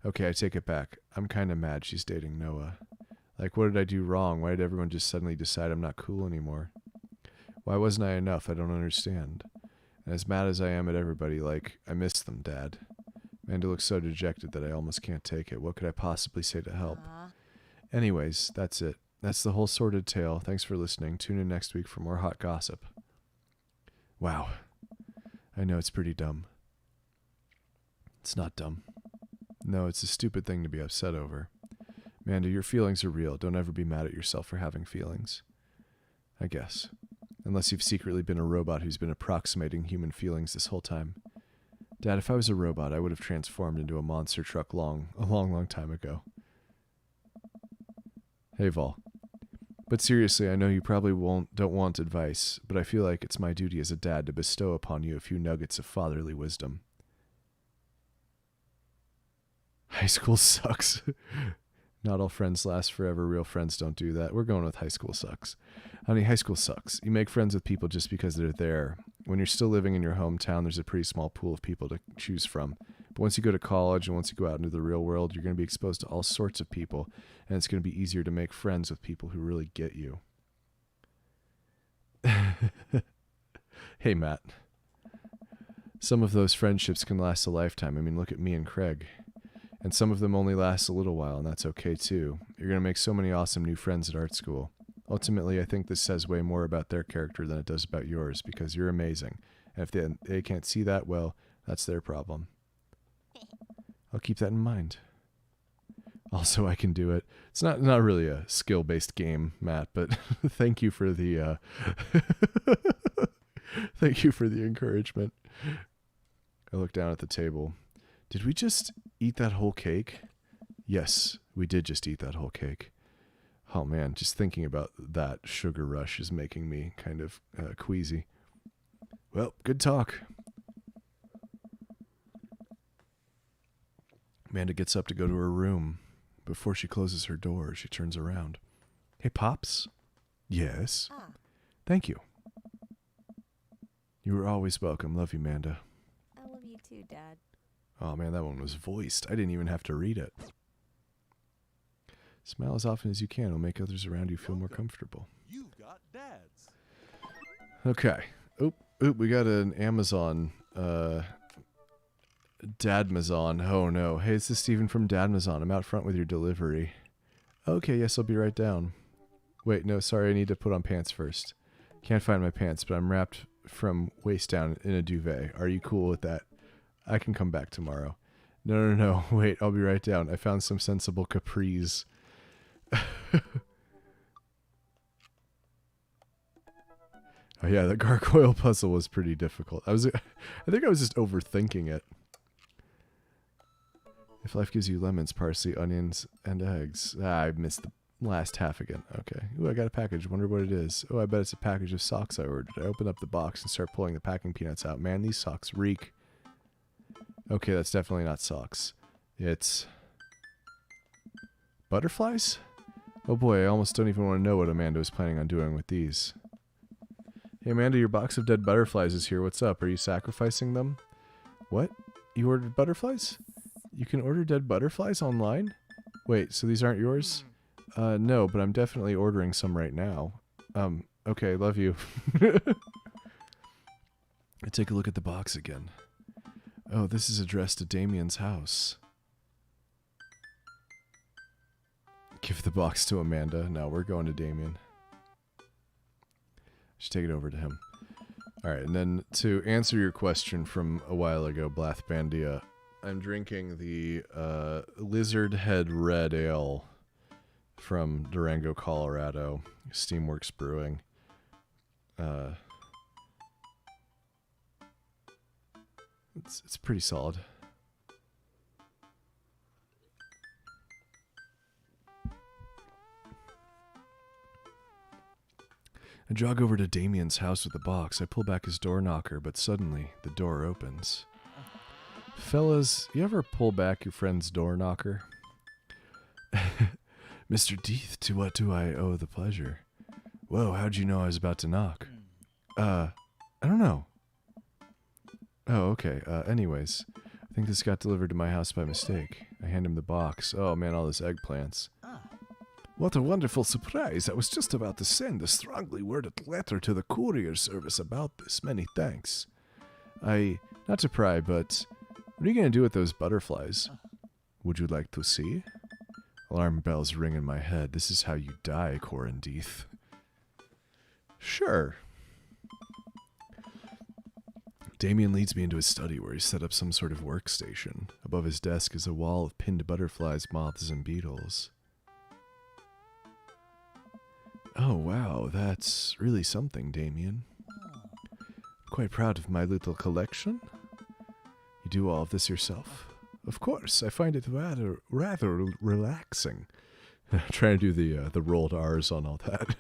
Speaker 1: Okay, I take it back. I'm kinda mad she's dating Noah. Like, what did I do wrong? Why did everyone just suddenly decide I'm not cool anymore? Why wasn't I enough? I don't understand. And as mad as I am at everybody, like, I miss them, Dad. Amanda looks so dejected that I almost can't take it. What could I possibly say to help? Anyways, that's it. That's the whole sordid tale. Thanks for listening. Tune in next week for more hot gossip. Wow. I know it's pretty dumb. It's not dumb. No, it's a stupid thing to be upset over. Amanda, your feelings are real. Don't ever be mad at yourself for having feelings. I guess. Unless you've secretly been a robot who's been approximating human feelings this whole time. Dad, if I was a robot, I would have transformed into a monster truck a long time ago. Hey, Vol. But seriously, I know you probably don't want advice, but I feel like it's my duty as a dad to bestow upon you a few nuggets of fatherly wisdom. High school sucks. Not all friends last forever. Real friends don't do that. We're going with high school sucks. Honey, high school sucks. You make friends with people just because they're there. When you're still living in your hometown, there's a pretty small pool of people to choose from. But once you go to college and once you go out into the real world, you're going to be exposed to all sorts of people, and it's going to be easier to make friends with people who really get you. Hey, Matt. Some of those friendships can last a lifetime. I mean, look at me and Craig. And some of them only last a little while, and that's okay too. You're going to make so many awesome new friends at art school. Ultimately, I think this says way more about their character than it does about yours, because you're amazing. And if they can't see that, well, that's their problem. I'll keep that in mind. Also, I can do it. It's not really a skill-based game, Matt, but thank you for the thank you for the encouragement. I look down at the table. Did we just eat that whole cake? Yes, we did just eat that whole cake. Oh man, just thinking about that sugar rush is making me kind of queasy. Well, good talk. Amanda gets up to go to her room. Before she closes her door, she turns around. Hey, Pops. Yes? Thank you. You were always welcome. Love you, Amanda.
Speaker 6: I love you too, Dad.
Speaker 1: Oh man, that one was voiced. I didn't even have to read it. Smile as often as you can. It'll make others around you feel more comfortable.
Speaker 5: You've got dads.
Speaker 1: Okay. Oop, we got an Amazon, Dadmazon. Oh no. Hey, this is Steven from Dadmazon. I'm out front with your delivery. Okay, yes, I'll be right down. Wait, no, sorry, I need to put on pants first. Can't find my pants, but I'm wrapped from waist down in a duvet. Are you cool with that? I can come back tomorrow. No. Wait, I'll be right down. I found some sensible capris. Oh yeah, the gargoyle puzzle was pretty difficult. I think I was just overthinking it. If life gives you lemons, parsley, onions, and eggs. I missed the last half again. Okay. Ooh, I got a package. Wonder what it is. Oh, I bet it's a package of socks I ordered. I open up the box and start pulling the packing peanuts out. Man, these socks reek. Okay, that's definitely not socks. It's butterflies? Oh boy, I almost don't even want to know what Amanda was planning on doing with these. Hey Amanda, your box of dead butterflies is here. What's up? Are you sacrificing them? What? You ordered butterflies? You can order dead butterflies online? Wait, so these aren't yours? No, but I'm definitely ordering some right now. Okay, love you. I take a look at the box again. Oh, this is addressed to Damien's house. Give the box to Amanda. No, we're going to Damien. Just take it over to him. Alright, and then to answer your question from a while ago, Blathbandia, I'm drinking the Lizard Head Red Ale from Durango, Colorado. Steamworks Brewing. It's pretty solid. I jog over to Damien's house with the box. I pull back his door knocker, but suddenly the door opens. Fellas, you ever pull back your friend's door knocker? Mr. Deeth, to what do I owe the pleasure? Whoa, how'd you know I was about to knock? I don't know. Oh, okay. Anyways, I think this got delivered to my house by mistake. I hand him the box. Oh man, all this eggplants. What a wonderful surprise. I was just about to send a strongly worded letter to the courier service about this. Many thanks. Not to pry, but what are you going to do with those butterflies? Would you like to see? Alarm bells ring in my head. This is how you die, Corin Deeth. Sure. Damien leads me into his study where he's set up some sort of workstation. Above his desk is a wall of pinned butterflies, moths, and beetles. Oh, wow, that's really something, Damien. Quite proud of my little collection. You do all of this yourself? Of course, I find it rather relaxing. Trying to do the rolled R's on all that.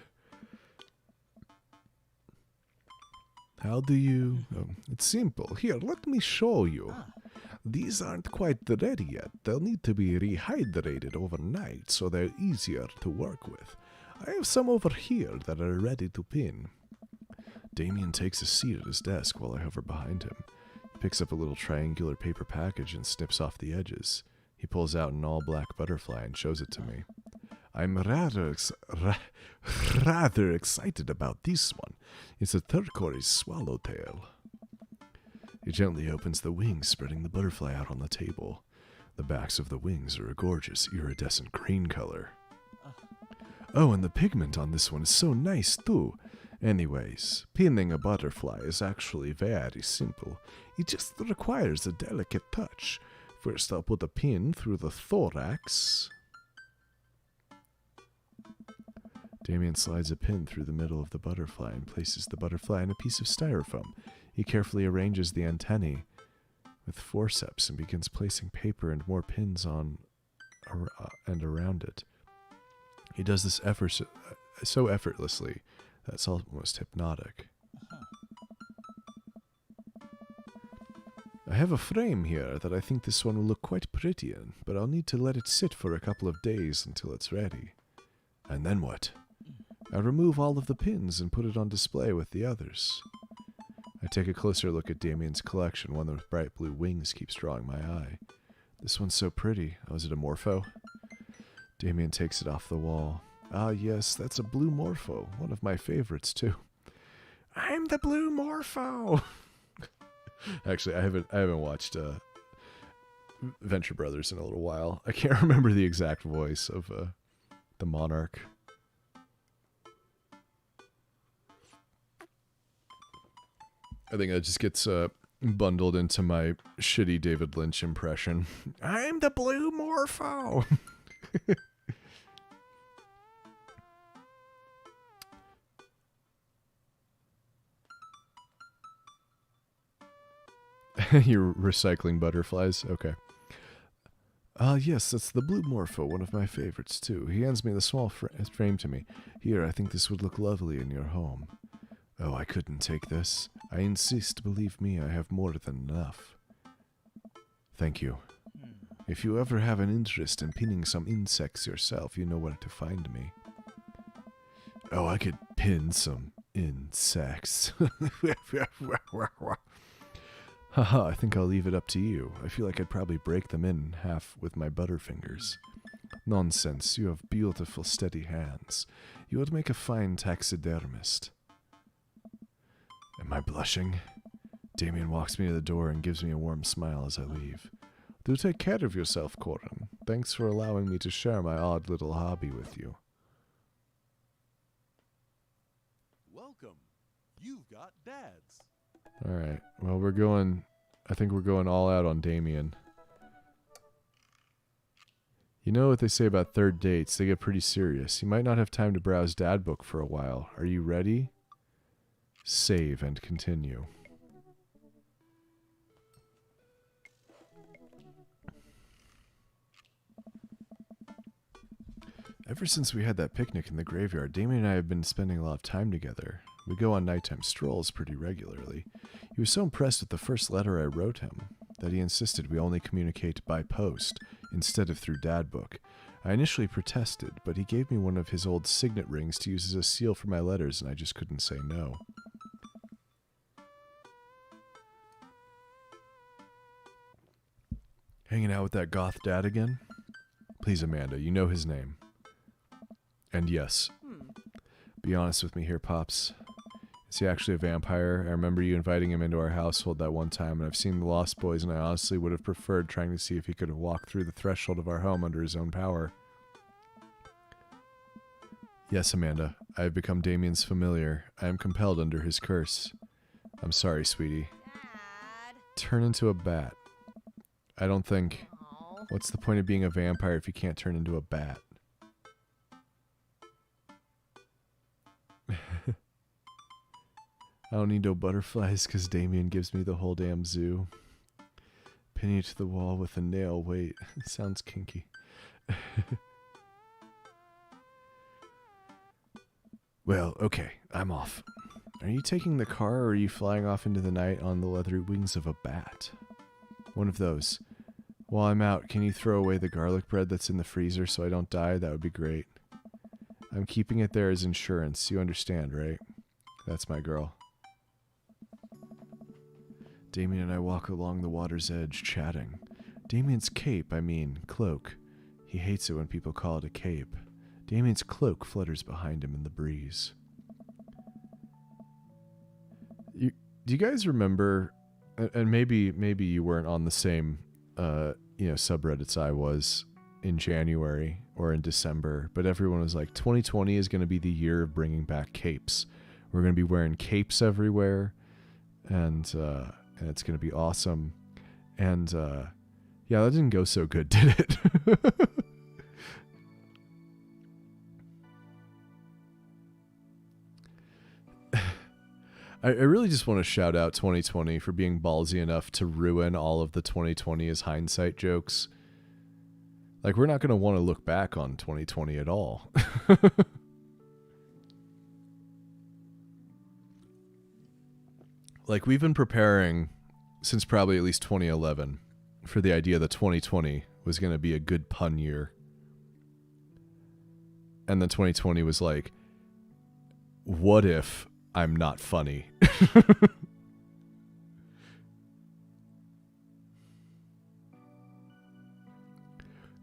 Speaker 1: How do you... Oh, it's simple. Here, let me show you. These aren't quite ready yet. They'll need to be rehydrated overnight so they're easier to work with. I have some over here that are ready to pin. Damien takes a seat at his desk while I hover behind him. He picks up a little triangular paper package and snips off the edges. He pulls out an all-black butterfly and shows it to me. I'm rather excited about this one. It's a turquoise swallowtail. He gently opens the wings, spreading the butterfly out on the table. The backs of the wings are a gorgeous iridescent green color. Oh, and the pigment on this one is so nice, too. Anyways, pinning a butterfly is actually very simple. It just requires a delicate touch. First, I'll put a pin through the thorax. Damien slides a pin through the middle of the butterfly and places the butterfly in a piece of styrofoam. He carefully arranges the antennae with forceps and begins placing paper and more pins on and around it. He does this so effortlessly that it's almost hypnotic. I have a frame here that I think this one will look quite pretty in, but I'll need to let it sit for a couple of days until it's ready. And then what? I remove all of the pins and put it on display with the others. I take a closer look at Damien's collection. One with bright blue wings keeps drawing my eye. This one's so pretty. Oh, is it a morpho? Damien takes it off the wall. Ah, yes, that's a blue morpho. One of my favorites, too. I'm the blue morpho! Actually, I haven't watched Venture Brothers in a little while. I can't remember the exact voice of the monarch. I think that just gets bundled into my shitty David Lynch impression. I'm the blue morpho! You're recycling butterflies? Okay. Yes, that's the blue morpho, one of my favorites, too. He hands me the small frame to me. Here, I think this would look lovely in your home. Oh, I couldn't take this. I insist, believe me, I have more than enough. Thank you. If you ever have an interest in pinning some insects yourself, you know where to find me. Oh, I could pin some insects. Haha, I think I'll leave it up to you. I feel like I'd probably break them in half with my butterfingers. Nonsense, you have beautiful, steady hands. You would make a fine taxidermist. Am I blushing? Damien walks me to the door and gives me a warm smile as I leave. Do take care of yourself, Corin. Thanks for allowing me to share my odd little hobby with you.
Speaker 5: Welcome. You've got dads.
Speaker 1: Alright, well I think we're going all out on Damien. You know what they say about third dates, they get pretty serious. You might not have time to browse dad book for a while. Are you ready? Save and continue. Ever since we had that picnic in the graveyard, Damien and I have been spending a lot of time together. We go on nighttime strolls pretty regularly. He was so impressed with the first letter I wrote him that he insisted we only communicate by post instead of through dad book. I initially protested, but he gave me one of his old signet rings to use as a seal for my letters, and I just couldn't say no. Hanging out with that goth dad again? Please, Amanda, you know his name. And yes, be honest with me here, Pops. Is he actually a vampire? I remember you inviting him into our household that one time, and I've seen The Lost Boys, and I honestly would have preferred trying to see if he could have walked through the threshold of our home under his own power. Yes, Amanda, I have become Damien's familiar. I am compelled under his curse. I'm sorry, sweetie.
Speaker 6: Dad.
Speaker 1: Turn into a bat. I don't think...
Speaker 6: Aw.
Speaker 1: What's the point of being a vampire if you can't turn into a bat? I don't need no butterflies because Damien gives me the whole damn zoo. Pin you to the wall with a nail. Wait, it sounds kinky. Well, okay, I'm off. Are you taking the car or are you flying off into the night on the leathery wings of a bat? One of those. While I'm out, can you throw away the garlic bread that's in the freezer so I don't die? That would be great. I'm keeping it there as insurance. You understand, right? That's my girl. Damien and I walk along the water's edge, chatting. Damien's cape, cloak. He hates it when people call it a cape. Damien's cloak flutters behind him in the breeze. Do you guys remember, and maybe you weren't on the same subreddits I was in January or in December, but everyone was like, 2020 is going to be the year of bringing back capes. We're going to be wearing capes everywhere, and it's going to be awesome. And yeah, that didn't go so good, did it? I really just want to shout out 2020 for being ballsy enough to ruin all of the 2020 as hindsight jokes. Like, we're not going to want to look back on 2020 at all. Like, we've been preparing since probably at least 2011 for the idea that 2020 was going to be a good pun year. And then 2020 was like, what if I'm not funny?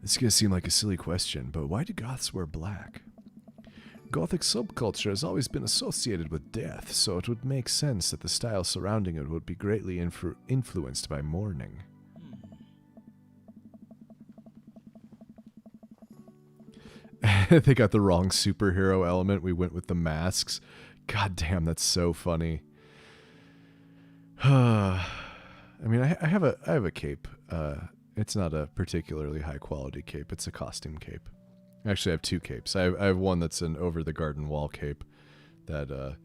Speaker 1: This is going to seem like a silly question, but why do goths wear black? Gothic subculture has always been associated with death, so it would make sense that the style surrounding it would be greatly influenced by mourning. They got the wrong superhero element. We went with the masks. God damn, that's so funny. I mean, I have a cape. It's not a particularly high quality cape. It's a costume cape. Actually, I have two capes. I have one that's an over the garden wall cape that a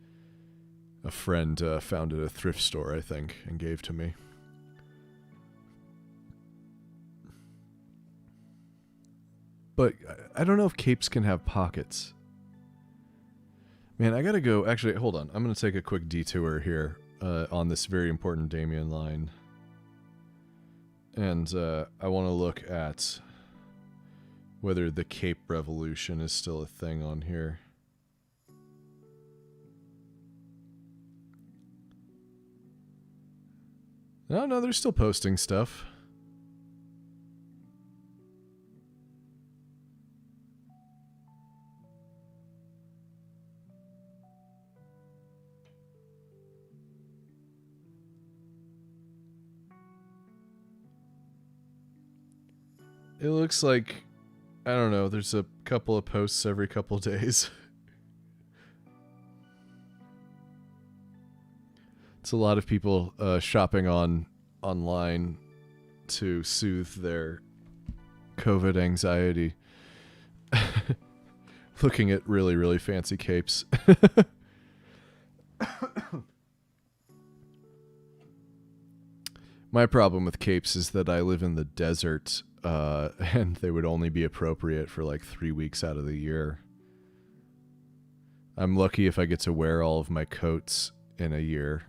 Speaker 1: friend found at a thrift store, I think, and gave to me. But I don't know if capes can have pockets. Man, I gotta go. Actually, hold on. I'm gonna take a quick detour here on this very important Damien line. And I want to look at whether the cape revolution is still a thing on here. No, they're still posting stuff. It looks like, I don't know, there's a couple of posts every couple of days. It's a lot of people shopping online to soothe their COVID anxiety. Looking at really, really fancy capes. My problem with capes is that I live in the desert, and they would only be appropriate for like 3 weeks out of the year. I'm lucky if I get to wear all of my coats in a year.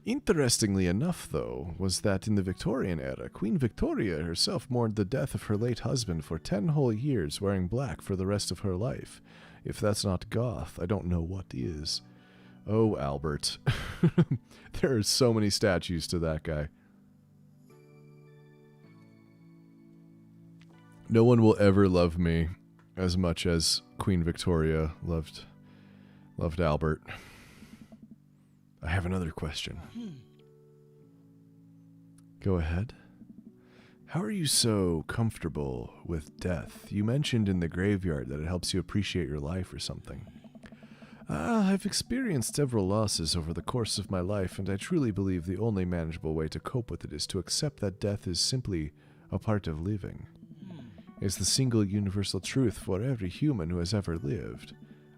Speaker 1: Interestingly enough, though, was that in the Victorian era, Queen Victoria herself mourned the death of her late husband for 10 whole years, wearing black for the rest of her life. If that's not goth, I don't know what is. Oh, Albert. There are so many statues to that guy. No one will ever love me as much as Queen Victoria loved Albert. I have another question. Go ahead. How are you so comfortable with death? You mentioned in the graveyard that it helps you appreciate your life or something. I've experienced several losses over the course of my life, and I truly believe the only manageable way to cope with it is to accept that death is simply a part of living. It's the single universal truth for every human who has ever lived.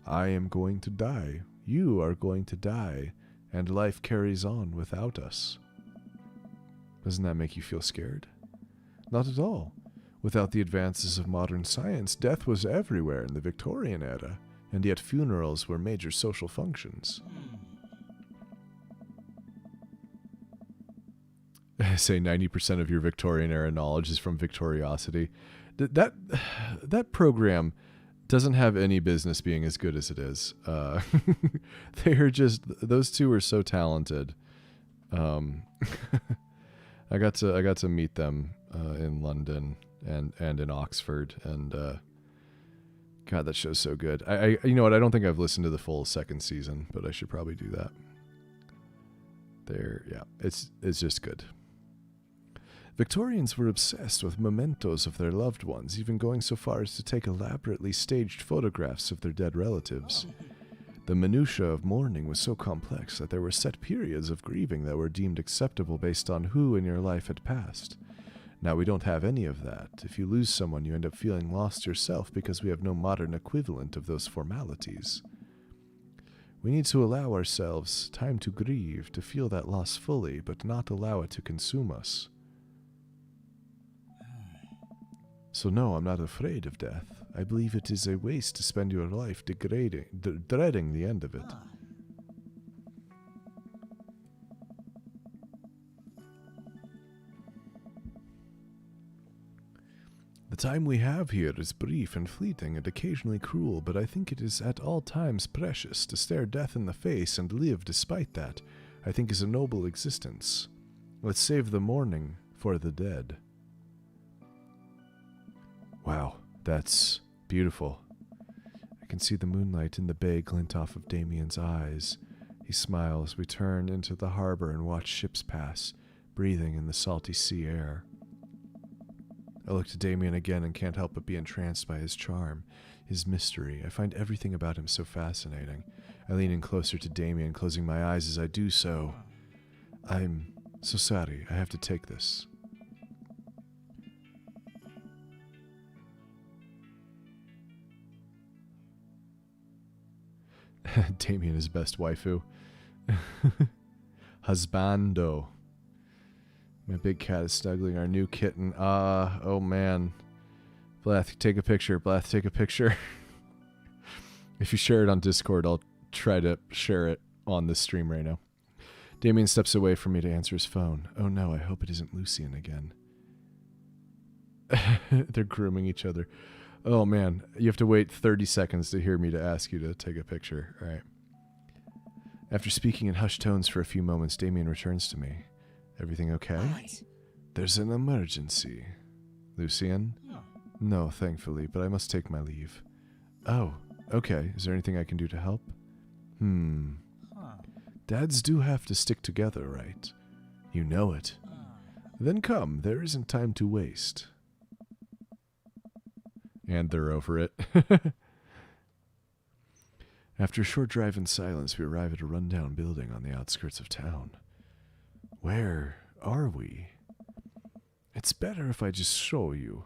Speaker 1: I am going to die. You are going to die. And life carries on without us. Doesn't that make you feel scared? Not at all. Without the advances of modern science, death was everywhere in the Victorian era, and yet funerals were major social functions. I say 90% of your Victorian era knowledge is from Victoriosity. That program doesn't have any business being as good as it is. They are just, those two are so talented. I got to meet them in London and in Oxford, and God, that show's so good. I you know what? I don't think I've listened to the full second season, but I should probably do that. It's just good. Victorians were obsessed with mementos of their loved ones, even going so far as to take elaborately staged photographs of their dead relatives. The minutiae of mourning was so complex that there were set periods of grieving that were deemed acceptable based on who in your life had passed. Now we don't have any of that. If you lose someone, you end up feeling lost yourself because we have no modern equivalent of those formalities. We need to allow ourselves time to grieve, to feel that loss fully, but not allow it to consume us. So no, I'm not afraid of death. I believe it is a waste to spend your life dreading the end of it. The time we have here is brief and fleeting and occasionally cruel, but I think it is at all times precious. To stare death in the face and live despite that, I think is a noble existence. Let's save the mourning for the dead. Wow, that's beautiful. I can see the moonlight in the bay glint off of Damien's eyes. He smiles. We turn into the harbor and watch ships pass, breathing in the salty sea air. I look to Damien again and can't help but be entranced by his charm, his mystery. I find everything about him so fascinating. I lean in closer to Damien, closing my eyes as I do so. I'm so sorry. I have to take this. Damien is best waifu. Husbando. My big cat is snuggling our new kitten. Oh man. Blath, take a picture. Blath, take a picture. If you share it on Discord, I'll try to share it on this stream right now. Damien steps away from me to answer his phone. Oh no, I hope it isn't Lucian again. They're grooming each other. Oh man, you have to wait 30 seconds to hear me to ask you to take a picture. All right. After speaking in hushed tones for a few moments, Damien returns to me. Everything okay?
Speaker 3: What?
Speaker 1: There's an emergency. Lucian? No, thankfully, but I must take my leave. Oh, okay. Is there anything I can do to help? Dads do have to stick together, right? You know it. Then come, there isn't time to waste. And they're over it. After a short drive in silence, we arrive at a rundown building on the outskirts of town. Where are we? It's better if I just show you.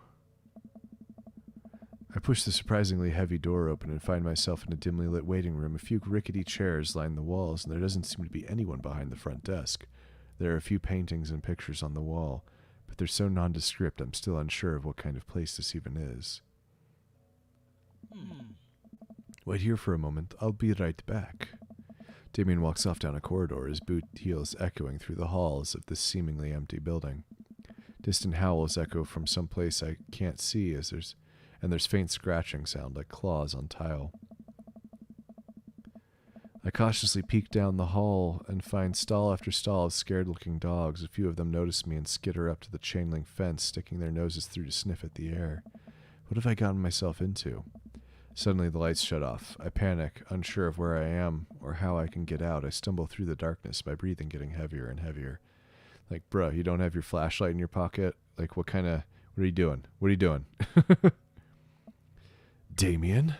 Speaker 1: I push the surprisingly heavy door open and find myself in a dimly lit waiting room. A few rickety chairs line the walls, and there doesn't seem to be anyone behind the front desk. There are a few paintings and pictures on the wall, but they're so nondescript I'm still unsure of what kind of place this even is. Wait here for a moment. I'll be right back. Damien walks off down a corridor, his boot heels echoing through the halls of this seemingly empty building. Distant howls echo from some place I can't see as there's faint scratching sound like claws on tile. I cautiously peek down the hall and find stall after stall of scared-looking dogs. A few of them notice me and skitter up to the chain-link fence, sticking their noses through to sniff at the air. What have I gotten myself into? Suddenly the lights shut off. I panic, unsure of where I am or how I can get out. I stumble through the darkness, my breathing getting heavier and heavier. Like, bruh, you don't have your flashlight in your pocket? Like, what are you doing? What are you doing? Damien?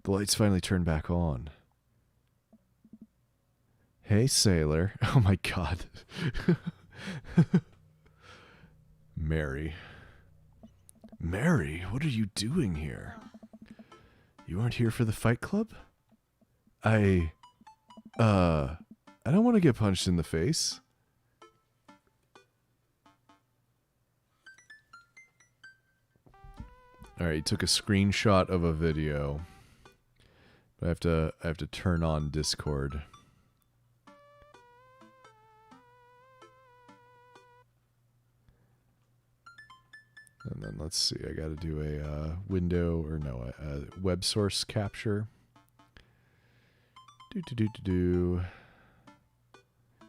Speaker 1: The lights finally turn back on. Hey, sailor. Oh my god. Mary. Mary, what are you doing here? You aren't here for the fight club? I don't want to get punched in the face. Alright, he took a screenshot of a video. I have to turn on Discord. And then let's see, I gotta do a web source capture.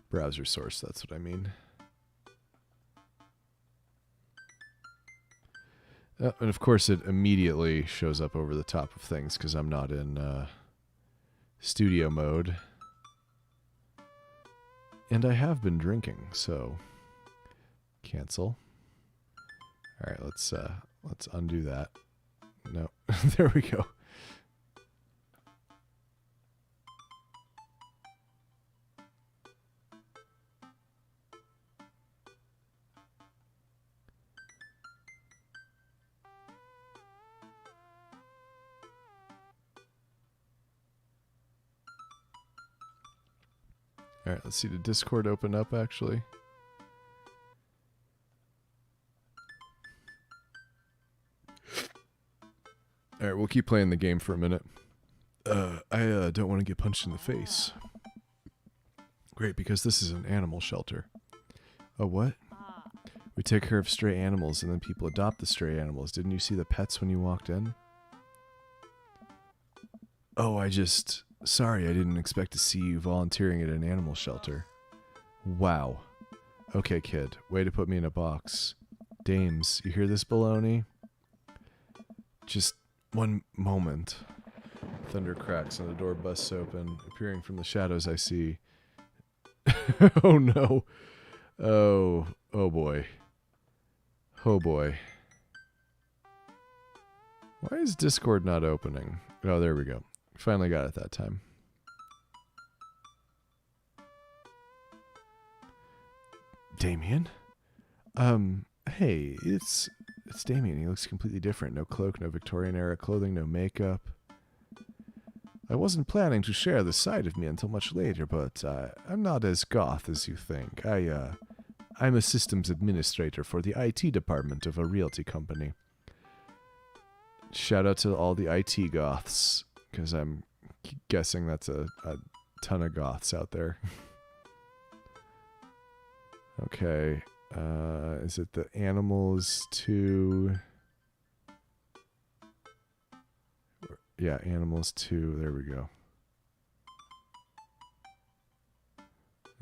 Speaker 1: Browser source, that's what I mean. And of course it immediately shows up over the top of things because I'm not in studio mode. And I have been drinking, so cancel. All right, let's undo that. No, there we go. All right, let's see. Did Discord open up actually? All right, we'll keep playing the game for a minute. I don't want to get punched in the face. Great, because this is an animal shelter. Oh, what? We take care of stray animals and then people adopt the stray animals. Didn't you see the pets when you walked in? Oh, sorry, I didn't expect to see you volunteering at an animal shelter. Wow. Okay, kid, way to put me in a box. Dames, you hear this baloney? Just one moment. Thunder cracks and the door busts open. Appearing from the shadows I see... Oh no. Oh boy. Oh boy. Why is Discord not opening? Oh, there we go. Finally got it that time. Damien? Hey, it's Damien. He looks completely different. No cloak, no Victorian era clothing, no makeup. I wasn't planning to share this side of me until much later, but I'm not as goth as you think. I'm a systems administrator for the IT department of a realty company. Shout out to all the IT goths, because I'm guessing that's a ton of goths out there. Okay, is it the animals to... Yeah, animals 2. There we go.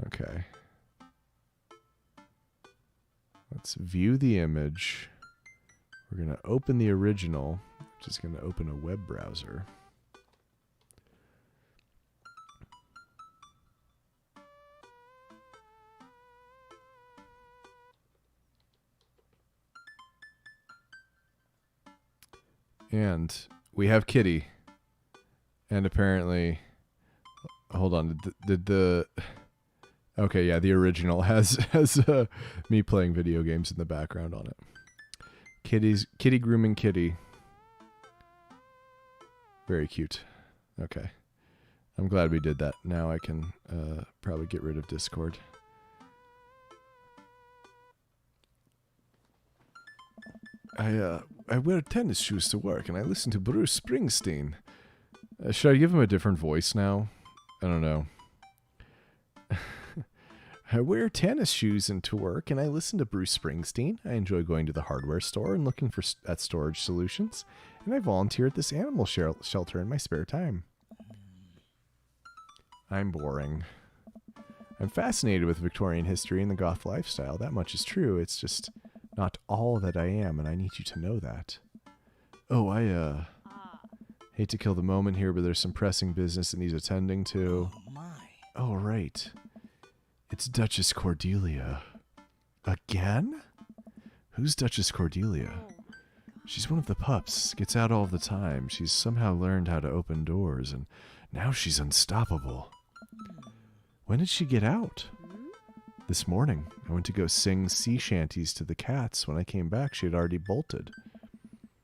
Speaker 1: Okay. Let's view the image. We're going to open the original, which is going to open a web browser. And we have Kitty. And apparently, hold on, did the okay, yeah, the original has me playing video games in the background on it. Kitty grooming Kitty. Very cute. Okay. I'm glad we did that. Now I can probably get rid of Discord. I wear tennis shoes to work, and I listen to Bruce Springsteen. Should I give him a different voice now? I don't know. I wear tennis shoes into work, and I listen to Bruce Springsteen. I enjoy going to the hardware store and looking at storage solutions, and I volunteer at this animal shelter in my spare time. I'm boring. I'm fascinated with Victorian history and the goth lifestyle. That much is true. It's just not all that I am, and I need you to know that. Oh, I hate to kill the moment here, but there's some pressing business that needs attending to.
Speaker 3: Oh my.
Speaker 1: Oh, right. It's Duchess Cordelia. Again? Who's Duchess Cordelia? She's one of the pups. Gets out all the time. She's somehow learned how to open doors, and now she's unstoppable. When did she get out? This morning. I went to go sing sea shanties to the cats. When I came back, she had already bolted.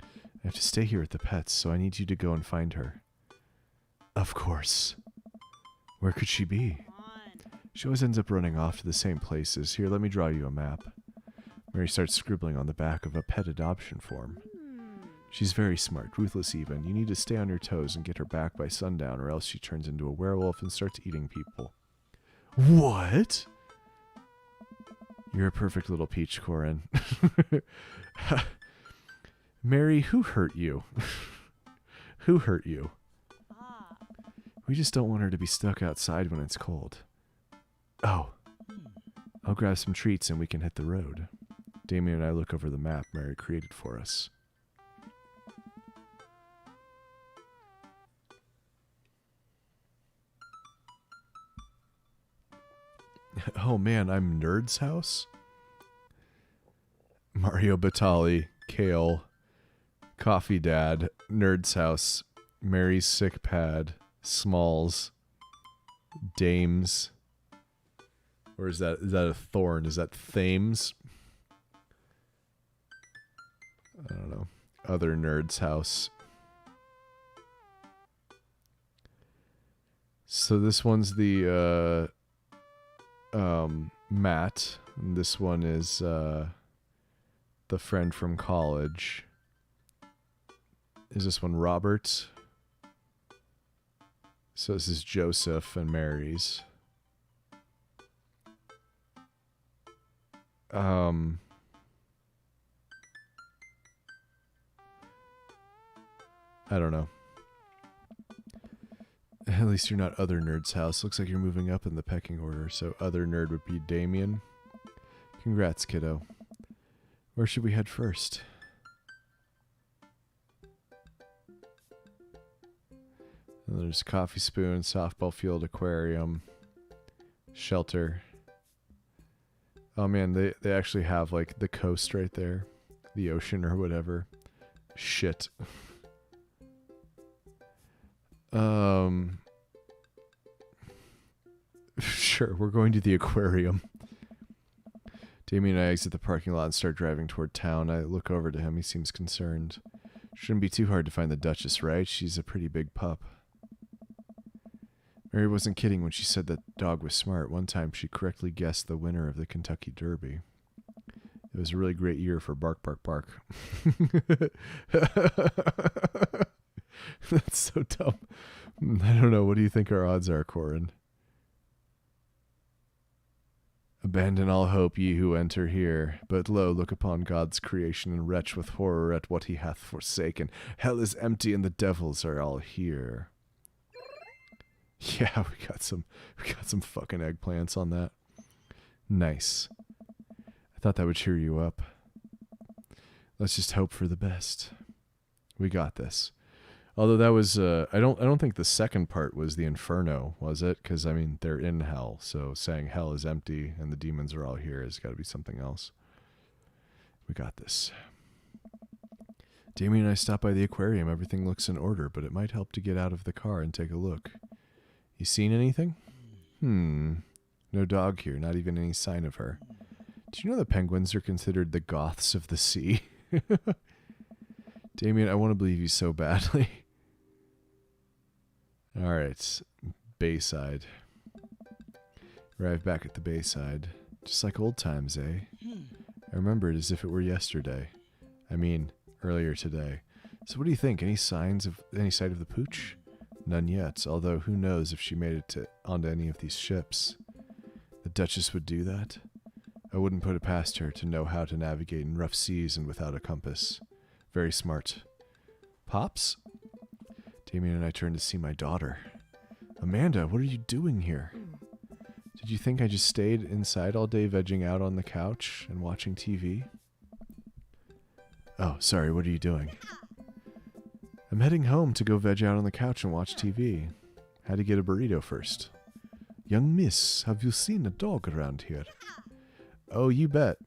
Speaker 1: I have to stay here with the pets, so I need you to go and find her. Of course. Where could she be? She always ends up running off to the same places. Here, let me draw you a map. Mary starts scribbling on the back of a pet adoption form. She's very smart, ruthless even. You need to stay on your toes and get her back by sundown, or else she turns into a werewolf and starts eating people. What? You're a perfect little peach, Corin. Mary, who hurt you? Who hurt you? We just don't want her to be stuck outside when it's cold. Oh. I'll grab some treats and we can hit the road. Damien and I look over the map Mary created for us. Oh man, I'm Nerd's house? Mario Batali, Kale, Coffee Dad, Nerd's house, Mary's sick pad, Smalls, Dames. Or is that a Thorn? Is that Thames? I don't know. Other Nerd's house. So this one's the Matt. And this one is the friend from college. Is this one Robert? So this is Joseph and Mary's. I don't know. At least you're not other Nerd's house. Looks like you're moving up in the pecking order, so other nerd would be Damien. Congrats, kiddo. Where should we head first? And there's Coffee Spoon, Softball Field, Aquarium, Shelter. Oh man, they actually have like the coast right there. The ocean or whatever. Shit. Sure, we're going to the aquarium. Damien and I exit the parking lot and start driving toward town. I look over to him. He seems concerned. Shouldn't be too hard to find the Duchess, right? She's a pretty big pup. Mary wasn't kidding when she said that dog was smart. One time she correctly guessed the winner of the Kentucky Derby. It was a really great year for Bark, Bark, Bark. That's so dumb. I don't know. What do you think our odds are, Corin? Abandon all hope, ye who enter here. But lo, look upon God's creation and retch with horror at what he hath forsaken. Hell is empty and the devils are all here. Yeah, we got some fucking eggplants on that. Nice. I thought that would cheer you up. Let's just hope for the best. We got this. Although that was, I don't think the second part was the Inferno, was it? Because, I mean, they're in hell, so saying hell is empty and the demons are all here has got to be something else. We got this. Damien and I stopped by the aquarium. Everything looks in order, but it might help to get out of the car and take a look. You seen anything? No dog here, not even any sign of her. Do you know the penguins are considered the goths of the sea? Damien, I want to believe you so badly. Alright, Bayside. Arrive back at the Bayside. Just like old times, eh? I remember it as if it were yesterday. I mean, earlier today. So what do you think? Any sight of the pooch? None yet, although who knows if she made it onto any of these ships. The Duchess would do that? I wouldn't put it past her to know how to navigate in rough seas and without a compass. Very smart. Pops? Damien and I turned to see my daughter. Amanda, what are you doing here? Did you think I just stayed inside all day vegging out on the couch and watching TV? Oh, sorry, what are you doing? I'm heading home to go veg out on the couch and watch TV. Had to get a burrito first. Young miss, have you seen a dog around here? Oh, you bet.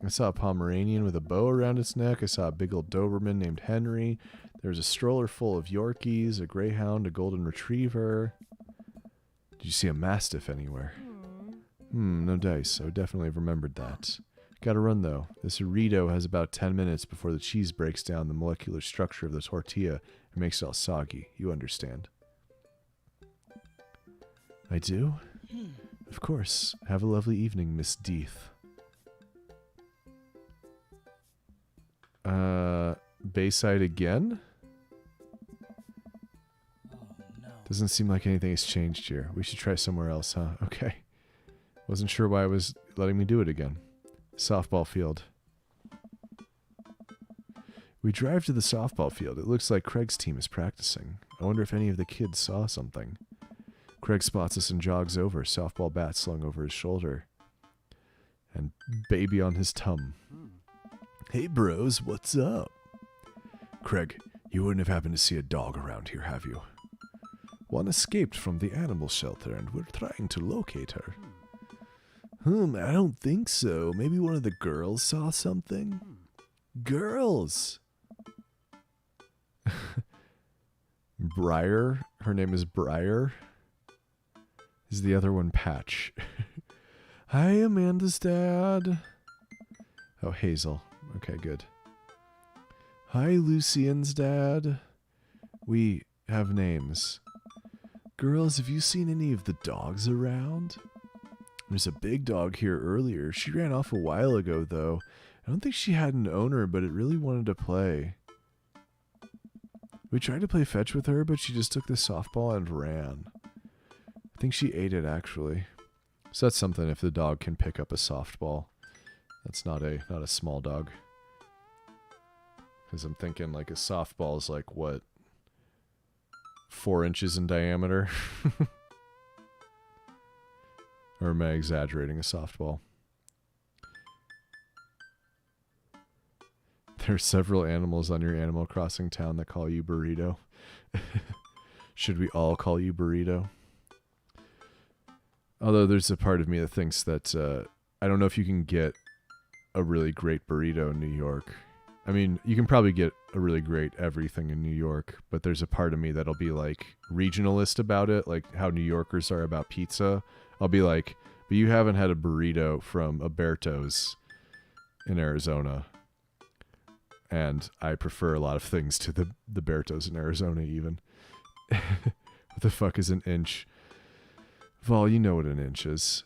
Speaker 1: I saw a Pomeranian with a bow around its neck. I saw a big old Doberman named Henry. There was a stroller full of Yorkies, a Greyhound, a Golden Retriever. Did you see a Mastiff anywhere? No dice. I would definitely have remembered that. Gotta run, though. This burrito has about 10 minutes before the cheese breaks down the molecular structure of the tortilla and makes it all soggy. You understand. I do? Of course. Have a lovely evening, Miss Deeth. Bayside again?
Speaker 3: Oh no.
Speaker 1: Doesn't seem like anything has changed here. We should try somewhere else, huh? Okay. Wasn't sure why it was letting me do it again. Softball field. We drive to the softball field. It looks like Craig's team is practicing. I wonder if any of the kids saw something. Craig spots us and jogs over, softball bat slung over his shoulder. And baby on his tum. Hey bros, what's up? Craig, you wouldn't have happened to see a dog around here, have you? One escaped from the animal shelter and we're trying to locate her. I don't think so. Maybe one of the girls saw something? Girls! Briar? Her name is Briar? Is the other one Patch? Hi, Amanda's dad. Oh, Hazel. Okay, good. Hi, Lucian's dad. We have names. Girls, have you seen any of the dogs around? There's a big dog here earlier. She ran off a while ago, though. I don't think she had an owner, but it really wanted to play. We tried to play fetch with her, but she just took the softball and ran. I think she ate it, actually. So that's something if the dog can pick up a softball. That's not a small dog. Because I'm thinking like a softball is like, what? 4 inches in diameter? Or am I exaggerating a softball? There are several animals on your Animal Crossing town that call you Burrito. Should we all call you Burrito? Although there's a part of me that thinks that I don't know if you can get a really great burrito in New York. I mean, you can probably get a really great everything in New York, but there's a part of me that'll be like regionalist about it, like how New Yorkers are about pizza. I'll be like, but you haven't had a burrito from Alberto's in Arizona. And I prefer a lot of things to the Bertos in Arizona even. What the fuck is an inch? Vol, you know what an inch is.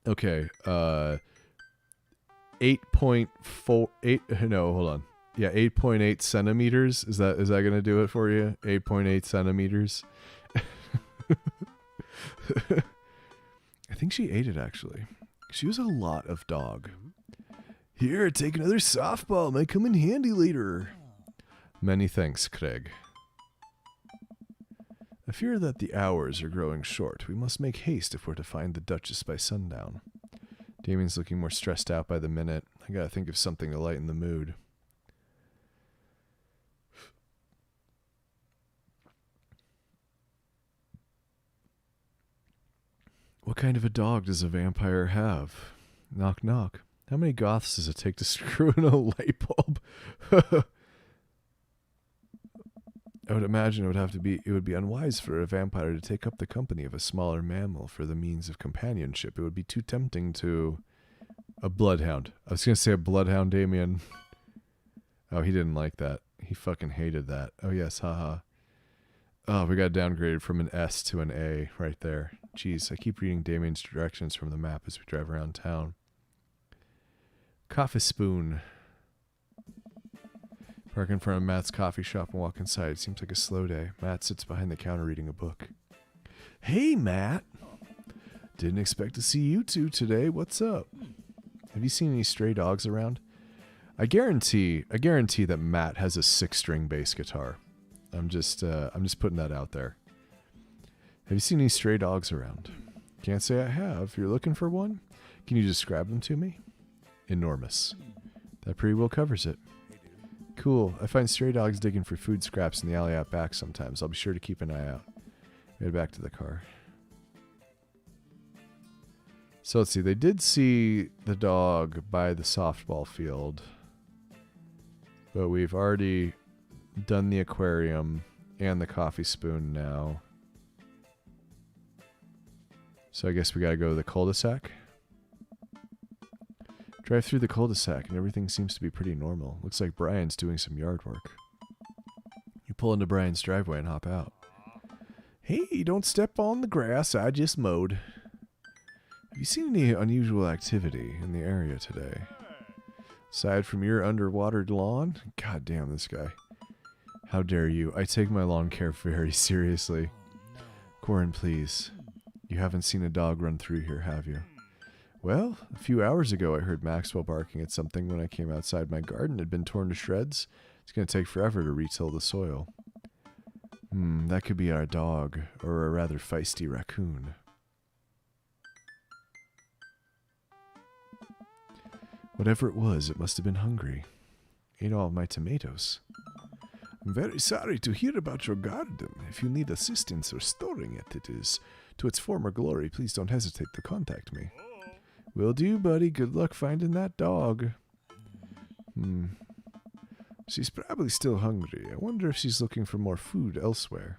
Speaker 1: Okay, 8.48, no, hold on. Yeah, 8.8 centimeters. Is that going to do it for you? 8.8 centimeters. I think she ate it, actually. She was a lot of dog. Here, take another softball. Might come in handy later. Many thanks, Craig. I fear that the hours are growing short. We must make haste if we're to find the Duchess by sundown. Damien's looking more stressed out by the minute. I gotta think of something to lighten the mood. What kind of a dog does a vampire have? Knock, knock. How many goths does it take to screw in a light bulb? I would imagine it would be unwise for a vampire to take up the company of a smaller mammal for the means of companionship. It would be too tempting to... A bloodhound. I was going to say a bloodhound, Damien. Oh, he didn't like that. He fucking hated that. Oh, yes, haha. Oh, we got downgraded from an S to an A right there. Jeez, I keep reading Damien's directions from the map as we drive around town. Coffee spoon. Park in front of Matt's coffee shop and walk inside. Seems like a slow day. Matt sits behind the counter reading a book. Hey, Matt. Didn't expect to see you two today. What's up? Have you seen any stray dogs around? I guarantee that Matt has a 6-string bass guitar. I'm just putting that out there. Have you seen any stray dogs around? Can't say I have. If you're looking for one, can you describe them to me? Enormous. That pretty well covers it. Cool. I find stray dogs digging for food scraps in the alley out back sometimes. I'll be sure to keep an eye out. Head back to the car. So let's see. They did see the dog by the softball field. But we've already done the aquarium and the coffee spoon now. So I guess we gotta go to the cul-de-sac. Drive through the cul-de-sac and everything seems to be pretty normal. Looks like Brian's doing some yard work. You pull into Brian's driveway and hop out. Hey, don't step on the grass. I just mowed. Have you seen any unusual activity in the area today? Aside from your underwatered lawn? God damn this guy. How dare you? I take my lawn care very seriously. Corin, please. You haven't seen a dog run through here, have you? Well, a few hours ago I heard Maxwell barking at something when I came outside my garden. It had been torn to shreds. It's going to take forever to retill the soil. That could be our dog, or a rather feisty raccoon. Whatever it was, it must have been hungry. Ate all of my tomatoes. I'm very sorry to hear about your garden. If you need assistance restoring it is to its former glory, please don't hesitate to contact me. Will do, buddy. Good luck finding that dog. She's probably still hungry. I wonder if she's looking for more food elsewhere.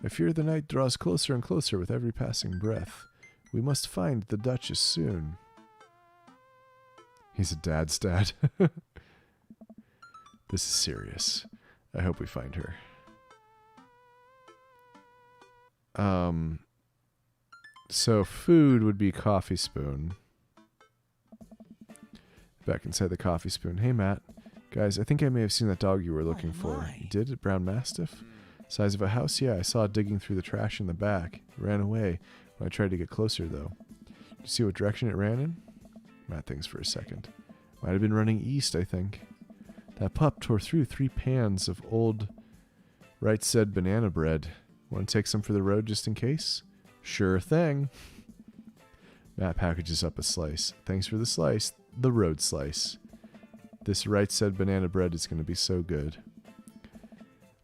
Speaker 1: I fear the night draws closer and closer with every passing breath. We must find the Duchess soon. He's a dad's dad. This is serious. I hope we find her. So food would be coffee spoon. Back inside the coffee spoon. Hey, Matt. Guys, I think I may have seen that dog you were looking for. You did? A brown mastiff? Size of a house? Yeah, I saw it digging through the trash in the back. It ran away when I tried to get closer, though. Did you see what direction it ran in? Matt thinks for a second. Might have been running east, I think. That pup tore through 3 pans of old Right Said banana bread. Want to take some for the road just in case? Sure thing. Matt packages up a slice. Thanks for the slice. The road slice. This Right Said banana bread is going to be so good.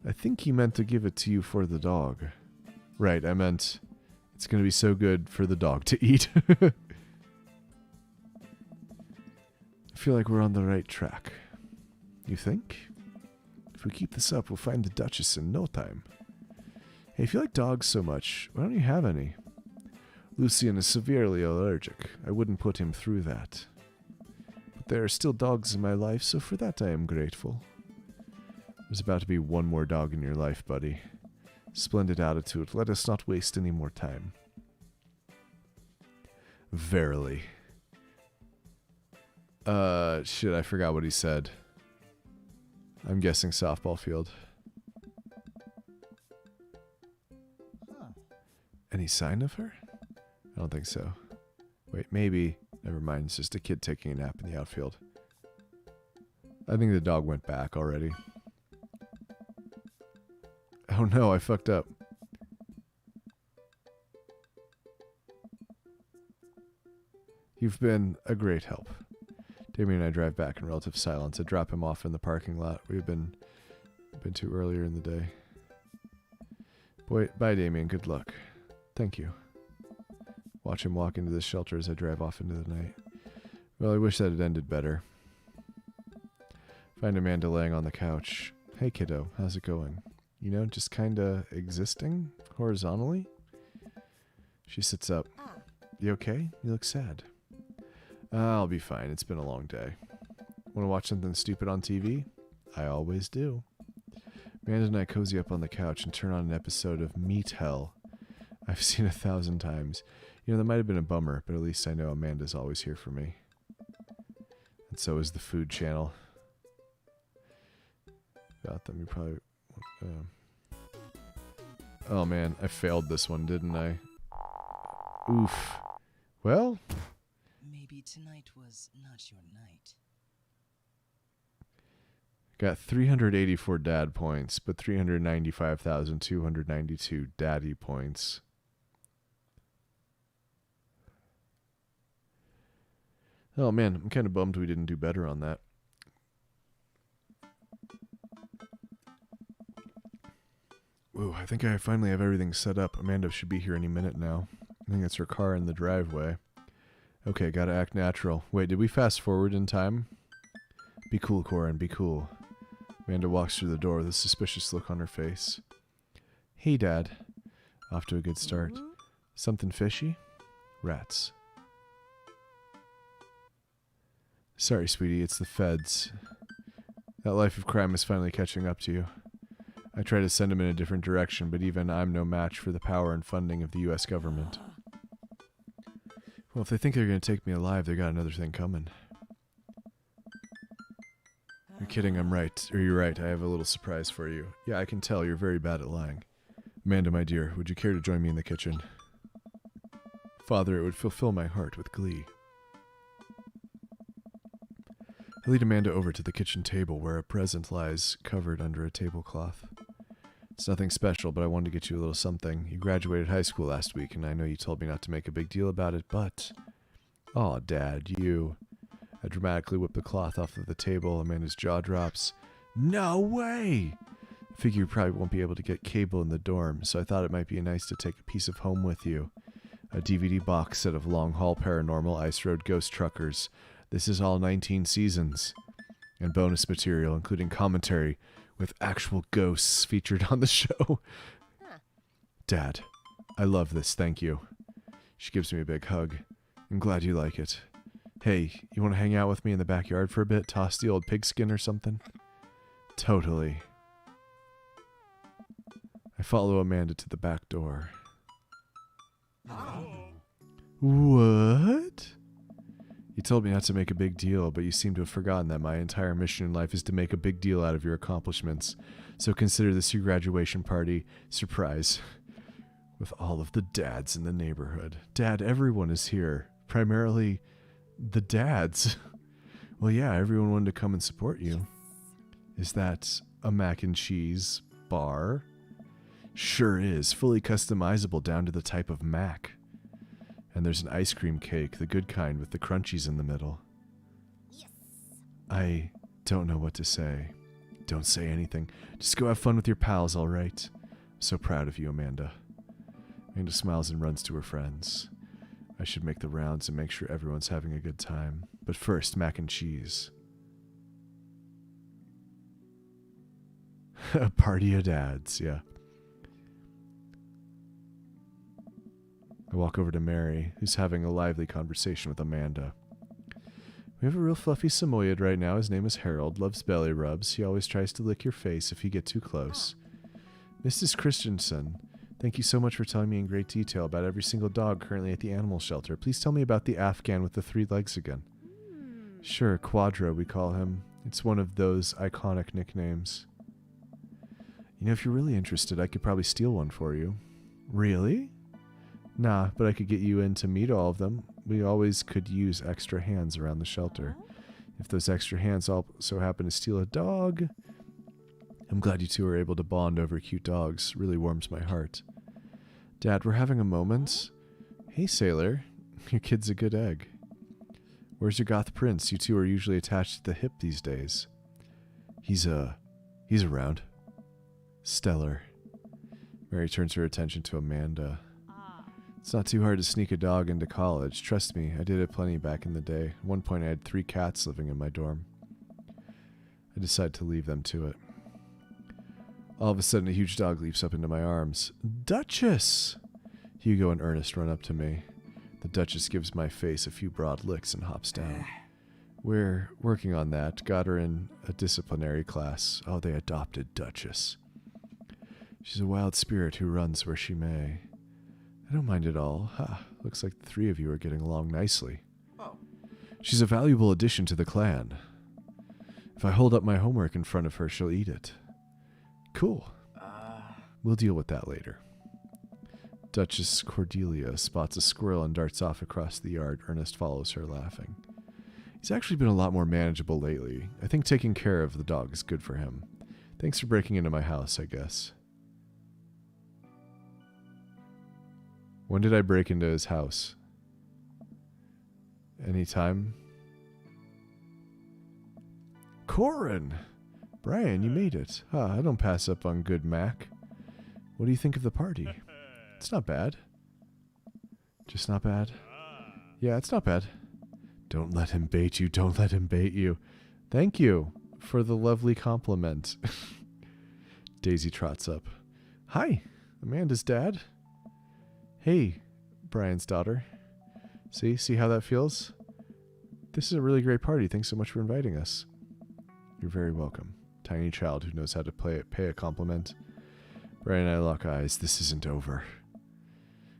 Speaker 1: I think he meant to give it to you for the dog. Right, I meant it's going to be so good for the dog to eat. I feel like we're on the right track. You think? If we keep this up, we'll find the Duchess in no time. Hey, if you like dogs so much, why don't you have any? Lucian is severely allergic. I wouldn't put him through that. But there are still dogs in my life, so for that I am grateful. There's about to be one more dog in your life, buddy. Splendid attitude. Let us not waste any more time. Verily. Shit, I forgot what he said. I'm guessing softball field. Any sign of her? I don't think so. Wait, maybe. Never mind, it's just a kid taking a nap in the outfield. I think the dog went back already. Oh no, I fucked up. You've been a great help. Damien and I drive back in relative silence. I drop him off in the parking lot. We've been to earlier in the day. Boy, bye, Damien. Good luck. Thank you. Watch him walk into the shelter as I drive off into the night. Well, I wish that had ended better. Find Amanda laying on the couch. Hey, kiddo, how's it going? You know, just kinda existing horizontally? She sits up. You okay? You look sad. I'll be fine. It's been a long day. Want to watch something stupid on TV? I always do. Amanda and I cozy up on the couch and turn on an episode of Meat Hell. I've seen 1,000 times. You know, that might have been a bummer, but at least I know Amanda's always here for me. And so is the Food Channel. Got them. You probably... Oh man, I failed this one, didn't I? Oof. Well...
Speaker 3: Maybe tonight was not your night.
Speaker 1: Got 384 dad points, but 395,292 daddy points. Oh man, I'm kind of bummed we didn't do better on that. Ooh, I think I finally have everything set up. Amanda should be here any minute now. I think it's her car in the driveway. Okay, gotta act natural. Wait, did we fast forward in time? Be cool, Corin, be cool. Amanda walks through the door with a suspicious look on her face. Hey, Dad. Off to a good start. Something fishy? Rats. Sorry, sweetie, it's the feds. That life of crime is finally catching up to you. I try to send them in a different direction, but even I'm no match for the power and funding of the U.S. government. Well, if they think they're going to take me alive, they got another thing coming. You're kidding, I'm right. Or you're right, I have a little surprise for you. Yeah, I can tell you're very bad at lying. Amanda, my dear, would you care to join me in the kitchen? Father, it would fulfill my heart with glee. I lead Amanda over to the kitchen table where a present lies covered under a tablecloth. It's nothing special, but I wanted to get you a little something. You graduated high school last week, and I know you told me not to make a big deal about it, but... Aw, Dad, you... I dramatically whip the cloth off of the table. Amanda's jaw drops. No way! I figure you probably won't be able to get cable in the dorm, so I thought it might be nice to take a piece of home with you. A DVD box set of Long Haul Paranormal Ice Road Ghost Truckers. This is all 19 seasons. And bonus material, including commentary with actual ghosts featured on the show. Dad, I love this, thank you. She gives me a big hug. I'm glad you like it. Hey, you want to hang out with me in the backyard for a bit? Toss the old pigskin or something? Totally. I follow Amanda to the back door. What? You told me not to make a big deal, but you seem to have forgotten that my entire mission in life is to make a big deal out of your accomplishments. So consider this your graduation party surprise. With all of the dads in the neighborhood. Dad, everyone is here. Primarily the dads. Well, yeah, everyone wanted to come and support you. Is that a mac and cheese bar? Sure is. Fully customizable down to the type of mac. And there's an ice cream cake, the good kind with the crunchies in the middle. Yes. I don't know what to say. Don't say anything. Just go have fun with your pals, all right? I'm so proud of you, Amanda. Amanda smiles and runs to her friends. I should make the rounds and make sure everyone's having a good time. But first, mac and cheese. A party of dads, yeah. I walk over to Mary, who's having a lively conversation with Amanda. We have a real fluffy Samoyed right now. His name is Harold, loves belly rubs. He always tries to lick your face if you get too close. Mrs. Christensen, thank you so much for telling me in great detail about every single dog currently at the animal shelter. Please tell me about the Afghan with the 3 legs again. Sure, Quadro, we call him. It's one of those iconic nicknames. You know, if you're really interested, I could probably steal one for you. Really? Nah, but I could get you in to meet all of them. We always could use extra hands around the shelter. If those extra hands also happen to steal a dog... I'm glad you two are able to bond over cute dogs. Really warms my heart. Dad, we're having a moment. Hey, Sailor. Your kid's a good egg. Where's your goth prince? You two are usually attached to the hip these days. He's around. Stellar. Mary turns her attention to Amanda. It's not too hard to sneak a dog into college. Trust me, I did it plenty back in the day. At one point I had 3 cats living in my dorm. I decided to leave them to it. All of a sudden, a huge dog leaps up into my arms. Duchess! Hugo and Ernest run up to me. The Duchess gives my face a few broad licks and hops down. We're working on that. Got her in a disciplinary class. Oh, they adopted Duchess. She's a wild spirit who runs where she may. I don't mind at all. Ha, looks like the 3 of you are getting along nicely.
Speaker 4: Oh.
Speaker 1: She's a valuable addition to the clan. If I hold up my homework in front of her, she'll eat it. Cool. We'll deal with that later. Duchess Cordelia spots a squirrel and darts off across the yard. Ernest follows her, laughing. He's actually been a lot more manageable lately. I think taking care of the dog is good for him. Thanks for breaking into my house, I guess. When did I break into his house? Anytime? Corin! Brian, you made it. I don't pass up on good Mac. What do you think of the party? It's not bad. Just not bad? Yeah, it's not bad. Don't let him bait you. Don't let him bait you. Thank you for the lovely compliment. Daisy trots up. Hi, Amanda's dad. Hey, Brian's daughter. See how that feels? This is a really great party. Thanks so much for inviting us. You're very welcome. Tiny child who knows how to pay a compliment. Brian and I lock eyes. This isn't over.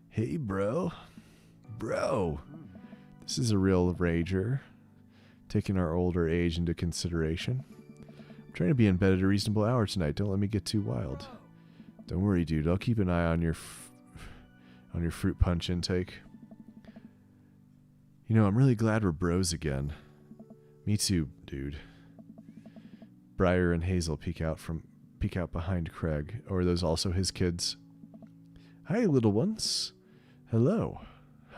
Speaker 1: Hey, bro. Bro. This is a real rager. Taking our older age into consideration. I'm trying to be in bed at a reasonable hour tonight. Don't let me get too wild. Don't worry, dude. I'll keep an eye on your fruit punch intake. You know, I'm really glad we're bros again. Me too, dude. Briar and Hazel peek out behind Craig. Or are those also his kids? Hi, little ones. Hello.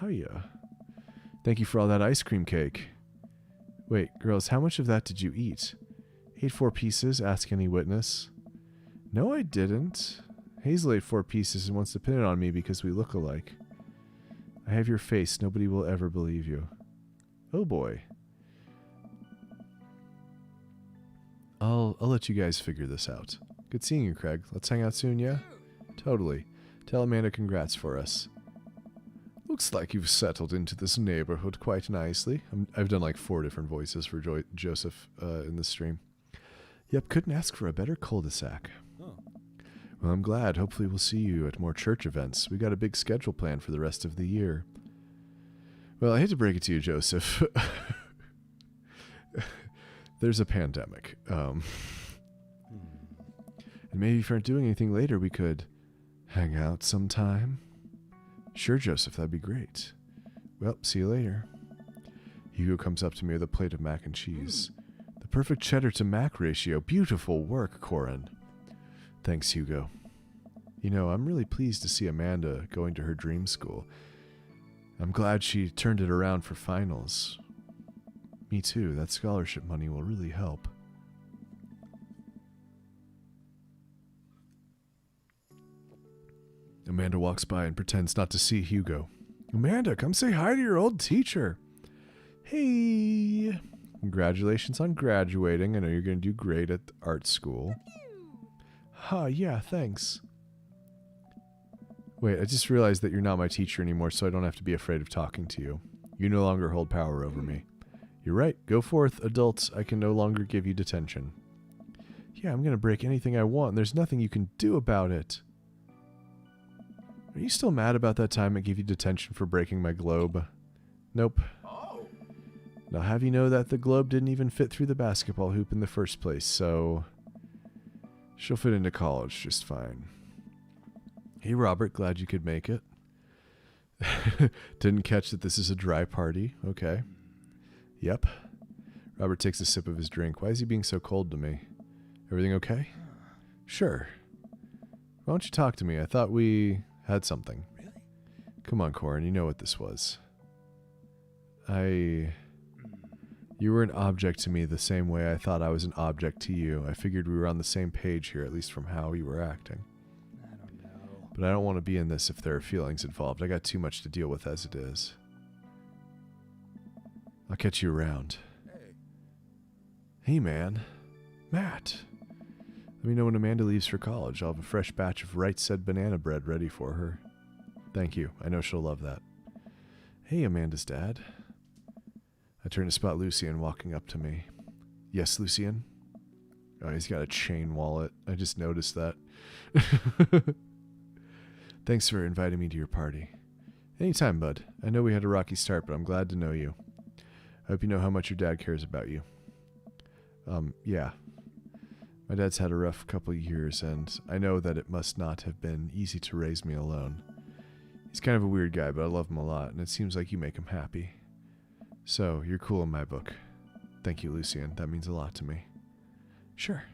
Speaker 1: Hiya. Thank you for all that ice cream cake. Wait, girls, how much of that did you eat? Ate 4 pieces, ask any witness. No, I didn't. Hazel ate 4 pieces and wants to pin it on me because we look alike. I have your face. Nobody will ever believe you. Oh boy. I'll let you guys figure this out. Good seeing you, Craig. Let's hang out soon, yeah? Totally. Tell Amanda congrats for us. Looks like you've settled into this neighborhood quite nicely. I've done like 4 different voices for Joseph in this stream. Yep, couldn't ask for a better cul-de-sac.
Speaker 2: Oh.
Speaker 1: Well, I'm glad. Hopefully we'll see you at more church events. We got a big schedule planned for the rest of the year. Well, I hate to break it to you, Joseph. There's a pandemic. And maybe if you aren't doing anything later, we could hang out sometime. Sure, Joseph, that'd be great. Well, see you later. Hugo comes up to me with a plate of mac and cheese. The perfect cheddar to mac ratio. Beautiful work, Corin. Thanks, Hugo. You know, I'm really pleased to see Amanda going to her dream school. I'm glad she turned it around for finals. Me too. That scholarship money will really help. Amanda walks by and pretends not to see Hugo. Amanda, come say hi to your old teacher. Hey. Congratulations on graduating. I know you're going to do great at art school. Yeah, thanks. Wait, I just realized that you're not my teacher anymore, so I don't have to be afraid of talking to you. You no longer hold power over me. You're right. Go forth, adults. I can no longer give you detention. Yeah, I'm going to break anything I want, and there's nothing you can do about it. Are you still mad about that time I gave you detention for breaking my globe? Nope.
Speaker 4: Oh.
Speaker 1: Now have you know that the globe didn't even fit through the basketball hoop in the first place, so she'll fit into college just fine. Hey, Robert, glad you could make it. Didn't catch that this is a dry party. Okay. Yep. Robert takes a sip of his drink. Why is he being so cold to me? Everything okay? Sure. Why don't you talk to me? I thought we had something.
Speaker 4: Really?
Speaker 1: Come on, Corin. You know what this was. You were an object to me the same way I thought I was an object to you. I figured we were on the same page here, at least from how you were acting.
Speaker 4: I don't know.
Speaker 1: But I don't want to be in this if there are feelings involved. I got too much to deal with as it is. I'll catch you around.
Speaker 5: Hey.
Speaker 1: Hey, man. Matt. Let me know when Amanda leaves for college. I'll have a fresh batch of Right Said banana bread ready for her. Thank you. I know she'll love that. Hey, Amanda's dad. I turn to spot Lucien walking up to me. Yes, Lucien? Oh, he's got a chain wallet. I just noticed that. Thanks for inviting me to your party. Anytime, bud. I know we had a rocky start, but I'm glad to know you. I hope you know how much your dad cares about you. Yeah. My dad's had a rough couple years, and I know that it must not have been easy to raise me alone. He's kind of a weird guy, but I love him a lot, and it seems like you make him happy. So, you're cool in my book. Thank you, Lucien. That means a lot to me. Sure.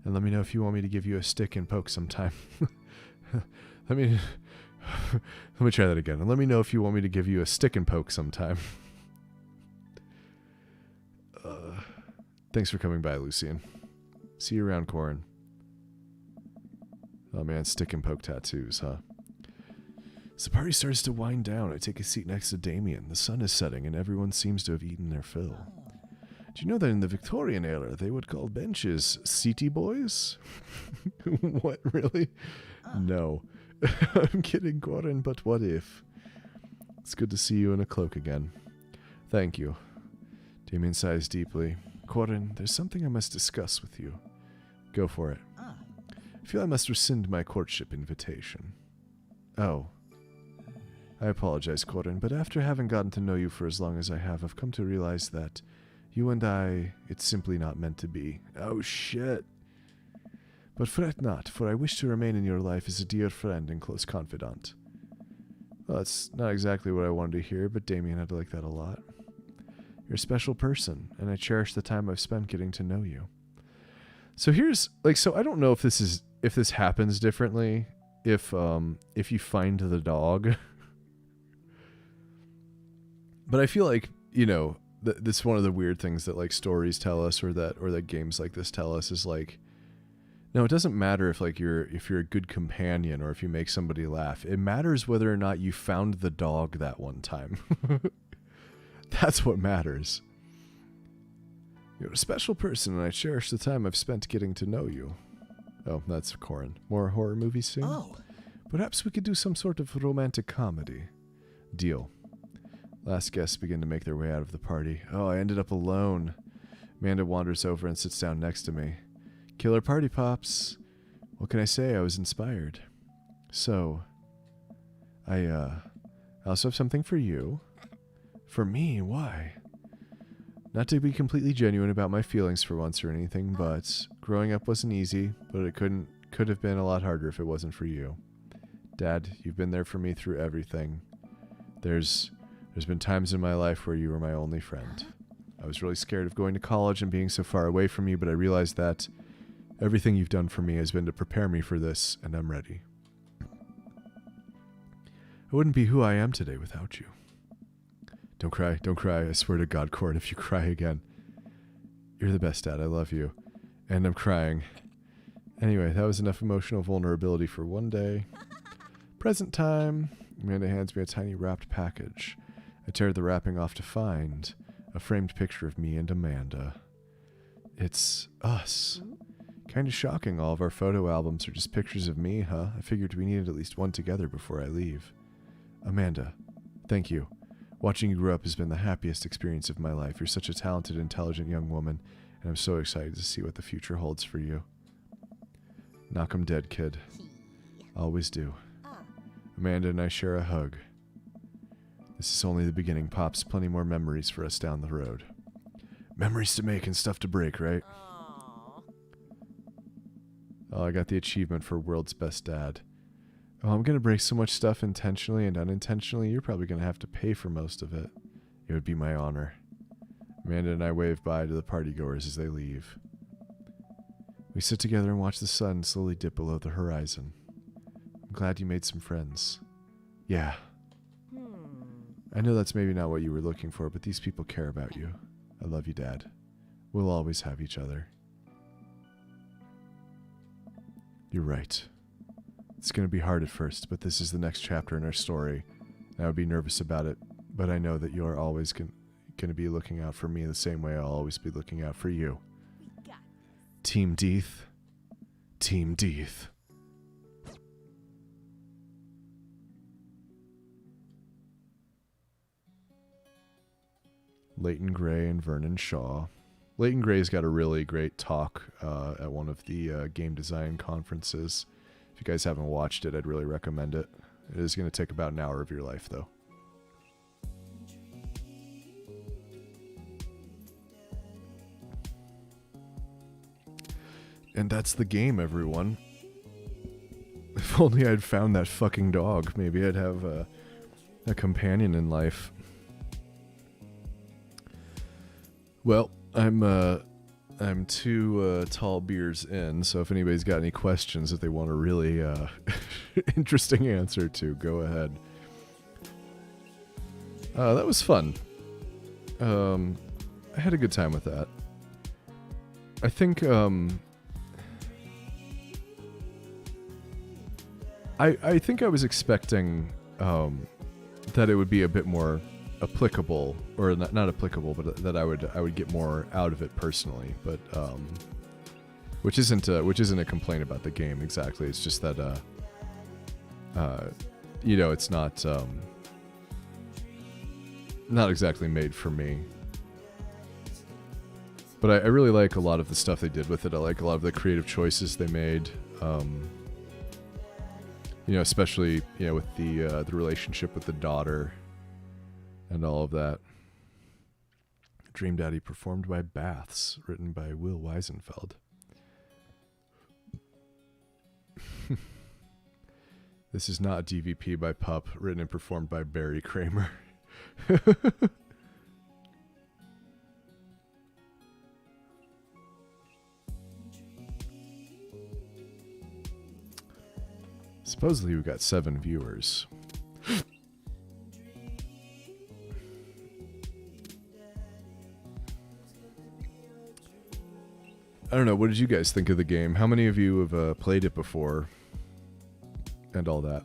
Speaker 1: And let me know if you want me to give you a stick and poke sometime. Let me try that again. And let me know if you want me to give you a stick and poke sometime. Thanks for coming by, Lucien. See you around, Corin. Oh man, stick and poke tattoos, huh? As the party starts to wind down, I take a seat next to Damien. The sun is setting and everyone seems to have eaten their fill. Do you know that in the Victorian era, they would call benches seaty boys? What, really? No. I'm kidding, Corin, but what if? It's good to see you in a cloak again. Thank you. Damien sighs deeply. Corin, there's something I must discuss with you. Go for it. I feel I must rescind my courtship invitation. Oh. I apologize, Corin, but after having gotten to know you for as long as I have, I've come to realize that you and I, it's simply not meant to be. Oh, shit. But fret not, for I wish to remain in your life as a dear friend and close confidant. Well, that's not exactly what I wanted to hear, but Damien had like that a lot. You're a special person, and I cherish the time I've spent getting to know you. So here's, so I don't know if this happens differently, if you find the dog. But I feel like, this is one of the weird things that stories tell us, or that games like this tell us, is no, it doesn't matter if you're a good companion or if you make somebody laugh. It matters whether or not you found the dog that one time. That's what matters. You're a special person, and I cherish the time I've spent getting to know you. Oh, that's Corin. More horror movies soon?
Speaker 3: Oh.
Speaker 1: Perhaps we could do some sort of romantic comedy. Deal. Last guests begin to make their way out of the party. Oh, I ended up alone. Amanda wanders over and sits down next to me. Killer party pops. What can I say? I was inspired. So, I also have something for you. For me? Why? Not to be completely genuine about my feelings for once or anything, but growing up wasn't easy, but it could have been a lot harder if it wasn't for you. Dad, you've been there for me through everything. There's been times in my life where you were my only friend. I was really scared of going to college and being so far away from you, but I realized that everything you've done for me has been to prepare me for this, and I'm ready. I wouldn't be who I am today without you. Don't cry. I swear to God, Corin, if you cry again. You're the best, Dad. I love you. And I'm crying. Anyway, that was enough emotional vulnerability for one day. Present time. Amanda hands me a tiny wrapped package. I tear the wrapping off to find a framed picture of me and Amanda. It's us. Kind of shocking all of our photo albums are just pictures of me, huh? I figured we needed at least one together before I leave. Amanda, thank you. Watching you grow up has been the happiest experience of my life. You're such a talented, intelligent young woman, and I'm so excited to see what the future holds for you. Knock 'em dead, kid. Always do. Amanda and I share a hug. This is only the beginning, Pops. Plenty more memories for us down the road. Memories to make and stuff to break, right? Oh, I got the achievement for World's Best Dad. Oh, I'm going to break so much stuff intentionally and unintentionally, you're probably going to have to pay for most of it. It would be my honor. Amanda and I wave bye to the partygoers as they leave. We sit together and watch the sun slowly dip below the horizon. I'm glad you made some friends. Yeah. I know that's maybe not what you were looking for, but these people care about you. I love you, Dad. We'll always have each other. You're right. It's going to be hard at first, but this is the next chapter in our story. I would be nervous about it, but I know that you're always going to be looking out for me the same way I'll always be looking out for you.
Speaker 6: We got
Speaker 1: Team Deeth. Team Deeth. Leighton Gray and Vernon Shaw. Leighton Gray's got a really great talk at one of the game design conferences. If you guys haven't watched it, I'd really recommend it. It is going to take about an hour of your life, though. And that's the game, everyone. If only I'd found that fucking dog. Maybe I'd have a companion in life. Well, I'm two tall beers in, so if anybody's got any questions that they want a really interesting answer to, go ahead. That was fun. I had a good time with that. I think I think I was expecting that it would be a bit more applicable, or not applicable, but that I would get more out of it personally. But which isn't a complaint about the game exactly. It's just that it's not exactly made for me. But I really like a lot of the stuff they did with it. I like a lot of the creative choices they made. Especially with the relationship with the daughter and all of that. Dream Daddy performed by Baths, written by Will Weisenfeld. This is not DVP by Pup, written and performed by Barry Kramer. Supposedly we got 7 viewers. I don't know, what did you guys think of the game? How many of you have played it before? And all that.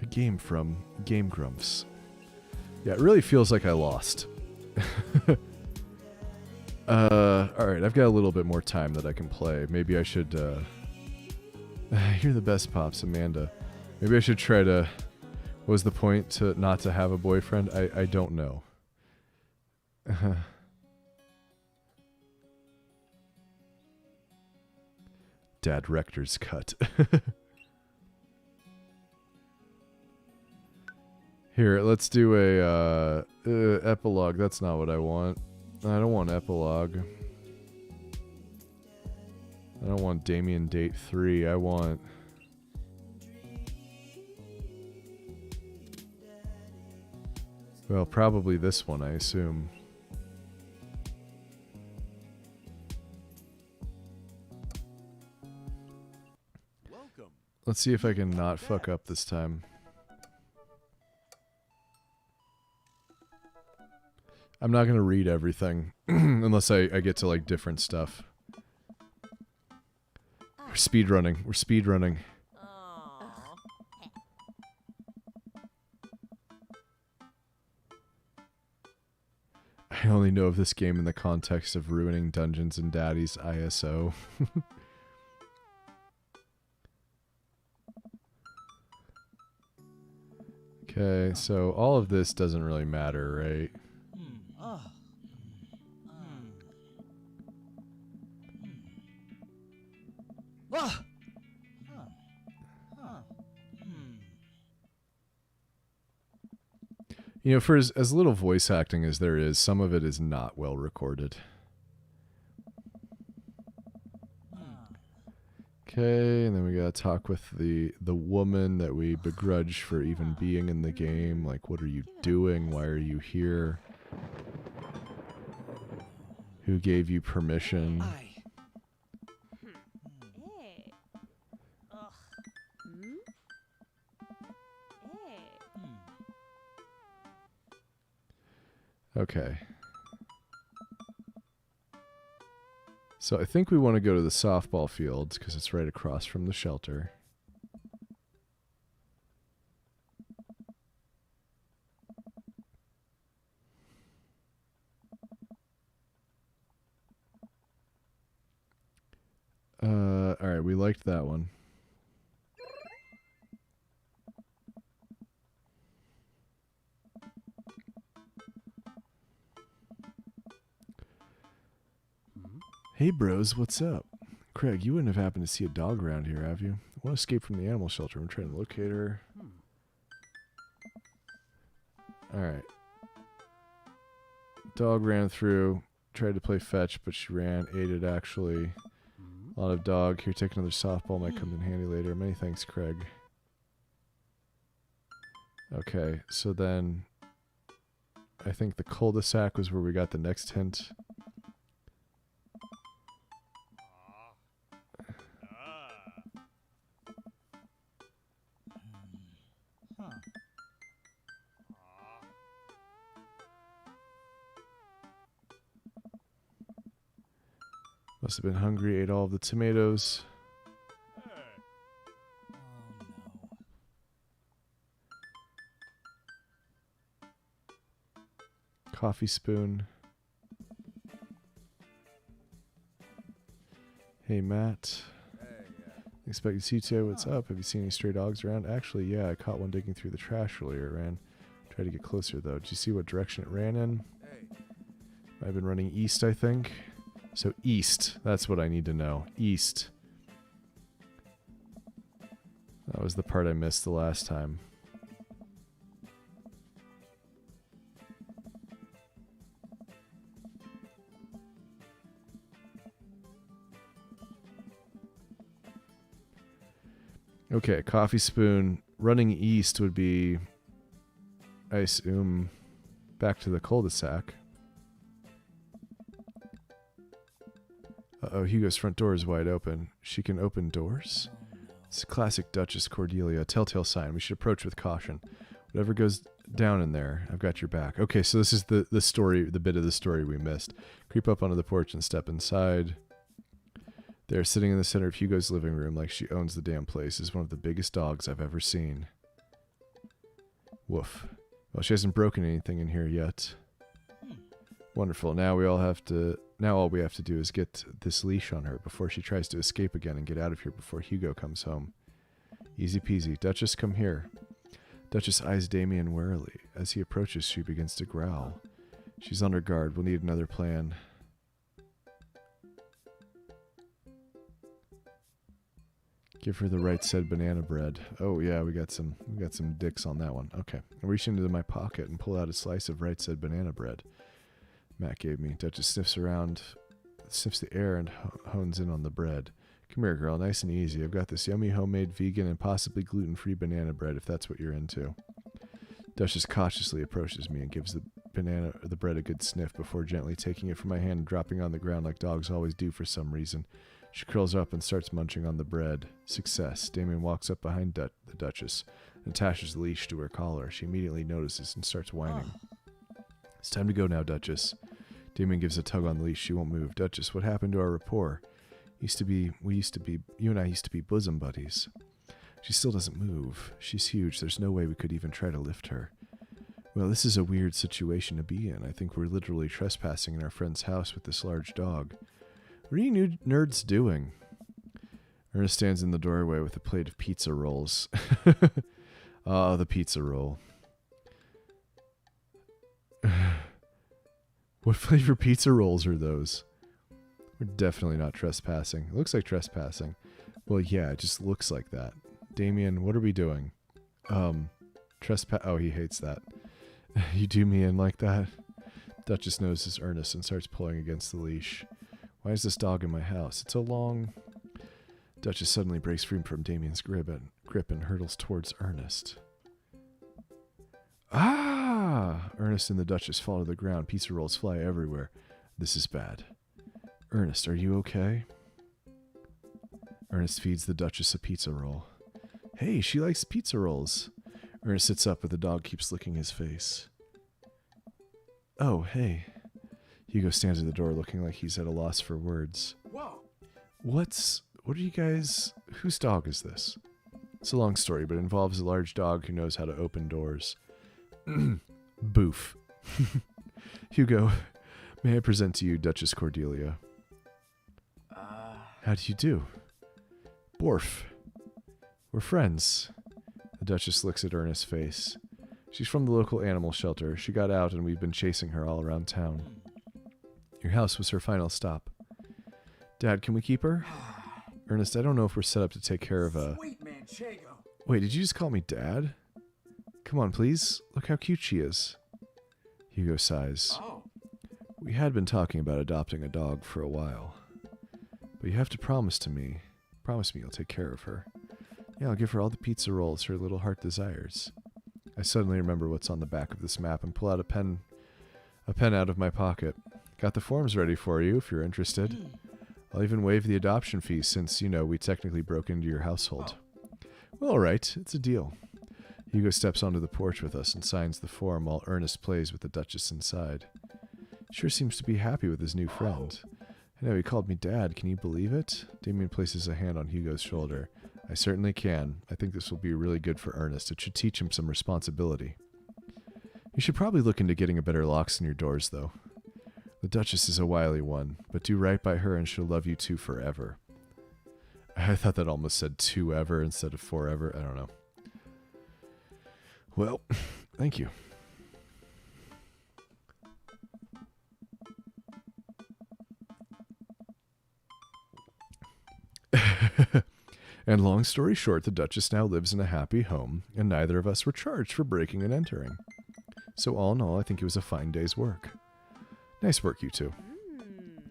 Speaker 1: A game from Game Grumps. Yeah, it really feels like I lost. Alright, I've got a little bit more time that I can play. Maybe I should, you're the best, Pops, Amanda. Maybe I should try to, what was the point to not to have a boyfriend? I don't know. Dad Rector's cut. Here, let's do a, epilogue. That's not what I want. I don't want epilogue. I don't want Damien Date 3. I want... Well, probably this one, I assume.
Speaker 5: Welcome.
Speaker 1: Let's see if I can not fuck up this time. I'm not going to read everything unless I get to like different stuff. We're speedrunning. We're speedrunning. I only know of this game in the context of ruining Dungeons and Daddy's ISO. Okay, so all of this doesn't really matter, right? You know, for as little voice acting as there is, some of it is not well recorded. Okay, and then we gotta talk with the woman that we begrudge for even being in the game. Like, what are you doing? Why are you here? Who gave you permission?
Speaker 6: Hey. Ugh. Hey.
Speaker 1: Okay. So I think we want to go to the softball fields because it's right across from the shelter. All right, we liked that one. Hey bros, what's up? Craig, you wouldn't have happened to see a dog around here, have you? I want to escape from the animal shelter. I'm trying to locate her. Alright. Dog ran through, tried to play fetch, but she ran, ate it actually. A lot of dog. Here, take another softball, might come in handy later. Many thanks, Craig. Okay, so then I think the cul-de-sac was where we got the next hint. Must have been hungry, ate all of the tomatoes.
Speaker 3: Oh no.
Speaker 1: Coffee spoon. Hey, Matt. Expect to see you today. What's up? Have you seen any stray dogs around? Actually, yeah, I caught one digging through the trash earlier. Tried to get closer, though. Did you see what direction it ran in? I've been running east, I think. So east. That's what I need to know. East. That was the part I missed the last time. Okay, coffee spoon. Running east would be, I assume, back to the cul-de-sac. Uh-oh, Hugo's front door is wide open. She can open doors? It's a classic Duchess Cordelia, telltale sign. We should approach with caution. Whatever goes down in there, I've got your back. Okay, so this is the story, the bit of the story we missed. Creep up onto the porch and step inside. There, sitting in the center of Hugo's living room like she owns the damn place, is one of the biggest dogs I've ever seen. Woof. Well, she hasn't broken anything in here yet. Wonderful. Now all we have to do is get this leash on her before she tries to escape again and get out of here before Hugo comes home. Easy peasy. Duchess, come here. Duchess eyes Damien warily. As he approaches, she begins to growl. She's on her guard. We'll need another plan. Give her the right said banana bread. Oh yeah, we got some dicks on that one. Okay. I reach into my pocket and pull out a slice of right said banana bread Matt gave me. Duchess sniffs the air and hones in on the bread. Come here, girl. Nice and easy. I've got this yummy homemade vegan and possibly gluten-free banana bread if that's what you're into. Duchess cautiously approaches me and gives the bread a good sniff before gently taking it from my hand and dropping it on the ground like dogs always do for some reason. She curls up and starts munching on the bread. Success. Damien walks up behind the Duchess and attaches the leash to her collar. She immediately notices and starts whining. It's time to go now, Duchess. Damien gives a tug on the leash. She won't move. Duchess, what happened to our rapport? You and I used to be bosom buddies. She still doesn't move. She's huge. There's no way we could even try to lift her. Well, this is a weird situation to be in. I think we're literally trespassing in our friend's house with this large dog. What are you nerds doing? Ernest stands in the doorway with a plate of pizza rolls. Ah, the pizza roll. What flavor pizza rolls are those? We're definitely not trespassing. It looks like trespassing. Well, yeah, it just looks like that. Damien, what are we doing? Trespass. Oh, he hates that. You do me in like that? Duchess notices Ernest and starts pulling against the leash. Why is this dog in my house? It's a long... Duchess suddenly breaks free from Damien's grip and hurtles towards Ernest. Ah! Ernest and the Duchess fall to the ground. Pizza rolls fly everywhere. This is bad. Ernest, are you okay? Ernest feeds the Duchess a pizza roll. Hey, she likes pizza rolls. Ernest sits up, but the dog keeps licking his face. Oh, hey. Hugo stands at the door looking like he's at a loss for words.
Speaker 4: Whoa!
Speaker 1: what are you guys, whose dog is this? It's a long story, but it involves a large dog who knows how to open doors. Boof. Hugo, may I present to you Duchess Cordelia? How do you do? Borf. We're friends. The Duchess looks at Ernest's face. She's from the local animal shelter. She got out and we've been chasing her all around town. Your house was her final stop. Dad, can we keep her? Ernest, I don't know if we're set up to take care of a...
Speaker 4: Sweet man, Chago.
Speaker 1: Wait, did you just call me Dad? Come on, please. Look how cute she is. Hugo sighs.
Speaker 4: Oh.
Speaker 1: We had been talking about adopting a dog for a while. But you have to promise me you'll take care of her. Yeah, I'll give her all the pizza rolls her little heart desires. I suddenly remember what's on the back of this map and pull out a pen out of my pocket. Got the forms ready for you if you're interested. I'll even waive the adoption fee since, we technically broke into your household. Well, alright, it's a deal. Hugo steps onto the porch with us and signs the form while Ernest plays with the Duchess inside. Sure seems to be happy with his new friend. I know he called me Dad, can you believe it? Damien places a hand on Hugo's shoulder. I certainly can. I think this will be really good for Ernest. It should teach him some responsibility. You should probably look into getting a better locks in your doors, though. The Duchess is a wily one, but do right by her and she'll love you two forever. I thought that almost said two ever instead of forever. I don't know. Well, thank you. And long story short, the Duchess now lives in a happy home, and neither of us were charged for breaking and entering. So all in all, I think it was a fine day's work. Nice work, you two.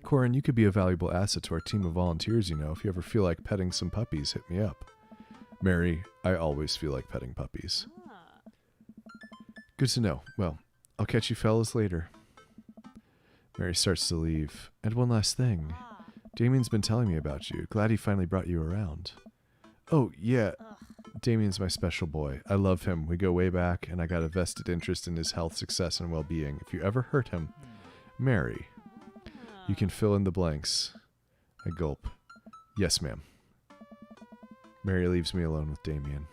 Speaker 1: Corin, you could be a valuable asset to our team of volunteers, If you ever feel like petting some puppies, hit me up. Mary, I always feel like petting puppies. Good to know. Well, I'll catch you fellas later. Mary starts to leave. And one last thing. Damien's been telling me about you. Glad he finally brought you around. Oh, yeah. Damien's my special boy. I love him. We go way back, and I got a vested interest in his health, success, and well-being. If you ever hurt him, Mary, you can fill in the blanks. I gulp. Yes, ma'am. Mary leaves me alone with Damien.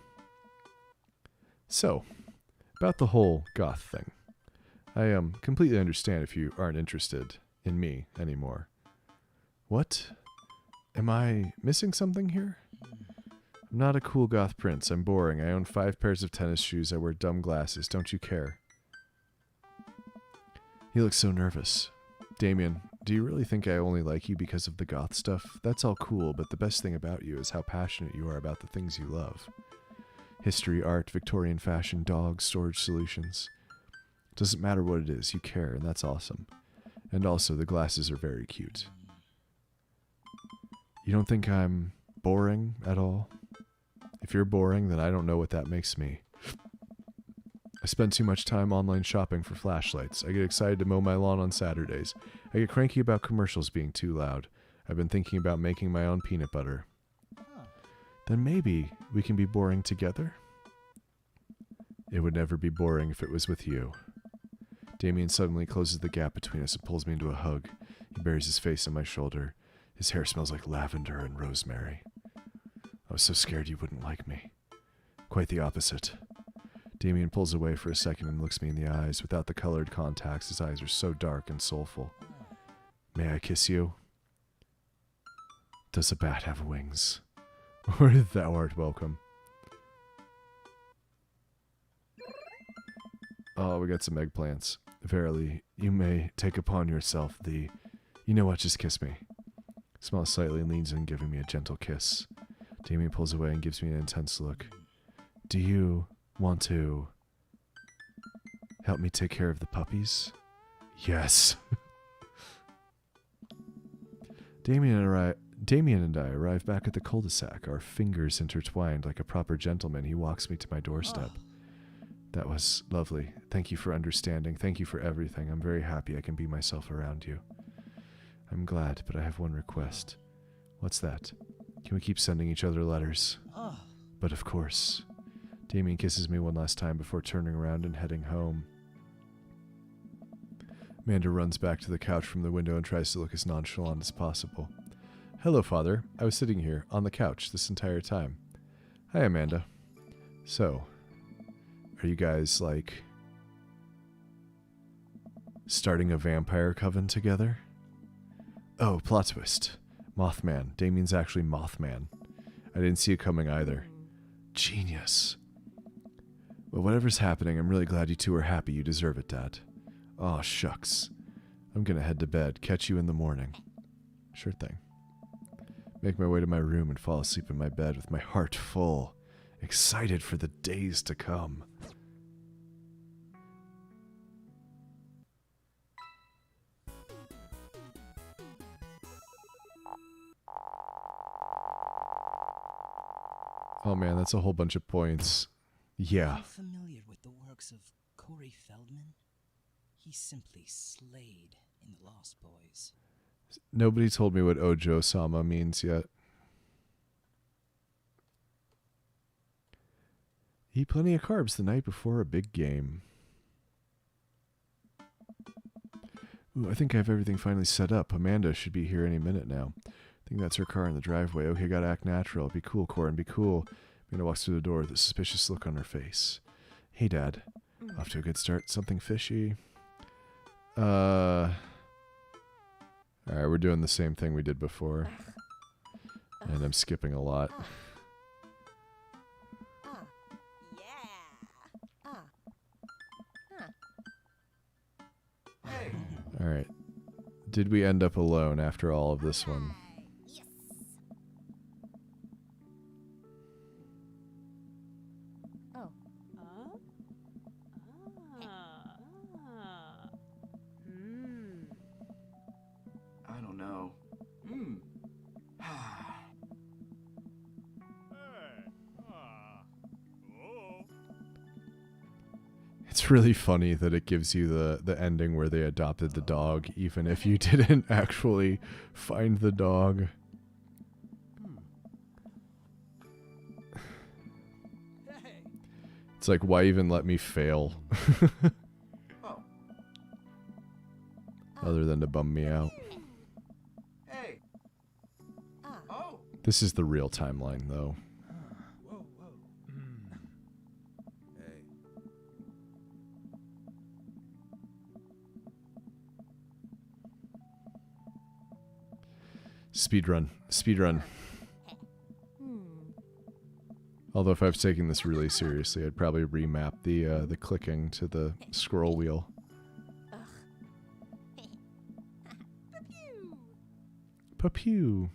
Speaker 1: So, about the whole goth thing. I completely understand if you aren't interested in me anymore. What? Am I missing something here? I'm not a cool goth prince. I'm boring. I own 5 pairs of tennis shoes. I wear dumb glasses. Don't you care? He looks so nervous. Damien, do you really think I only like you because of the goth stuff? That's all cool, but the best thing about you is how passionate you are about the things you love. History, art, Victorian fashion, dogs, storage solutions. Doesn't matter what it is, you care, and that's awesome. And also, the glasses are very cute. You don't think I'm boring at all? If you're boring, then I don't know what that makes me. I spend too much time online shopping for flashlights. I get excited to mow my lawn on Saturdays. I get cranky about commercials being too loud. I've been thinking about making my own peanut butter. Then maybe we can be boring together? It would never be boring if it was with you. Damien suddenly closes the gap between us and pulls me into a hug. He buries his face on my shoulder. His hair smells like lavender and rosemary. I was so scared you wouldn't like me. Quite the opposite. Damien pulls away for a second and looks me in the eyes. Without the colored contacts, his eyes are so dark and soulful. May I kiss you? Does a bat have wings? Or thou art welcome. Oh, we got some eggplants. Verily, you may take upon yourself the... You know what, just kiss me. Smiles slightly and leans in, giving me a gentle kiss. Damien pulls away and gives me an intense look. Do you want to help me take care of the puppies? Yes. Damien and I arrive back at the cul-de-sac, our fingers intertwined like a proper gentleman. He walks me to my doorstep. That was lovely. Thank you for understanding. Thank you for everything. I'm very happy I can be myself around you. I'm glad, but I have one request. What's that? Can we keep sending each other letters? But of course. Damien kisses me one last time before turning around and heading home. Amanda runs back to the couch from the window and tries to look as nonchalant as possible. Hello, Father. I was sitting here on the couch this entire time. Hi, Amanda. So, are you guys, like, starting a vampire coven together? Oh, plot twist. Mothman. Damien's actually Mothman. I didn't see it coming either. Genius. Well, whatever's happening, I'm really glad you two are happy. You deserve it, Dad. Aw, shucks. I'm gonna head to bed. Catch you in the morning. Sure thing. Make my way to my room and fall asleep in my bed with my heart full, excited for the days to come. Oh man, that's a whole bunch of points. Yeah.
Speaker 3: Are you familiar with the works of Corey Feldman? He simply slayed in The Lost Boys.
Speaker 1: Nobody told me what Ojo-sama means yet. Eat plenty of carbs the night before a big game. Ooh, I think I have everything finally set up. Amanda should be here any minute now. I think that's her car in the driveway. Okay, gotta act natural. Be cool, Corin, be cool. Amanda walks through the door with a suspicious look on her face. Hey, Dad. Off to a good start. Something fishy. Alright, we're doing the same thing we did before. And I'm skipping a lot. Alright. Did we end up alone after all of this one?
Speaker 4: I don't know.
Speaker 1: It's really funny that it gives you the ending where they adopted the dog, even if you didn't actually find the dog. It's like, why even let me fail? Other than to bum me out.
Speaker 4: Hey. Oh.
Speaker 1: This is the real timeline, though.
Speaker 2: Whoa, whoa. Hey.
Speaker 1: Speedrun. Speedrun. Although if I was taking this really seriously, I'd probably remap the clicking to the scroll wheel. Pew.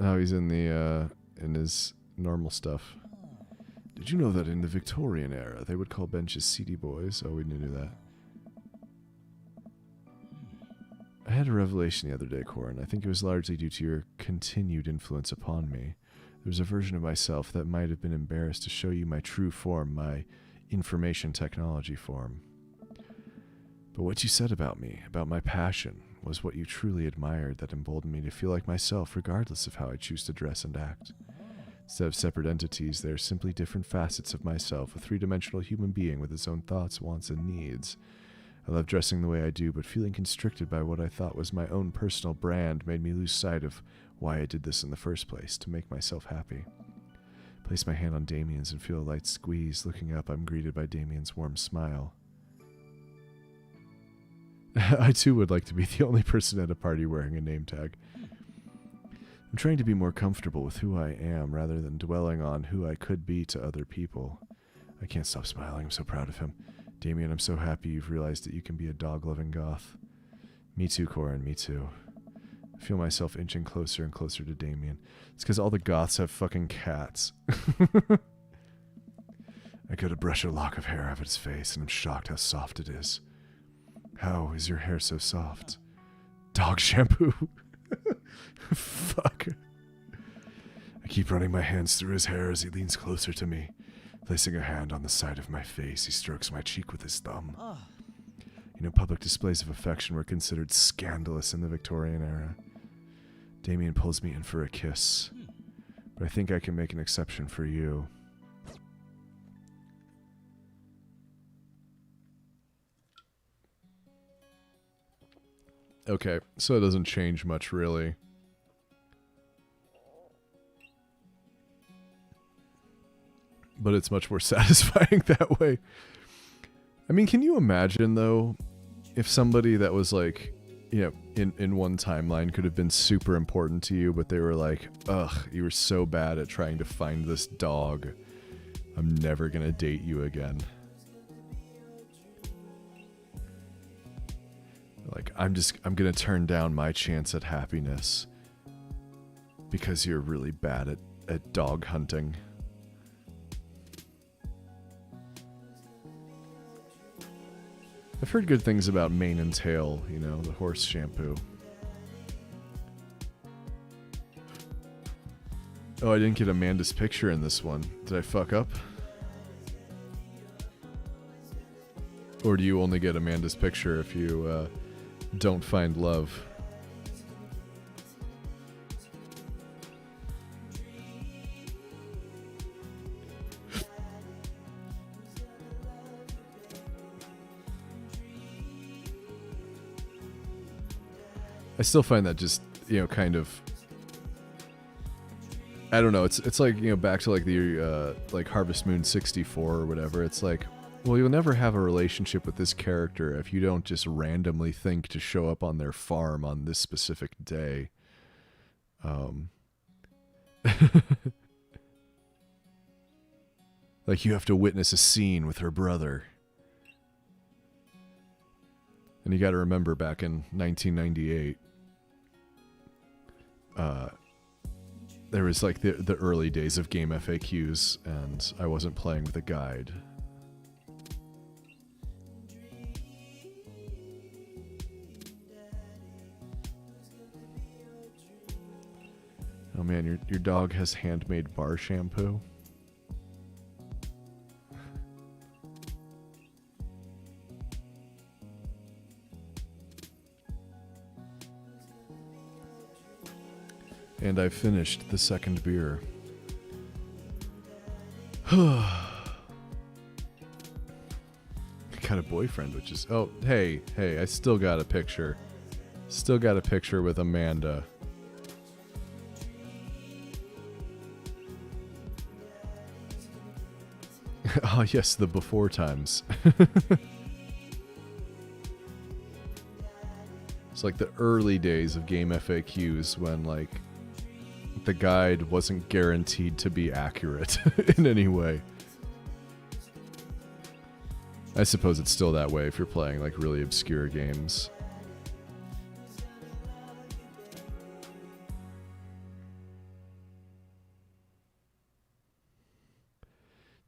Speaker 1: Oh, he's in the in his normal stuff. Did you know that in the Victorian era they would call benches seedy boys? Oh, we knew that. I had a revelation the other day, Corin. I think it was largely due to your continued influence upon me. There was a version of myself that might have been embarrassed to show you my true form, my information technology form. But what you said about me, about my passion, was what you truly admired that emboldened me to feel like myself regardless of how I choose to dress and act. Instead of separate entities, they are simply different facets of myself, a three-dimensional human being with his own thoughts, wants, and needs. I love dressing the way I do, but feeling constricted by what I thought was my own personal brand made me lose sight of why I did this in the first place, to make myself happy. Place my hand on Damien's and feel a light squeeze. Looking up, I'm greeted by Damien's warm smile. I too would like to be the only person at a party wearing a name tag. I'm trying to be more comfortable with who I am rather than dwelling on who I could be to other people. I can't stop smiling. I'm so proud of him. Damien, I'm so happy you've realized that you can be a dog-loving goth. Me too, Corin, me too. I feel myself inching closer and closer to Damien. It's because all the goths have fucking cats. I go to brush a lock of hair off its face, and I'm shocked how soft it is. How is your hair so soft? Dog shampoo. Fuck. I keep running my hands through his hair as he leans closer to me. Placing a hand on the side of my face, he strokes my cheek with his thumb. You know, public displays of affection were considered scandalous in the Victorian era. Damien pulls me in for a kiss. But I think I can make an exception for you. Okay, so it doesn't change much, really. But it's much more satisfying that way. I mean, can you imagine, though, if somebody that was like, you know, in one timeline could have been super important to you, but they were like, ugh, you were so bad at trying to find this dog. I'm never gonna date you again. Like, I'm gonna turn down my chance at happiness because you're really bad at dog hunting. I've heard good things about Mane and Tail, you know, the horse shampoo. Oh, I didn't get Amanda's picture in this one. Did I fuck up? Or do you only get Amanda's picture if you don't find love? I still find that just, you know, kind of, I don't know, it's like, you know, back to like the like Harvest Moon 64 or whatever. It's like, well, you'll never have a relationship with this character if you don't just randomly think to show up on their farm on this specific day. Like, you have to witness a scene with her brother. And you got to remember, back in 1998, there was like the early days of game FAQs, and I wasn't playing with a guide. Oh man, your dog has handmade bar shampoo. And I finished the second beer. Got a boyfriend, which is... Oh, hey, I still got a picture. Still got a picture with Amanda. Oh, yes, the before times. It's like the early days of game FAQs when, like, the guide wasn't guaranteed to be accurate in any way. I suppose it's still that way if you're playing like really obscure games.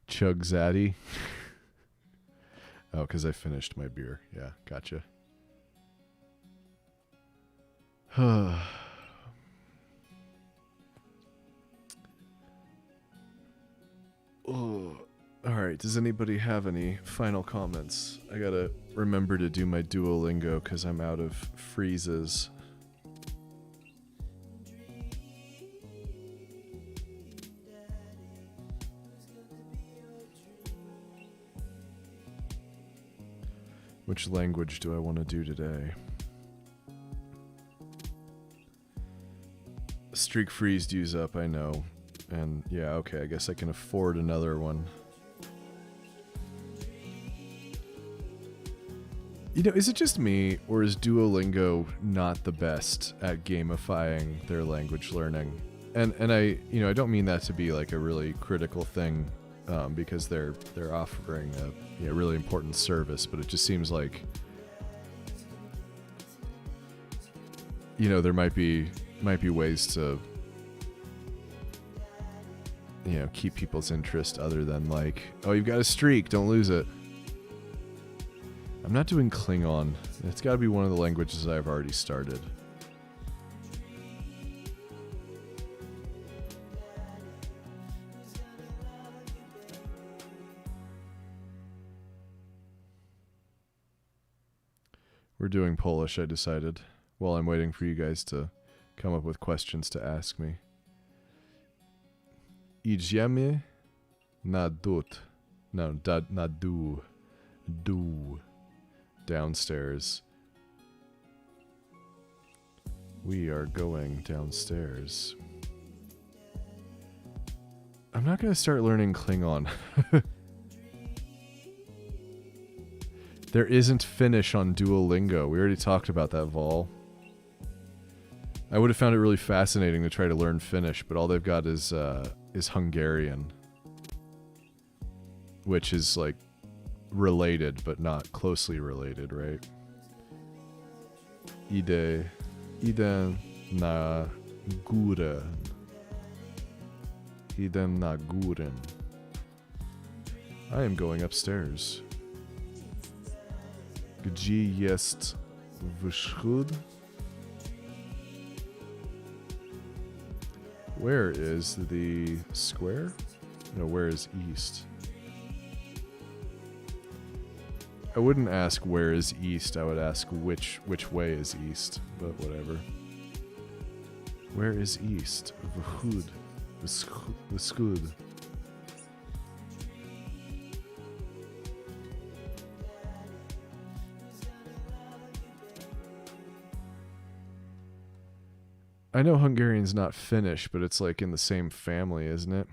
Speaker 1: Chug Zaddy. Oh, because I finished my beer. Yeah, gotcha. Oh, alright, does anybody have any final comments? I gotta remember to do my Duolingo because I'm out of freezes. Which language do I want to do today? Streak freeze use up, I know. And yeah, okay, I guess I can afford another one. You know, is it just me, or is Duolingo not the best at gamifying their language learning? And I, you know, I don't mean that to be like a really critical thing, because they're offering a really important service, but it just seems like, you know, there might be ways to, you know, keep people's interest other than like, oh, you've got a streak, don't lose it. I'm not doing Klingon. It's got to be one of the languages I've already started. We're doing Polish, I decided, while I'm waiting for you guys to come up with questions to ask me. Idziemy na dół. No, na dół. Dół. Downstairs. We are going downstairs. I'm not going to start learning Klingon. There isn't Finnish on Duolingo. We already talked about that, Vol. I would have found it really fascinating to try to learn Finnish, but all they've got is Hungarian, which is like related but not closely related, right? Ide na górę. Ide na górę. I am going upstairs. Gdzie jest wschód? Where is the square? No, where is east? I wouldn't ask where is east, I would ask which way is east, but whatever. Where is east? Vchud. Vschud. I know Hungarian's not Finnish, but it's like in the same family, isn't it?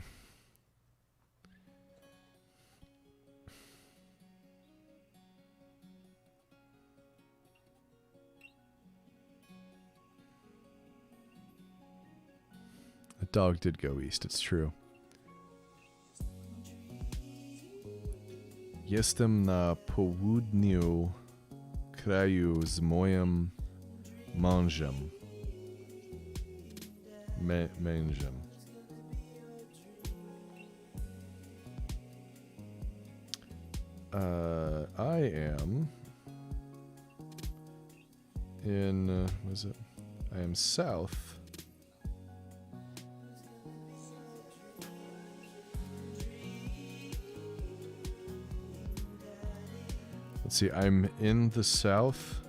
Speaker 1: The dog did go east, it's true. Jestem na południu kraju z moim mężem. Mężem. I am in, what is it? I am south let's see, I'm in the south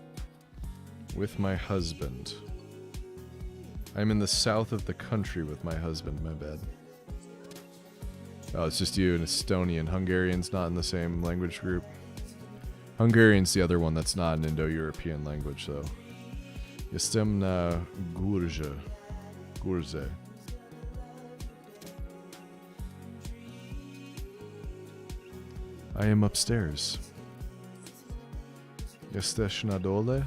Speaker 1: with my husband. I'm in the south of the country with my husband, my bad. Oh, it's just you and Estonian. Hungarian's not in the same language group. Hungarian's the other one that's not an Indo-European language, though. Jestem na górze. Górze. I am upstairs. Jesteś na dole?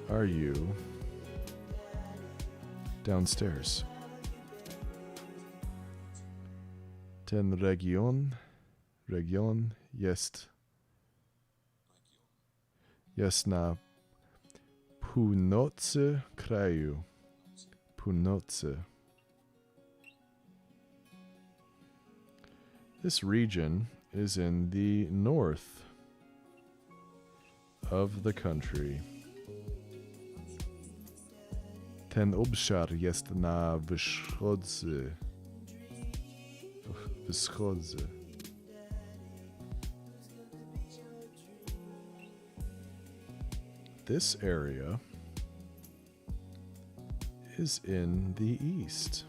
Speaker 1: Are you downstairs? Ten region jest na północy kraju. Północy. This region is in the north of the country. Ten obszar jest na wschodzie. Wschodzie. This area is in the east.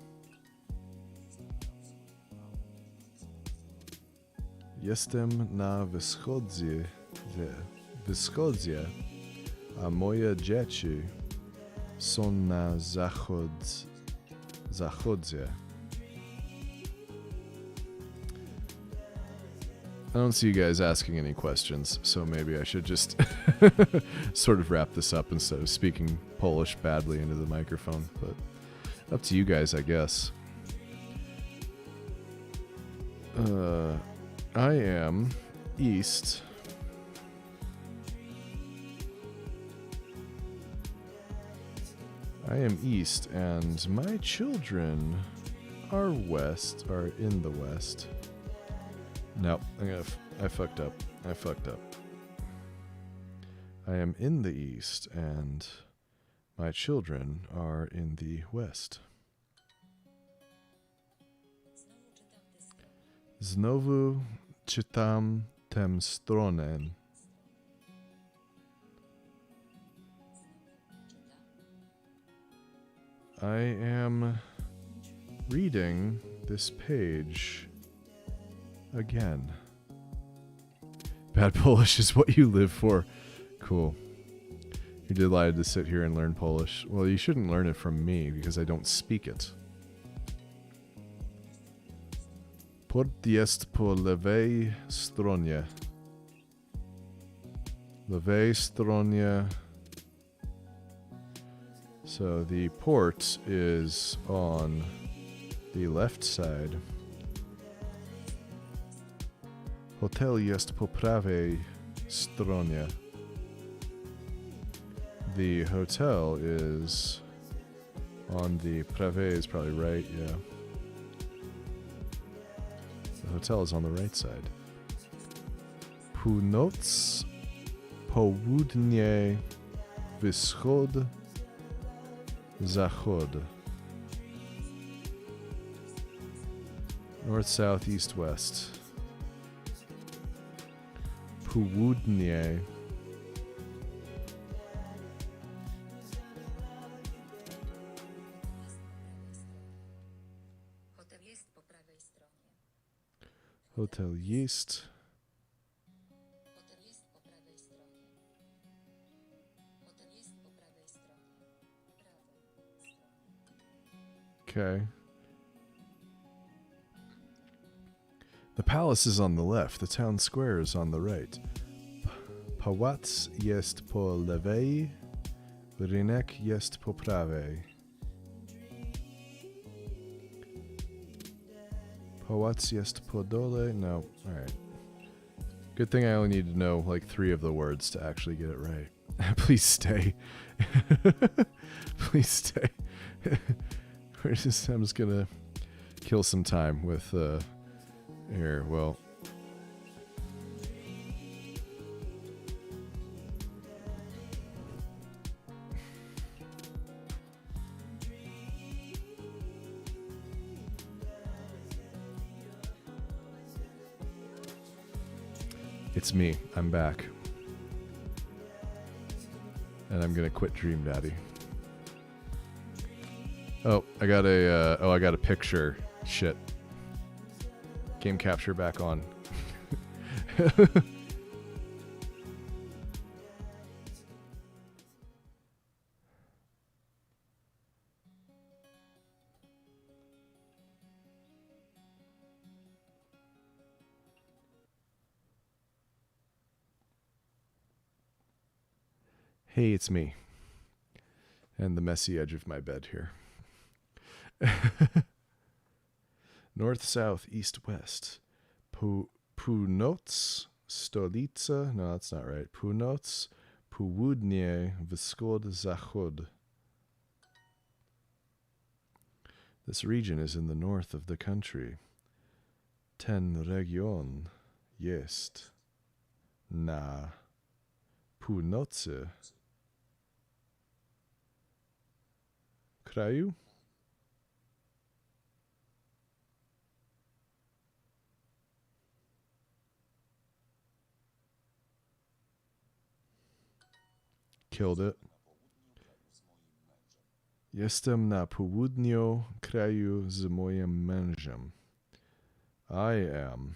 Speaker 1: Jestem na wschodzie. Wschodzie, a moje dzieci są na zachodzie. I don't see you guys asking any questions, so maybe I should just sort of wrap this up instead of speaking Polish badly into the microphone, but up to you guys, I guess. I am east. I am east, and my children are in the west. No, I fucked up. I am in the east, and my children are in the west. Znowu czytam tę stronę. I am reading this page again. Bad Polish is what you live for. Cool. You're delighted to sit here and learn Polish. Well, you shouldn't learn it from me because I don't speak it. Port jest po lewej stronie. Lewej stronie. So the port is on the left side. Hotel jest po prawej stronie. The hotel is on the prawej is probably right, yeah. The hotel is on the right side. Północ, południe, wschód, zachód. North, south, east, west. Południe.
Speaker 7: Hotel jest po prawej stronie.
Speaker 1: Hotel jest.
Speaker 7: Hotel jest po prawej stronie. Hotel jest po prawej stronie. Prawej stronie.
Speaker 1: Okay. The palace is on the left. The town square is on the right. Pałac jest po lewej. Rynek jest po prawej. Pałac jest po dole. No. Alright. Good thing I only need to know like 3 of the words to actually get it right. Please stay. Please stay. I'm just gonna kill some time with here, well. It's me. I'm back. And I'm gonna quit Dream Daddy. Oh, I got a picture. Shit. Game capture back on. Hey, it's me. And the messy edge of my bed here. North, south, east, west. Północ, stolica. No, that's not right. Północ, południe, wschód, zachód. This region is in the north of the country. Ten region jest na północy kraju. Killed it. Jestem na południu kraju z moim mężem. I am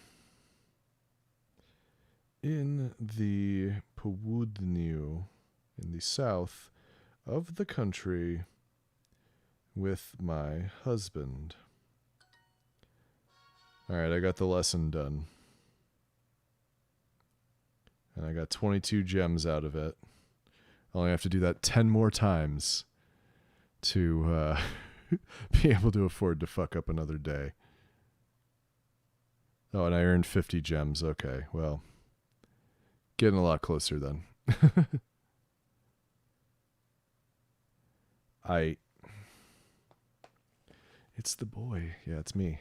Speaker 1: in the południu, in the south of the country with my husband. Alright, I got the lesson done. And I got 22 gems out of it. I only have to do that 10 more times to be able to afford to fuck up another day. Oh, and I earned 50 gems. Okay, well, getting a lot closer then. It's the boy. Yeah, it's me.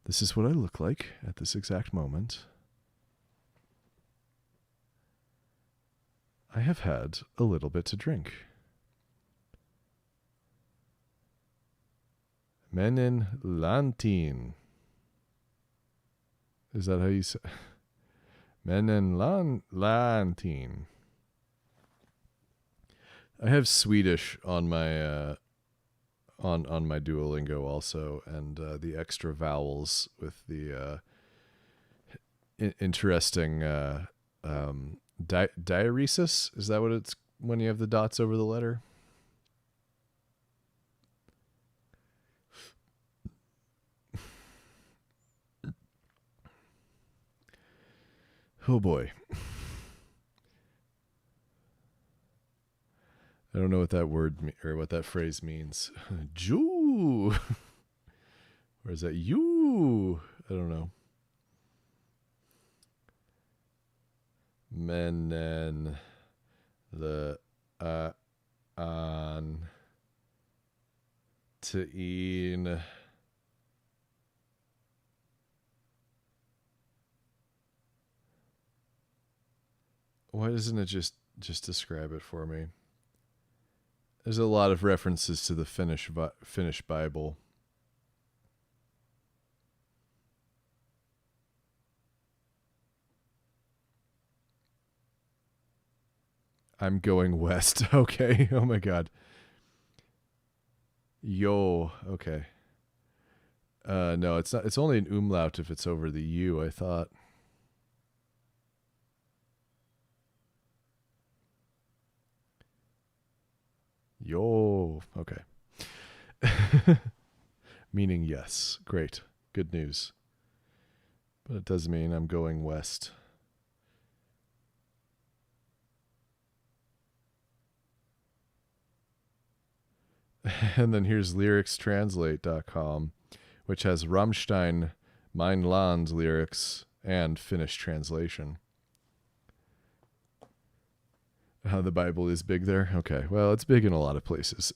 Speaker 1: This is what I look like at this exact moment. I have had a little bit to drink. Menin Lantin. Is that how you say? Menin Lantin. I have Swedish on my on my Duolingo also, and the extra vowels with the interesting diuresis. Is that what it's when you have the dots over the letter. Oh boy. I don't know what that word or what that phrase means. Jew. Or is that you? I don't know. Menen the an teen. Why doesn't it just describe it for me? There's a lot of references to the Finnish Bible. I'm going west. Okay. Oh my god. Yo. Okay. No, it's not. It's only an umlaut if it's over the U, I thought. Yo. Okay. Meaning yes. Great. Good news. But it does mean I'm going west. And then here's lyricstranslate.com, which has Rammstein, Mein Land lyrics and Finnish translation. The Bible is big there? Okay, well, it's big in a lot of places.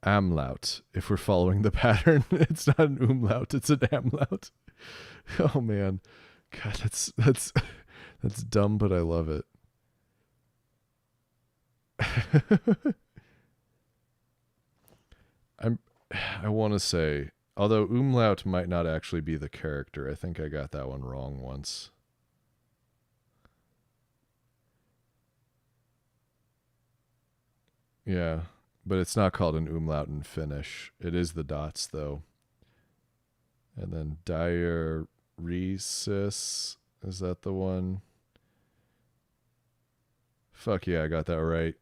Speaker 1: Amlaut, if we're following the pattern. It's not an umlaut, it's an amlaut. Oh, man. God, that's dumb, but I love it. I want to say, although umlaut might not actually be the character, I think I got that one wrong once. Yeah, but it's not called an umlaut in Finnish. It is the dots, though. And then diaresis, is that the one? Fuck yeah, I got that right.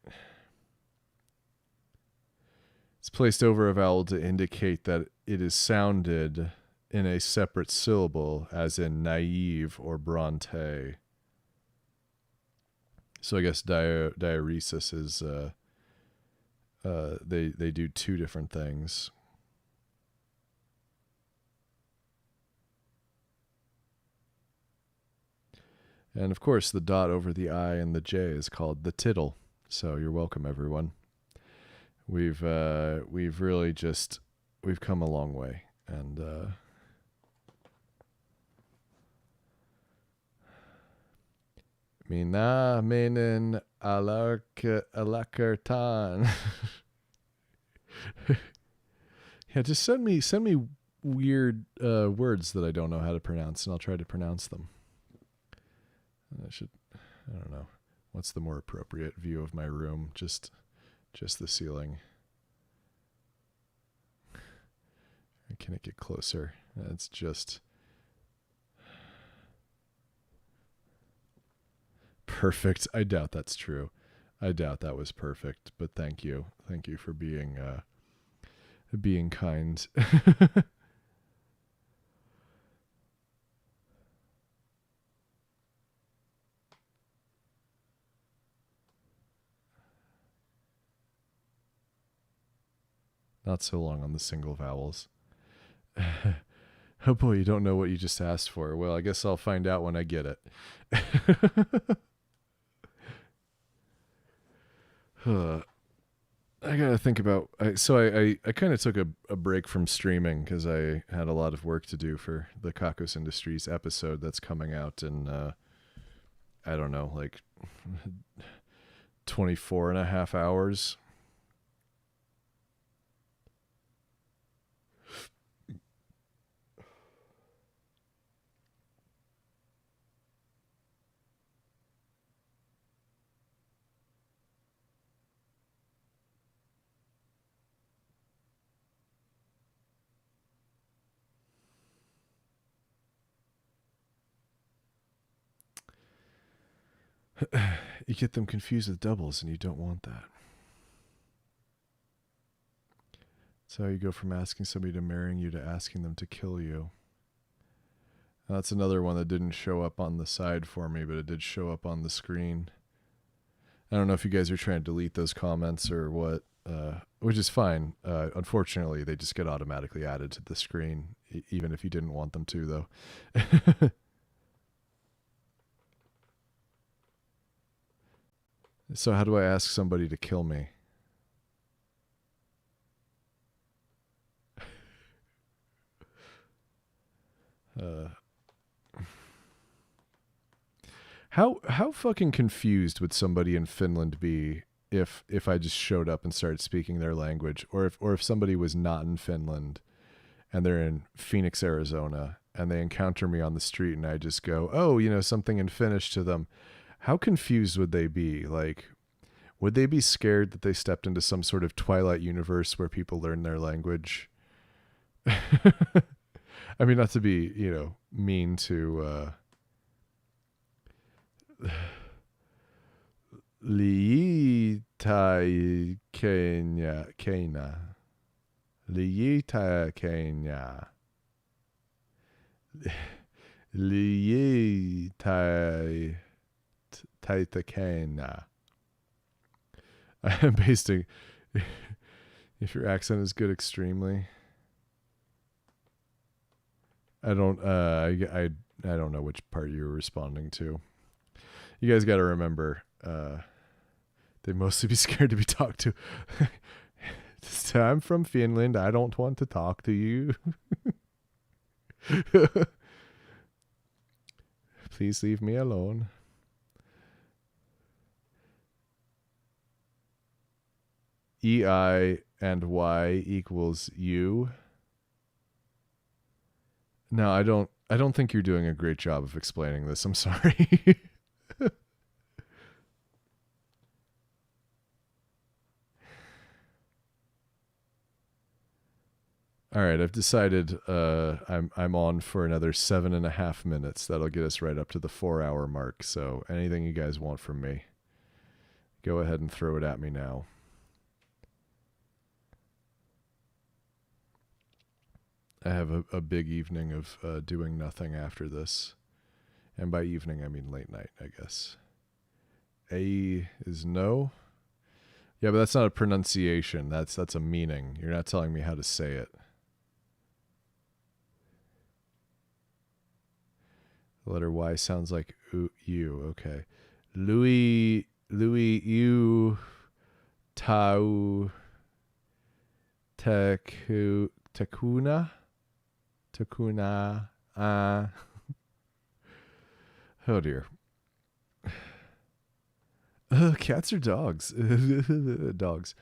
Speaker 1: It's placed over a vowel to indicate that it is sounded in a separate syllable, as in naive or Bronte. So I guess diaresis is they do two different things. And of course, the dot over the I and the J is called the tittle. So you're welcome, everyone. We've really just we've come a long way, and mina menen alakertan. Yeah, just send me weird words that I don't know how to pronounce, and I'll try to pronounce them. I don't know, what's the more appropriate view of my room? Just the ceiling. Can it get closer? It's just perfect. I doubt that's true. I doubt that was perfect, but thank you. Thank you for being kind. Not so long on the single vowels. Oh boy, you don't know what you just asked for. Well, I guess I'll find out when I get it. I gotta think about. I kind of took a break from streaming because I had a lot of work to do for the Kakos Industries episode that's coming out in I don't know, like 24 and a half hours. You get them confused with doubles, and you don't want that. So you go from asking somebody to marrying you to asking them to kill you. That's another one that didn't show up on the side for me, but it did show up on the screen. I don't know if you guys are trying to delete those comments or what, which is fine. Unfortunately, they just get automatically added to the screen, even if you didn't want them to, though. So how do I ask somebody to kill me? How fucking confused would somebody in Finland be if I just showed up and started speaking their language, or if somebody was not in Finland and they're in Phoenix, Arizona, and they encounter me on the street and I just go, oh, you know, something in Finnish to them. How confused would they be? Like, would they be scared that they stepped into some sort of Twilight universe where people learn their language? I mean, not to be, you know, mean to Liitai Kenya Kenya Liitai Kenya Liitai Taita Kenya. I'm pasting. If your accent is good, extremely. I don't don't know which part you were responding to. You guys got to remember, they mostly be scared to be talked to. I'm from Finland. I don't want to talk to you. Please leave me alone. EI and Y equals U. No, I don't think you're doing a great job of explaining this. I'm sorry. All right, I've decided I'm on for another 7.5 minutes. That'll get us right up to the 4-hour mark. So anything you guys want from me, go ahead and throw it at me now. I have a big evening of doing nothing after this. And by evening, I mean late night, I guess. A is no. Yeah, but that's not a pronunciation. That's a meaning. You're not telling me how to say it. The letter Y sounds like U. Okay. Louis, U, Tau, Takuna. Oh dear. Cats or dogs? Dogs.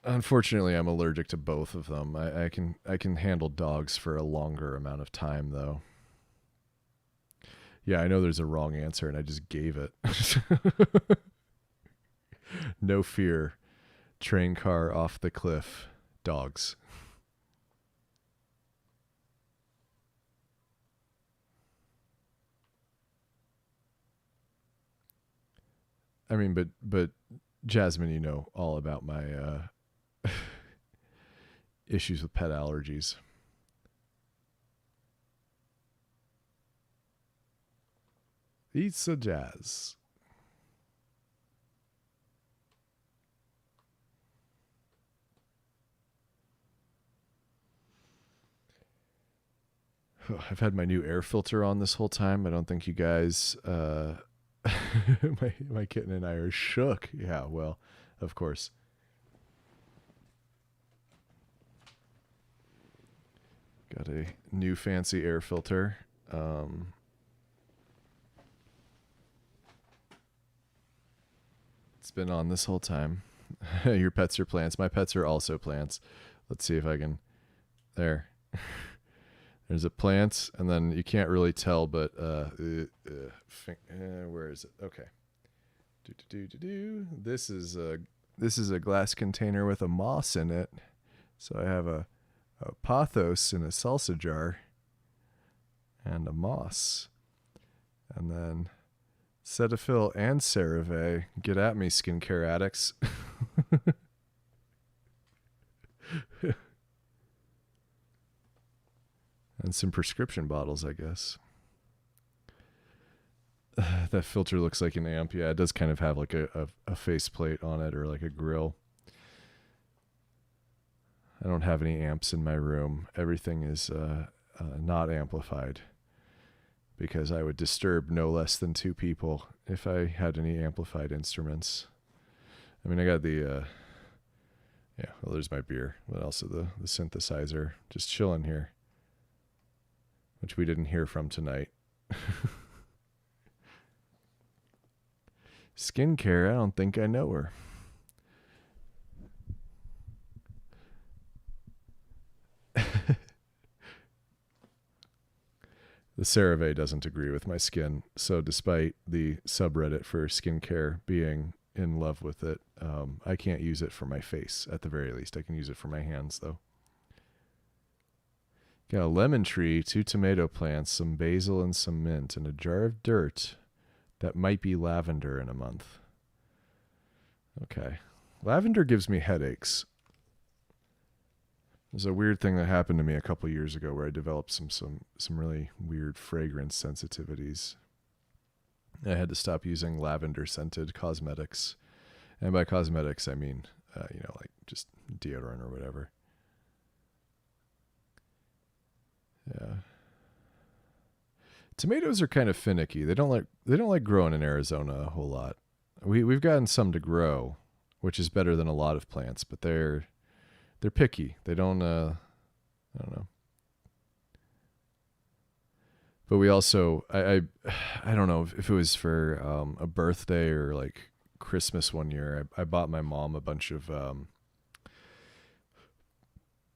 Speaker 1: Unfortunately, I'm allergic to both of them. I can handle dogs for a longer amount of time, though. Yeah, I know there's a wrong answer, and I just gave it. No fear. Train car off the cliff. Dogs. I mean, but Jasmine, you know all about my issues with pet allergies. It's a jazz. I've had my new air filter on this whole time. I don't think you guys, my kitten and I are shook. Yeah, well, of course. Got a new fancy air filter. It's been on this whole time. Your pets are plants. My pets are also plants. Let's see if I can. There. There's a plant, and then you can't really tell, but where is it? Okay. This is a glass container with a moss in it. So I have a a pothos in a salsa jar, and a moss. And then Cetaphil and CeraVe. Get at me, skincare addicts. And some prescription bottles, I guess. That filter looks like an amp. Yeah, it does kind of have like a faceplate on it, or like a grill. I don't have any amps in my room. Everything is not amplified, because I would disturb no less than 2 people if I had any amplified instruments. I mean, I got the, well, there's my beer, but also the synthesizer, just chilling here, which we didn't hear from tonight. Skincare, I don't think I know her. The CeraVe doesn't agree with my skin, so despite the subreddit for skincare being in love with it, I can't use it for my face, at the very least. I can use it for my hands, though. Got a lemon tree, 2 tomato plants, some basil and some mint, and a jar of dirt that might be lavender in a month. Okay. Lavender gives me headaches. There's a weird thing that happened to me a couple years ago where I developed some really weird fragrance sensitivities. I had to stop using lavender scented cosmetics. And by cosmetics, I mean, like just deodorant or whatever. Yeah. Tomatoes are kind of finicky. They don't like growing in Arizona a whole lot. We've gotten some to grow, which is better than a lot of plants, but they're picky. They don't, I don't know. But we also, I don't know if it was for a birthday or like Christmas one year, I bought my mom a bunch of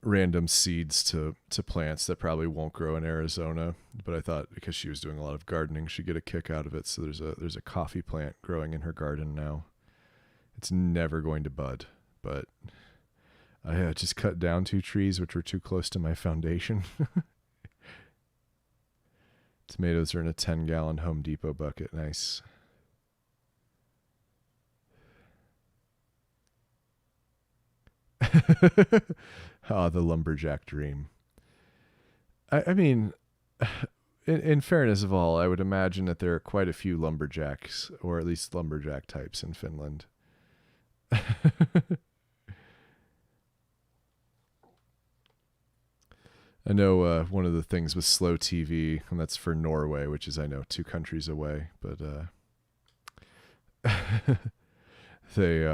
Speaker 1: random seeds to plants that probably won't grow in Arizona. But I thought because she was doing a lot of gardening, she'd get a kick out of it. So there's a coffee plant growing in her garden now. It's never going to bud, but I just cut down 2 trees which were too close to my foundation. Tomatoes are in a 10-gallon Home Depot bucket. Nice. Ah, the lumberjack dream. I mean, in fairness of all, I would imagine that there are quite a few lumberjacks, or at least lumberjack types in Finland. I know one of the things with slow TV, and that's for Norway, which is, I know, 2 countries away, but they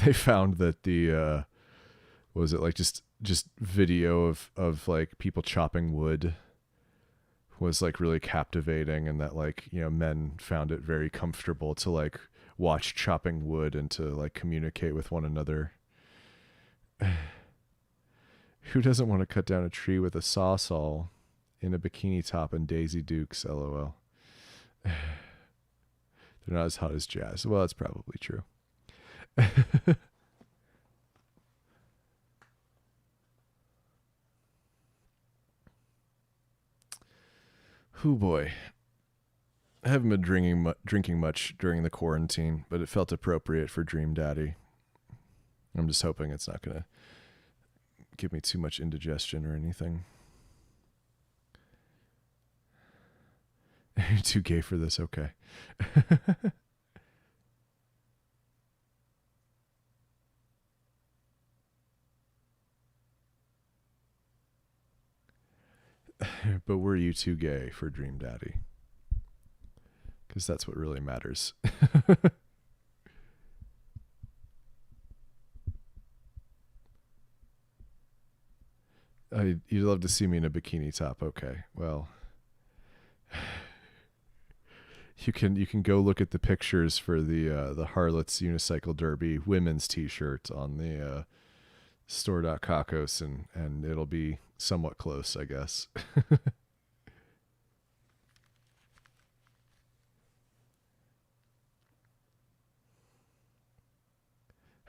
Speaker 1: they found that the what was it, like just video of like people chopping wood was like really captivating, and that like, men found it very comfortable to like watch chopping wood and to like communicate with one another. Who doesn't want to cut down a tree with a sawzall in a bikini top and Daisy Dukes, LOL. They're not as hot as jazz. Well, that's probably true. Oh boy. I haven't been drinking much during the quarantine, but it felt appropriate for Dream Daddy. I'm just hoping it's not going to give me too much indigestion or anything. You're too gay for this, okay. But were you too gay for Dream Daddy? Because that's what really matters. You'd love to see me in a bikini top. Okay, well, you can go look at the pictures for the Harlots Unicycle Derby women's T-shirt on the store.kakos, and it'll be somewhat close, I guess.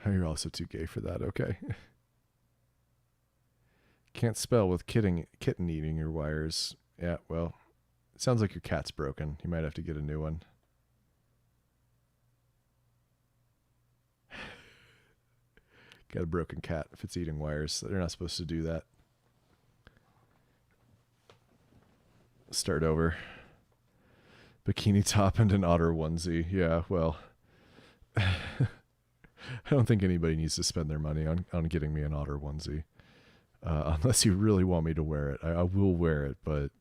Speaker 1: You're also too gay for that. Okay. Can't spell with kitten eating your wires. Yeah, well, it sounds like your cat's broken. You might have to get a new one. Got a broken cat if it's eating wires. They're not supposed to do that. Start over. Bikini top and an otter onesie. Yeah, well, I don't think anybody needs to spend their money on getting me an otter onesie. Unless you really want me to wear it. I will wear it, but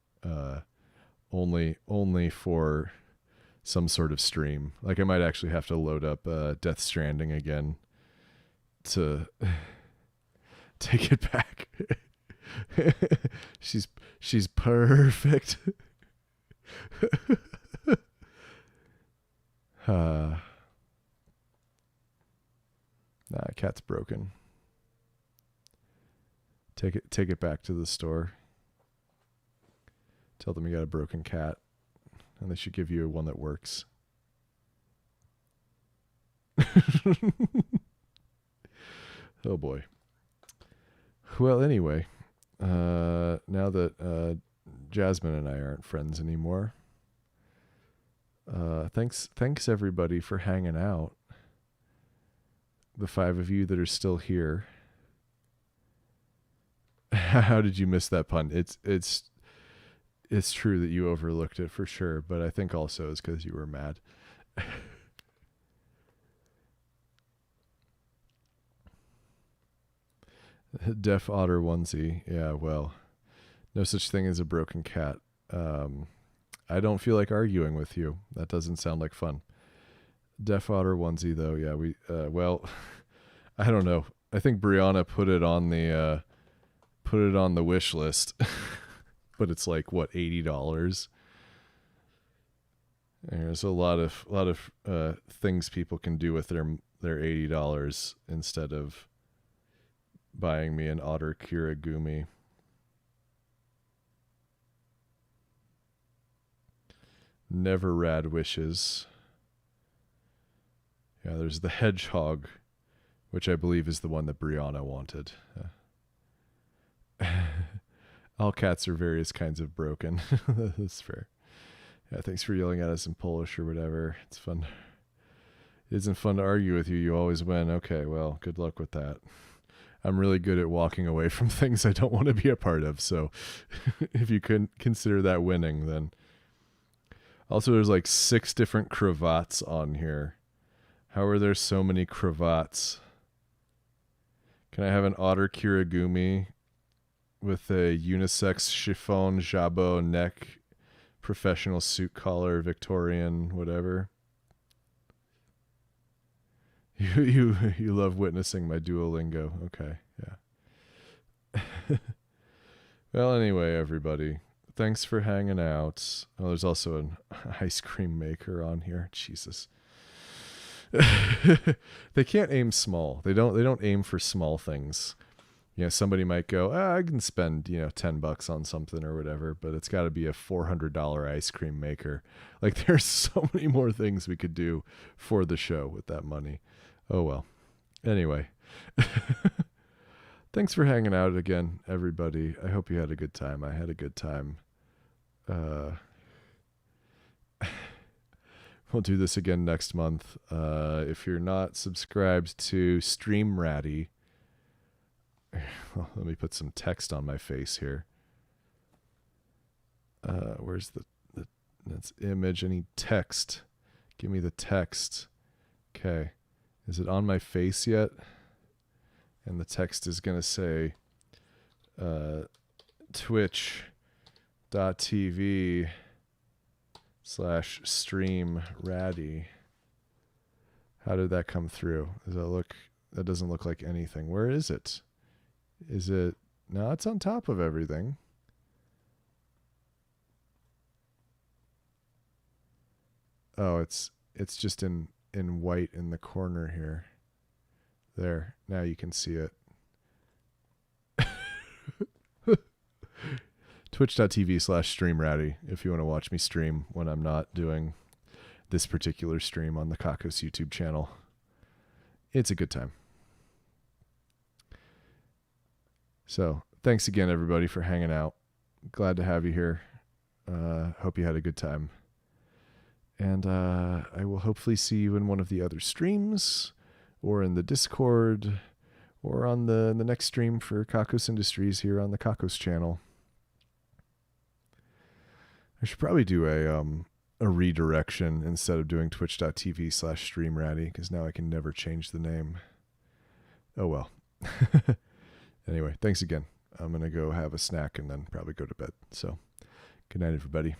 Speaker 1: only for some sort of stream. Like I might actually have to load up Death Stranding again to take it back. She's perfect. Nah, cat's broken. Take it back to the store. Tell them you got a broken cat, and they should give you one that works. Oh boy. Well, anyway, now that Jasmine and I aren't friends anymore, thanks everybody for hanging out. The 5 of you that are still here. How did you miss that pun? It's true that you overlooked it for sure, but I think also it's because you were mad. Deaf otter onesie. Yeah, well, no such thing as a broken cat. I don't feel like arguing with you. That doesn't sound like fun. Deaf otter onesie, though. Yeah, we. Well, I don't know. I think Brianna put it on the wish list, but it's like what, $80. There's a lot of things people can do with their $80 instead of buying me an otter kirigumi. Never rad wishes. Yeah, there's the hedgehog, which I believe is the one that Brianna wanted. All cats are various kinds of broken. That's fair. Yeah, thanks for yelling at us in Polish or whatever. It's fun. It isn't fun to argue with you. You always win. Okay, well, good luck with that. I'm really good at walking away from things I don't want to be a part of. So if you could consider that winning, then. Also, there's like 6 different cravats on here. How are there so many cravats? Can I have an otter kirigumi with a unisex chiffon jabot neck, professional suit collar, Victorian, whatever? You love witnessing my Duolingo. Okay, yeah. Well, anyway, everybody, thanks for hanging out. Oh, there's also an ice cream maker on here. Jesus. They can't aim small. They don't aim for small things. You know, somebody might go, I can spend, $10 on something or whatever, but it's got to be a $400 ice cream maker. Like, there's so many more things we could do for the show with that money. Oh, well. Anyway. Thanks for hanging out again, everybody. I hope you had a good time. I had a good time. We'll do this again next month. If you're not subscribed to Stream Raddy, let me put some text on my face here. Where's that's image? I need text. Give me the text. Okay. Is it on my face yet? And the text is going to say twitch.tv/stream Raddy. How did that come through? That doesn't look like anything. Where is it? Is it? No, it's on top of everything. Oh, it's just in white in the corner here. There. Now you can see it. Twitch.tv/stream Raddy if you want to watch me stream when I'm not doing this particular stream on the Kakos YouTube channel. It's a good time. So, thanks again, everybody, for hanging out. Glad to have you here. Hope you had a good time. And I will hopefully see you in one of the other streams, or in the Discord, or on the next stream for Kakos Industries here on the Kakos channel. I should probably do a redirection instead of doing twitch.tv/streamraddy, because now I can never change the name. Oh well. Anyway, thanks again. I'm going to go have a snack and then probably go to bed. So, good night, everybody.